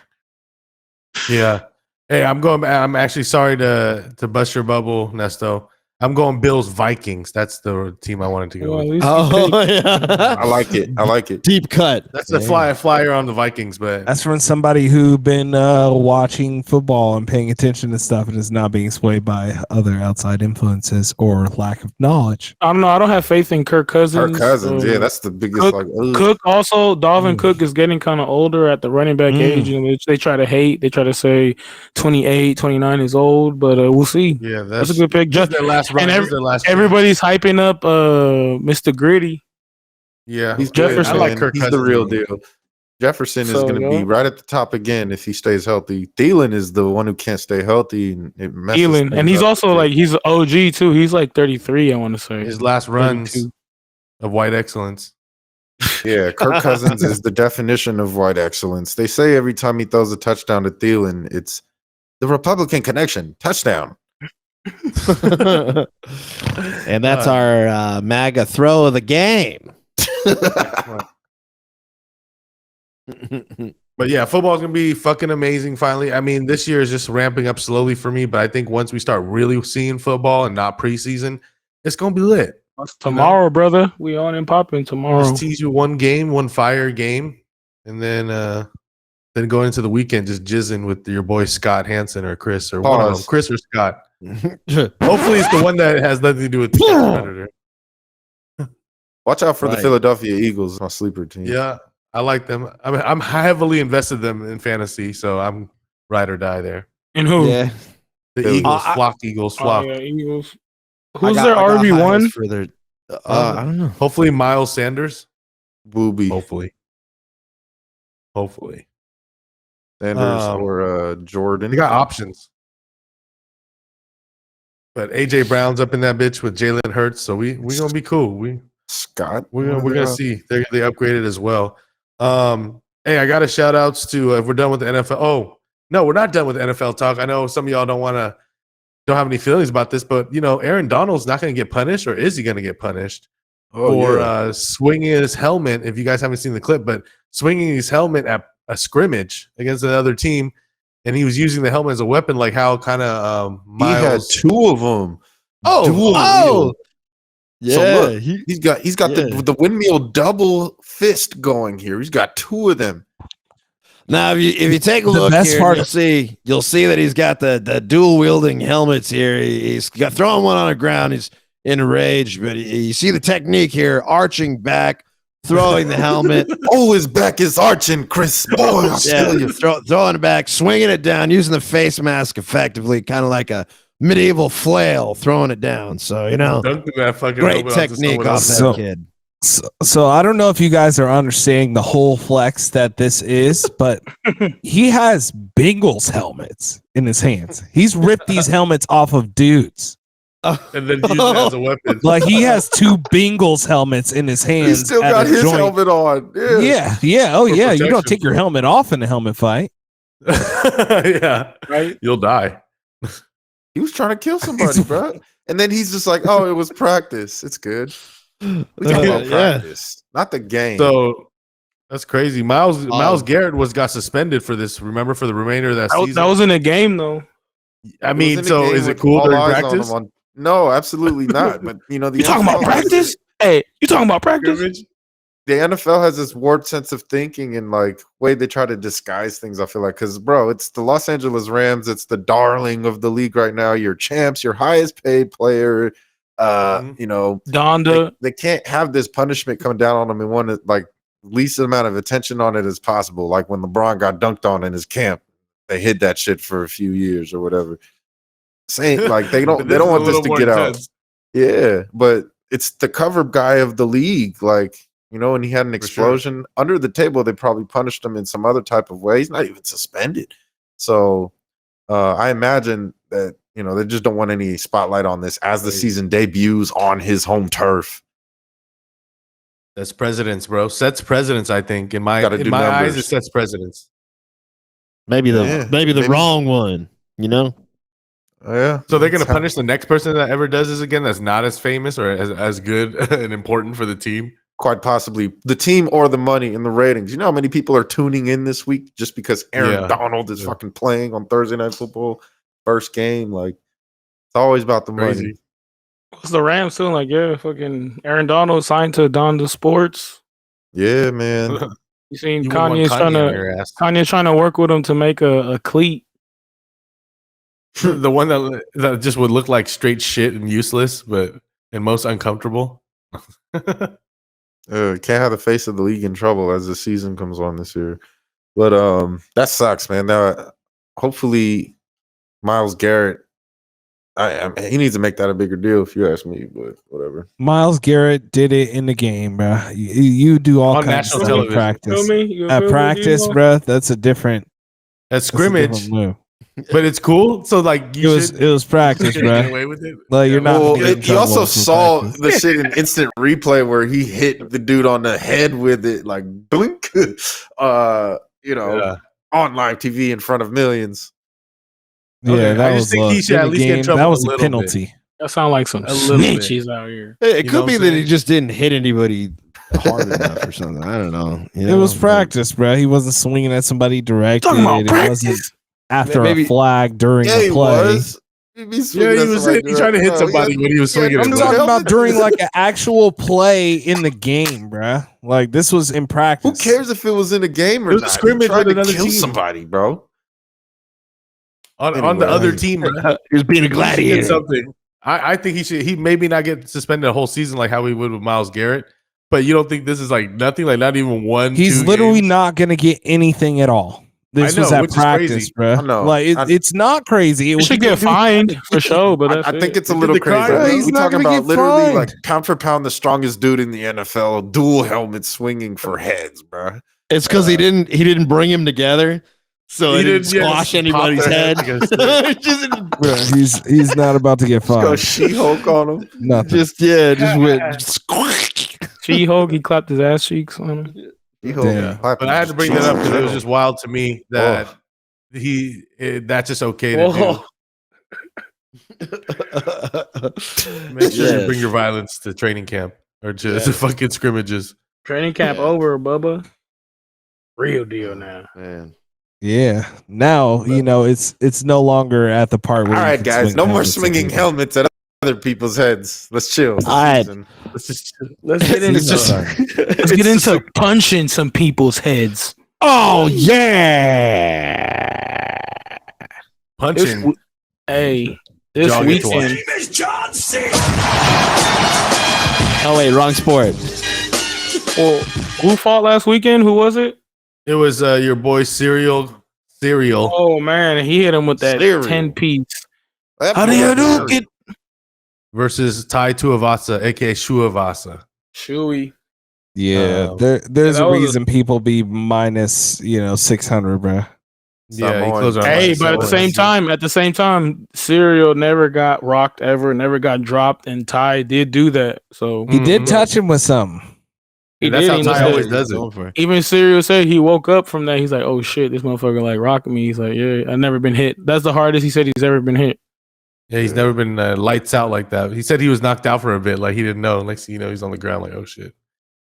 Yeah. Hey, I'm actually sorry to bust your bubble, Nesto. I'm going Bills Vikings. That's the team I wanted to go Well, at with. least Oh yeah, I like it. I like it. deep cut. That's a flyer on the Vikings, but That's from somebody who been watching football and paying attention to stuff and is not being swayed by other outside influences or lack of knowledge. I don't know. I don't have faith in Kirk Cousins. Kirk Cousins, So yeah, that's the biggest. Cook- like, ugh. Cook also, Dalvin Cook is getting kind of older at the running back age, and they try to hate. They try to say 28, 29 is old, but we'll see. yeah, That's a good pick. Just their last run. and This is their last Everybody's hyping up Mr. Gritty. yeah, He's Jefferson. good, I like man. Kirk He's Cousins. the real deal. Jefferson is So, going to yeah. be right at the top again if he stays healthy. Thielen is the one who can't stay healthy, and it messes Thielen, things and he's up. also like he's an OG too. He's like 33, I want to say. His last runs 32. of white excellence. Yeah, Kirk Cousins is the definition of white excellence. They say every time he throws a touchdown to Thielen, it's the Republican connection touchdown. And that's our MAGA throw of the game. But yeah, football's gonna be fucking amazing. Finally, I mean, this year is just ramping up slowly for me. But I think once we start really seeing football and not preseason, it's gonna be lit. Tomorrow, brother, we on and popping tomorrow. Just tease you one game, one fire game, and then going into the weekend just jizzing with your boy Scott Hansen or Chris or one of them, Pause. Chris or Scott. Hopefully, it's the one that has nothing to do with the Predator. Watch out for the Right. Philadelphia Eagles, my sleeper team. Yeah, I like them. I mean, I'm heavily invested them in fantasy, so I'm ride or die there. And who? Yeah, The Philly. Eagles, I- flock, Eagles, Oh, flock. yeah, Eagles. I Who's got- their I got high RB1? hopes for their. I don't know. Hopefully, Miles Sanders. Booby Hopefully. Sanders Um, or Jordan. They got options. But AJ Brown's up in that bitch with Jalen Hurts, so we gonna be cool. Scott. We're gonna see. They upgraded as well. Hey, I got a shout outs to if we're done with the NFL. Oh, no, we're not done with NFL talk. I know some of y'all don't have any feelings about this, but Aaron Donald's not gonna get punished, or is he gonna get punished for swinging his helmet. If you guys haven't seen the clip, but swinging his helmet at a scrimmage against another team, and he was using the helmet as a weapon, like how kind of He had Miles. two of them. Oh, Yeah, So look, he's got the windmill double fist going here. He's got two of them. now if you take a The look best here, part- you'll see that he's got the dual wielding helmets here. He's got throwing one on the ground. He's in a rage, but you see the technique here, arching back, throwing the helmet. Oh, his back is arching, Chris. Boy, I'll tell you. Throwing it back, swinging it down, using the face mask effectively, kind of like a medieval flail, throwing it down. So Dunked that fucking great helmet onto technique someone off else. that So- kid. So I don't know if you guys are understanding the whole flex that this is, but he has Bengals helmets in his hands. He's ripped these helmets off of dudes. and then use it as a weapon. Like he has two Bengals helmets in his He hands. still at got a his joint. helmet on. Yeah. Oh, For yeah. You don't protection. take your helmet off in a helmet fight. Yeah, Right? you'll die. He was trying to kill somebody, bro. And then he's just like, "Oh, it was practice. It's good." We talking about practice, not the game. So that's crazy. Miles Garrett got suspended for this. Remember, for the remainder of that season. That was in a game though. I It was mean, in a so game is it with cool all during eyes on practice? him on- No, absolutely not. But the You talking about NFL has practice? this- Hey, you talking about practice? Scrimmage? The NFL has this warped sense of thinking and like way they try to disguise things. I feel like because bro, it's the Los Angeles Rams. It's the darling of the league right now. Your champs, your highest paid player. Donda. They can't have this punishment come down on them and want like least amount of attention on it as possible. Like when LeBron got dunked on in his camp, they hid that shit for a few years or whatever. Saying like they don't But this is a want this little to more get out. intense. Yeah, but it's the cover guy of the league, like and he had an sure. explosion under the table. They probably punished him in some other type of way. He's not even suspended. So I imagine that they just don't want any spotlight on this as the season debuts on his home turf. That's presidents, bro. Sets presidents. I think in my Gotta do eyes, numbers. it sets presidents. Maybe Yeah, the maybe. wrong one. Yeah. So they're gonna That's how- punish the next person that ever does this again. That's not as famous or as good and important for the team. quite possibly the team or the money and the ratings. You know how many people are tuning in this week just because Aaron Yeah. Donald is fucking playing on Thursday Night Football, first game. Like it's always about the money. Crazy. What's the Rams doing? Like, yeah, fucking Aaron Donald signed to Donda Sports. Yeah, man. You seen You wouldn't want Kanye's trying Kanye on to your ass. Kanye's trying to work with him to make a cleat. The one that just would look like straight shit and useless, and most uncomfortable. Can't have the face of the league in trouble as the season comes on this year. But that sucks, man. Now, hopefully, Miles Garrett, he needs to make that a bigger deal, if you ask me. But whatever. Miles Garrett did it in the game, bro. You do all On kinds of national stuff television. at practice. Feel me? You At feel me, practice, D-Lo? bro, that's a different At scrimmage, different move. but it's cool. So like It was practice, get bro. away with it. Like you're not. Well, gonna get in he trouble also for saw practice. the shit in instant replay where he hit the dude on the head with it, like blink. Yeah. On live TV in front of millions. Yeah, Okay, that I was just think he should in at the least get in game, trouble that a was a little penalty. That sound like some A little bit. snitches out here. It You could know be what I'm that he saying? just didn't hit anybody hard enough or something. I don't know. It was practice, bro. He wasn't swinging at somebody directly. Talking about It wasn't practice. after Maybe- a flag during Yeah, a he play. was. Yeah, he was trying to hit somebody when he was swinging. I'm it, talking bro. about during like an actual play in the game, bruh. Like this was in practice. Who cares if it was in a game or It was a not? scrimmage He tried with to another kill team. somebody, bro. on the Anyway. other team. Bro. He was being a He should get gladiator. something. I think he maybe not get suspended a whole season like how we would with Miles Garrett. But you don't think this is like nothing, like not even one? He's 2 literally games? not gonna get anything at all. This I was know, at which is practice, crazy. bruh. I know. Like it's not crazy. It You was should get fined for sure, but that's I think it. it's a He little did the crime. crazy. Yeah, he's We're not talking gonna about get literally fined. like pound for pound the strongest dude in the NFL, dual helmet swinging for heads, bro. It's because he didn't bring him together, so He he didn't didn't, yeah, squash just anybody's pop their head. head like a just, Bruh, he's not about to get Go fined. She-Hulk on him. Nothing. just went squash. She-Hulk, he clapped his ass cheeks on him. She-Hulk Damn. clapping But I had to bring that up because it was just wild to me that Oh. that's just okay to Whoa. do. Make sure you bring your violence to training camp. or just fucking scrimmages? Training camp over, Bubba. Real deal now. Man. Yeah. Now, it's no longer at the part All where right, guys, no more swinging helmets at other people's heads. Let's chill. It's the All right. season. Let's get into punching some people's heads. Oh yeah. Punching. This Y'all get to weekend. Oh wait, wrong sport. Well, who fought last weekend? Who was it? It was your boy Cereal. Oh man, he hit him with that Cereal. 10-piece. How do you do it? Versus Tai Tuivasa, aka Shuavasa. Chewy. Yeah, Um, there's that a was reason people be minus 600, bro. Yeah, he Samoan. closed our Hey, eyes. but at the same time, Serial never got rocked ever, never got dropped, and Ty did do that. So He did touch him with something. he that's did. how He Ty said- always does it. Even Serial said he woke up from that. He's like, "Oh shit, this motherfucker like rocking me." He's like, "Yeah, I've never been hit." That's the hardest he said he's ever been hit. Yeah, he's never been lights out like that. He said he was knocked out for a bit, like he didn't know. Next thing you know, he's on the ground, like, oh shit.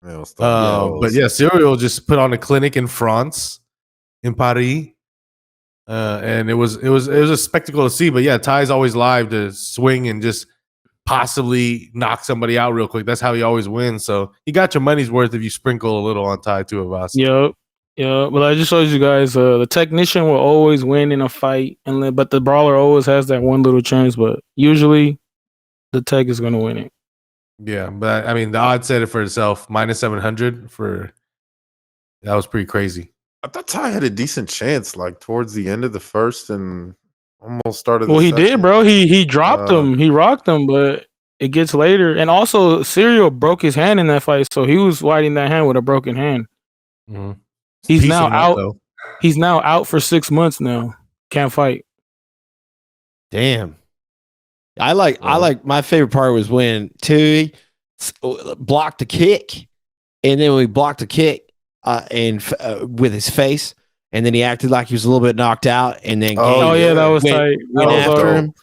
But yeah, Serial just put on a clinic in France, in Paris, and it was a spectacle to see. But yeah, Ty's always live to swing and just possibly knock somebody out real quick. That's how he always wins. So you got your money's worth if you sprinkle a little on Tai Tuivasa. Yep. Yeah, but I just showed you guys the technician will always win in a fight, but the brawler always has that one little chance. But usually, the tech is gonna win it. Yeah, but I mean, the odds said it for itself. Minus 700 for that was pretty crazy. I thought Ty had a decent chance, like towards the end of the first and almost started. Well, the he did, second. bro. He dropped him. He rocked him, but it gets later. And also, Serial broke his hand in that fight, so he was fighting that hand with a broken hand. Mhm. He's Piecing now up, out. though. He's now out for 6 months now. Can't fight. Damn. I like my favorite part was when Tui blocked the kick, and then we blocked the kick with his face, and then he acted like he was a little bit knocked out, and then Oh yeah, that was tight. went That was after hard. him.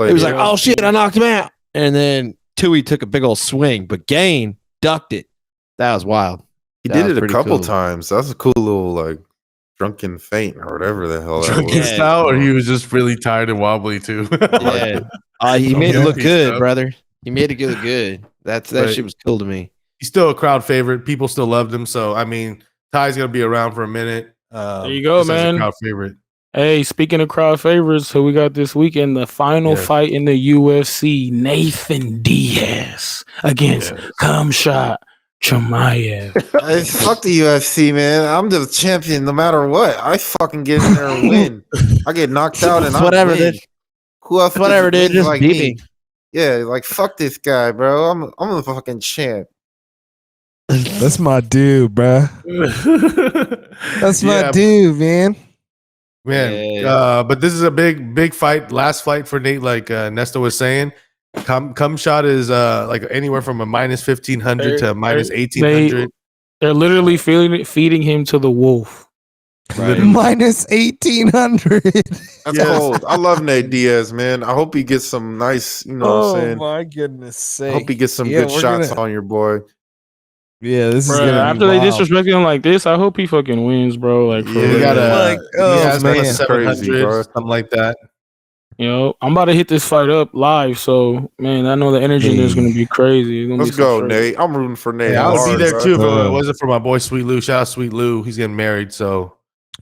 It was like, oh shit, I knocked him out, and then Tui took a big old swing, but Gain ducked it. That was wild. He That did was it a pretty couple cool. times. That was a cool little like drunken feint or whatever the hell that Drunken was. style, or he was just really tired and wobbly too. Yeah, he made it look Pieced good, up. brother. He made it look good. That Right. shit was cool to me. He's still a crowd favorite. People still loved him. So I mean, Ty's gonna be around for a minute. There you go, just as a man. crowd favorite. Hey, speaking of crowd favorites, who we got this weekend? The final fight in the UFC: Nathan Diaz against Khamzat Chimaev. Fuck the UFC, man. I'm the champion no matter what. I fucking get in there and win. I get knocked out and Whatever, I win. dude. Who else? Whatever, dude. wins Just beat me. Yeah, like fuck this guy, bro. I'm the fucking champ. That's my dude, bro. That's my Yeah, dude, man. man. Yeah. But this is a big fight. Last fight for Nate, like Nesta was saying. Come shot is like anywhere from a minus 1,500 to a minus 1,800. They're literally feeding him to the wolf. Minus 1,800. That's cold. I love Nate Diaz, man. I hope he gets some nice, you know what I'm saying? my goodness sake. I hope he gets some Yeah, good we're shots gonna- on your boy. Yeah, this is Bruh, gonna be after they wild. disrespect him like this, I hope he fucking wins, bro. Like, for Yeah, He real. got Like, oh, he has man. plus Crazy, 700, bro. something like that. You know, I'm about to hit this fight up live, so man, I know the energy in there is gonna be crazy. It's gonna Let's be some go, straight. Nate. I'm rooting for Nate. Yeah, I would hard, be there bro. too if it wasn't for my boy Sweet Lou. Shout out Sweet Lou. He's getting married, so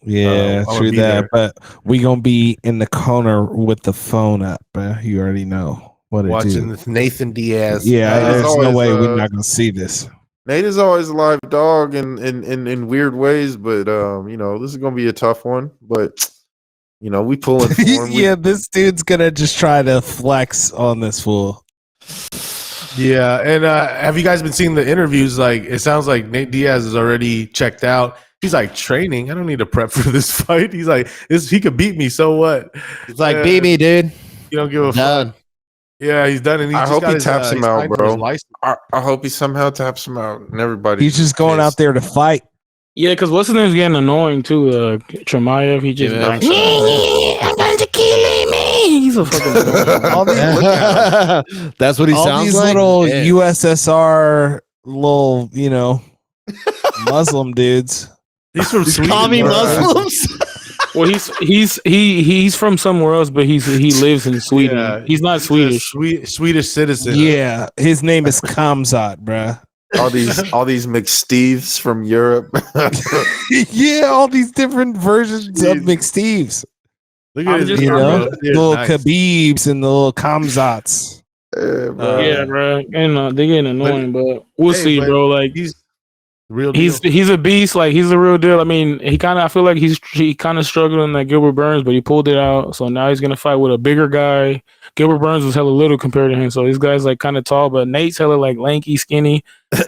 Yeah, I would true be that. there. But we gonna be in the corner with the phone up, bro. You already know what it watching do. this Nathan Diaz. Yeah, Nate is there's no always, way we're not gonna see this. Nate is always a live dog in weird ways, but you know, this is gonna be a tough one. But you know, we pulling for him. Yeah, this dude's gonna just try to flex on this fool. Yeah, and have you guys been seeing the interviews? Like, it sounds like Nate Diaz is already checked out. He's like, training. I don't need to prep for this fight. He's like, he could beat me. So what? It's like, beat me, dude. You don't give a fuck. Done. Yeah, he's done. And he I just hope got he his, taps him he's out, signed for bro. his license. I hope he somehow taps him out, and everybody. He's just going out there to fight. Yeah, because what's his name's getting annoying too. Chimaev, he just Yeah. like, I'm going to kill me. He's a fucking. All these, That's what he all sounds these like. little Yeah. USSR little, Muslim dudes. He's from Sweden. Commie bro. Muslims. Well, he's from somewhere else, but he lives in Sweden. Yeah, he's not a Swedish. Swedish citizen. Yeah, his name is Kamzat, bruh. all these McSteves from Europe. Yeah, all these different versions of McSteves. Look I'm at his just- You I'm know, bro. Yeah, little nice. Khabibs and the little Kamzats. Yeah, bro. Yeah, bro. And they getting annoying, but we'll Hey, see, but bro. Like He's the real deal. he's a beast. Like he's a real deal. I mean, I feel like he kind of struggled in that Gilbert Burns, but he pulled it out. So now he's gonna fight with a bigger guy. Gilbert Burns was hella little compared to him, so this guy's like kind of tall, but Nate's hella like lanky, skinny. I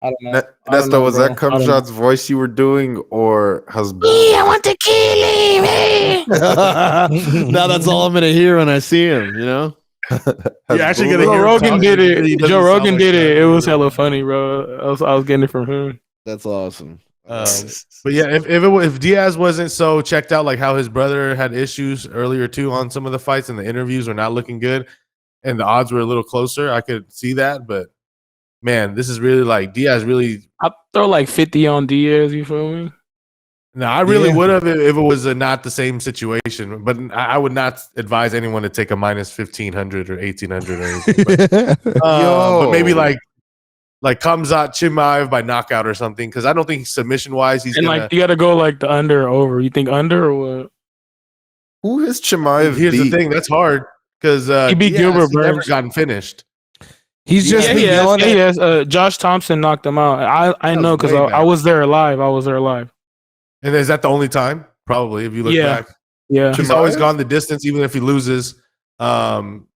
don't know. I don't know, Was bro. that I don't know. Kamzat's voice you were doing, or Hasbun? I want to kill him. Now that's all I'm gonna hear when I see him. You know. You're actually gonna Joe hear him Rogan talking, did he it. doesn't Joe sound Rogan like did that. it. It was hella funny, bro. I was getting it from him. That's awesome. But yeah, if Diaz wasn't so checked out, like how his brother had issues earlier too on some of the fights, and the interviews were not looking good, and the odds were a little closer, I could see that. But man, this is really like Diaz really. I throw like 50 on Diaz. You feel me? No, I really Yeah. would have if it was not the same situation. But I would not advise anyone to take a minus 1,500 or 1,800 or anything. But maybe like Kamzat Chimaev by knockout or something, because I don't think submission wise he's And gonna. like you got to go like the under or over. You think under or what? Who has Chimaev Here's beat? the thing, that's hard because He beat Gilbert never Burns. gotten finished. He's just been yelling at yes. Josh Thompson knocked him out. I That know was because way back. I was there live. I was there live. And is that the only time? Probably, if you look Yeah. back. Yeah. He's always gone the distance, even if he loses in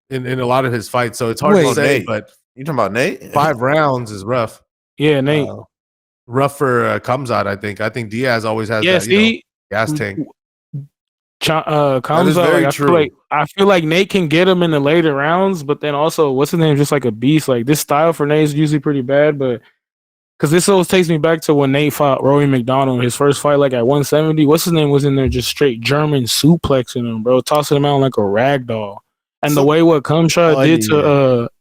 a lot of his fights. So it's hard to Wait, say, Nate. but You talking about Nate? 5 rounds is rough. Yeah, Nate. Rough for Kamzat, I think. I think Diaz always has Yeah, that see, gas tank. comes out. very Like, true. I feel like Nate can get him in the later rounds, but then also what's his name? Just like a beast. Like this style for Nate is usually pretty bad, but because this always takes me back to when Nate fought Rory McDonald, his first fight, like at 170. What's his name was in there just straight German suplexing him, bro, tossing him out like a rag doll. And the way what Cumshot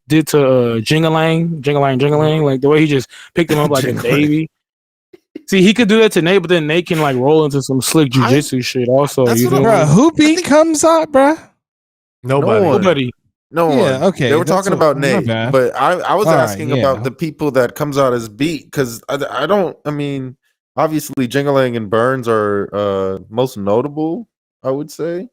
did to Jingalang, like the way he just picked him up like a baby. See, he could do that to Nate, but then Nate can like roll into some slick jujitsu shit. Also, That's you what know, Bruh, who beat Kamzat, bruh? Nobody. one. nobody. No one. Yeah, okay, They were that's talking what- about my Nate, bad. but I was All right, asking yeah. about the people that comes out as beat, because I don't. I mean, obviously, Jingalang and Burns are most notable. I would say.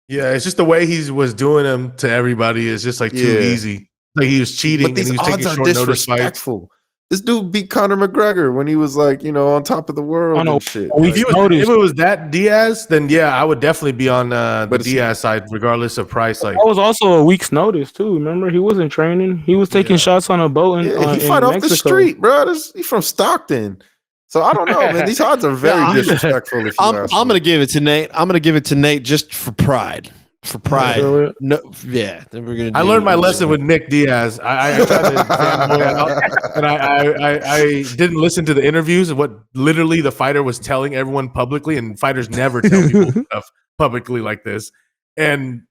Yeah, it's just the way he was doing them to everybody is just like too Yeah. easy. Like he was cheating But and these he was odds taking are short notice fights. disrespectful. This dude beat Conor McGregor when he was like, on top of the world I know. and shit. We If, he was, noticed. if it was that Diaz, then yeah, I would definitely be on the But it's- Diaz side, regardless of price. Like, That was also a week's notice too. Remember, he wasn't training. He was taking shots on a boat in, Yeah, he in fight off Mexico. the street, bro. He's from Stockton. So I don't know, man. These odds are very I'm- disrespectful. If you I'm ask gonna me. give it to Nate. I'm gonna give it to Nate just for pride. For pride. Sure. No, yeah. Then we're gonna. I learned my lesson with Nick Diaz. I tried to fanboy out, and I didn't listen to the interviews of what literally the fighter was telling everyone publicly, and fighters never tell people stuff publicly like this. And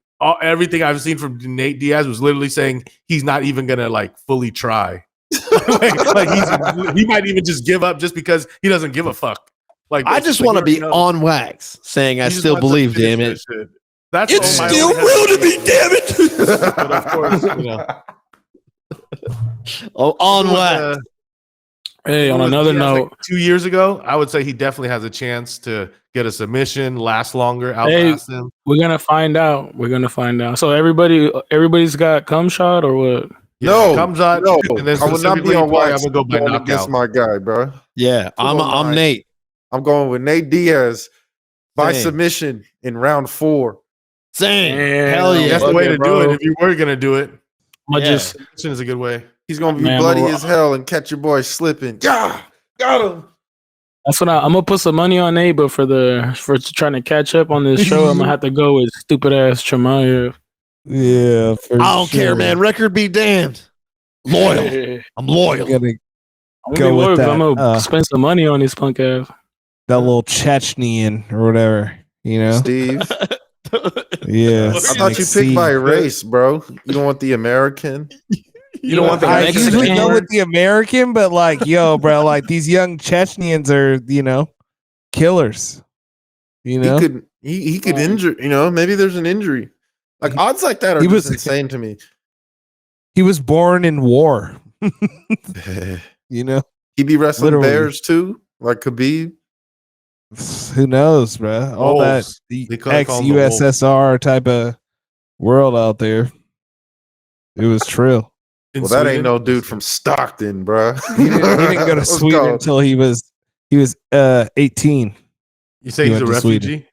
everything I've seen from Nate Diaz was literally saying he's not even gonna like fully try. he might even just give up just because he doesn't give a fuck. Like I just want to be on wax, saying I He just still wants to believe. finish Damn that it! shit. That's It's all my still only real to me. hesitation. Damn it! But of course, Oh, on If it was, wax. Hey, if it on was another Diaz, note, like 2 years ago, I would say he definitely has a chance to get a submission, last longer, Hey, outlast him. we're gonna find out. We're gonna find out. So everybody's got cum shot or what? No, comes out, no. and then I would not be specifically on probably wax. I'm gonna go by going against knockout. my guy, bro. Yeah, I'm on, Nate. I'm going with Nate Diaz by Same. submission in round 4. Same. Damn. Hell yeah. That's the way to bro. do it. If you were gonna do it, I Yeah. just submission is a good way. He's gonna be Man, bloody bro. as hell and catch your boy slipping. Yeah, got him. that's what I'm gonna put some money on Nate, but for trying to catch up on this show, I'm gonna have to go with stupid ass Chimaev. Yeah, for I don't care, man. Record be damned. Loyal. I'm loyal. Gotta I'm Go gonna, with that, I'm gonna uh, spend some money on this punk ass. that little Chechnyan or whatever, Steve. Yeah. I thought you picked by race, bro. You don't want the American. You don't want the I Mexican. usually go with the American, but like, yo, bro, like these young Chechens are, killers. He could injure. Maybe there's an injury. Like odds like that are just insane to me. He was born in war. He'd be wrestling Literally. bears too, like Khabib. Who knows, bro? All Wolves. that They call them the ex-USSR type of world out there. It was trill. In Well, that Sweden? ain't no dude from Stockton, bro. He didn't go to Let's Sweden go. until he was 18. You say He he's a went to Sweden. refugee?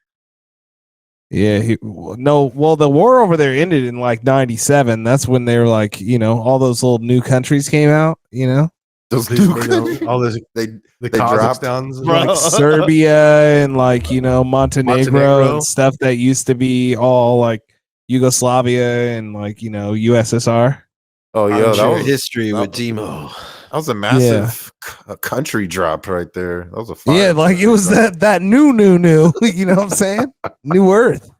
Yeah, the war over there ended in like 97. That's when they were like, all those little new countries came out, Those These, new all this, they the dropped. Kazakhstans. like Serbia and like, Montenegro and stuff that used to be all like Yugoslavia and like, USSR. Oh yeah, that was history that- with Demo. That was a massive country drop right there. That was a fire. Yeah, like it was that new, you know what I'm saying? New Earth.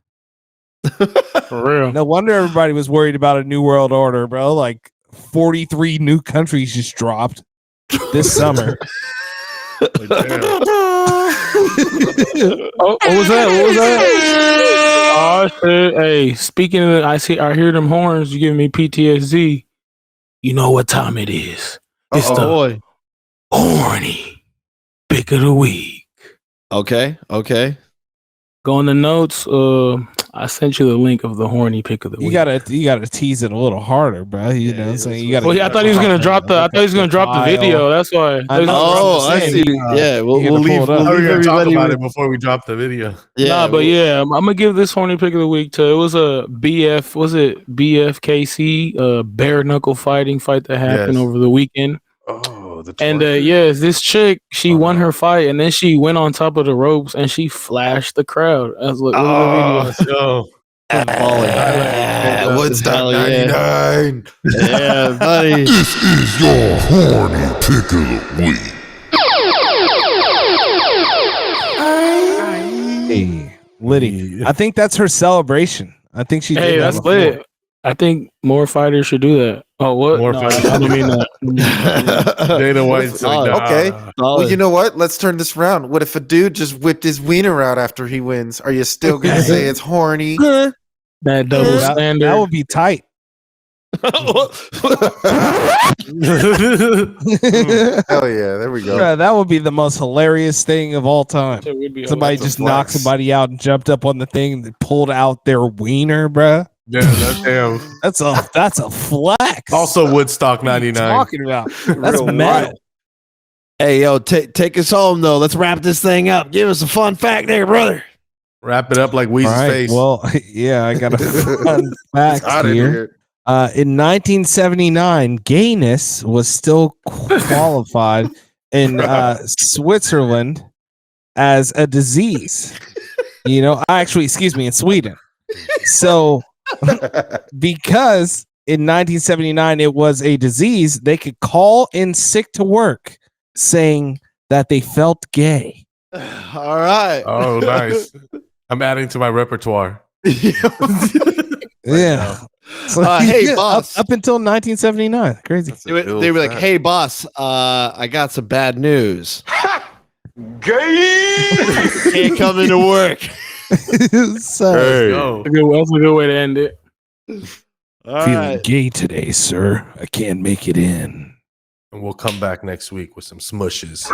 For real. No wonder everybody was worried about a new world order, bro. Like 43 new countries just dropped this summer. Oh, what was that? Oh shit! Hey, speaking of, I hear them horns. You giving me PTSD. You know what time it is? It's the boy. horny pick of the week. Okay. Go in the notes. I sent you the link of the horny pick of the You week. gotta tease it a little harder, bro. You know what I'm saying? You gotta. Well, I thought he was gonna drop the. I thought he was gonna drop the video. That's why. I know. Oh, I see. Yeah, we'll leave. pull it up. We're gonna talk everybody about with- it before we drop the video. Nah, but yeah, I'm gonna give this horny pick of the week to. It was a BF. Was it BFKC? Bare knuckle fight that happened Yes. over the weekend. Oh, the And twerking. yes, this chick, she won her fight, and then she went on top of the ropes and she flashed the crowd. I was like, look at the video. Yo, Woodstock Hell yeah. 99. Yeah, buddy. This is your horny pick of the week. Hey, Liddy. I think that's her celebration. I think she. Hey, did that that's before. lit. I think more fighters should do that. Oh, what? More No, fighters. I don't mean that. Dana White's like, Solid. nah. Okay. Well, you know what? Let's turn this around. What if a dude just whipped his wiener out after he wins? Are you still gonna say it's horny? That double That standard. would be tight. Hell yeah, there we go. Bruh, that would be the most hilarious thing of all time. That would be Somebody That's a just knocked flex. somebody out and jumped up on the thing and pulled out their wiener, bruh. Yeah, that's him. That's a flex. Also, Woodstock What are you 99. talking about? That's Real metal. Hey, yo, take us home though. Let's wrap this thing up. Give us a fun fact there, brother. Wrap it up like All Weezy's right. face. Well, yeah, I got a fun fact Out of here. here. In 1979, gayness was still qualified in Switzerland as a disease. In Sweden. So, because in 1979 it was a disease, they could call in sick to work saying that they felt gay. All right. Oh, nice. I'm adding to my repertoire. Yeah. So, Hey, boss. Up until 1979. Crazy. They were like, "Hey, boss, I got some bad news. Can't come into work." So, Yo. That's a good way to end it. All feeling right. gay today, sir. I can't make it in. And we'll come back next week with some smushes.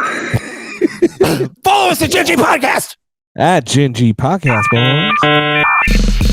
Follow us at GG Podcast. At Gen G Podcast, boys.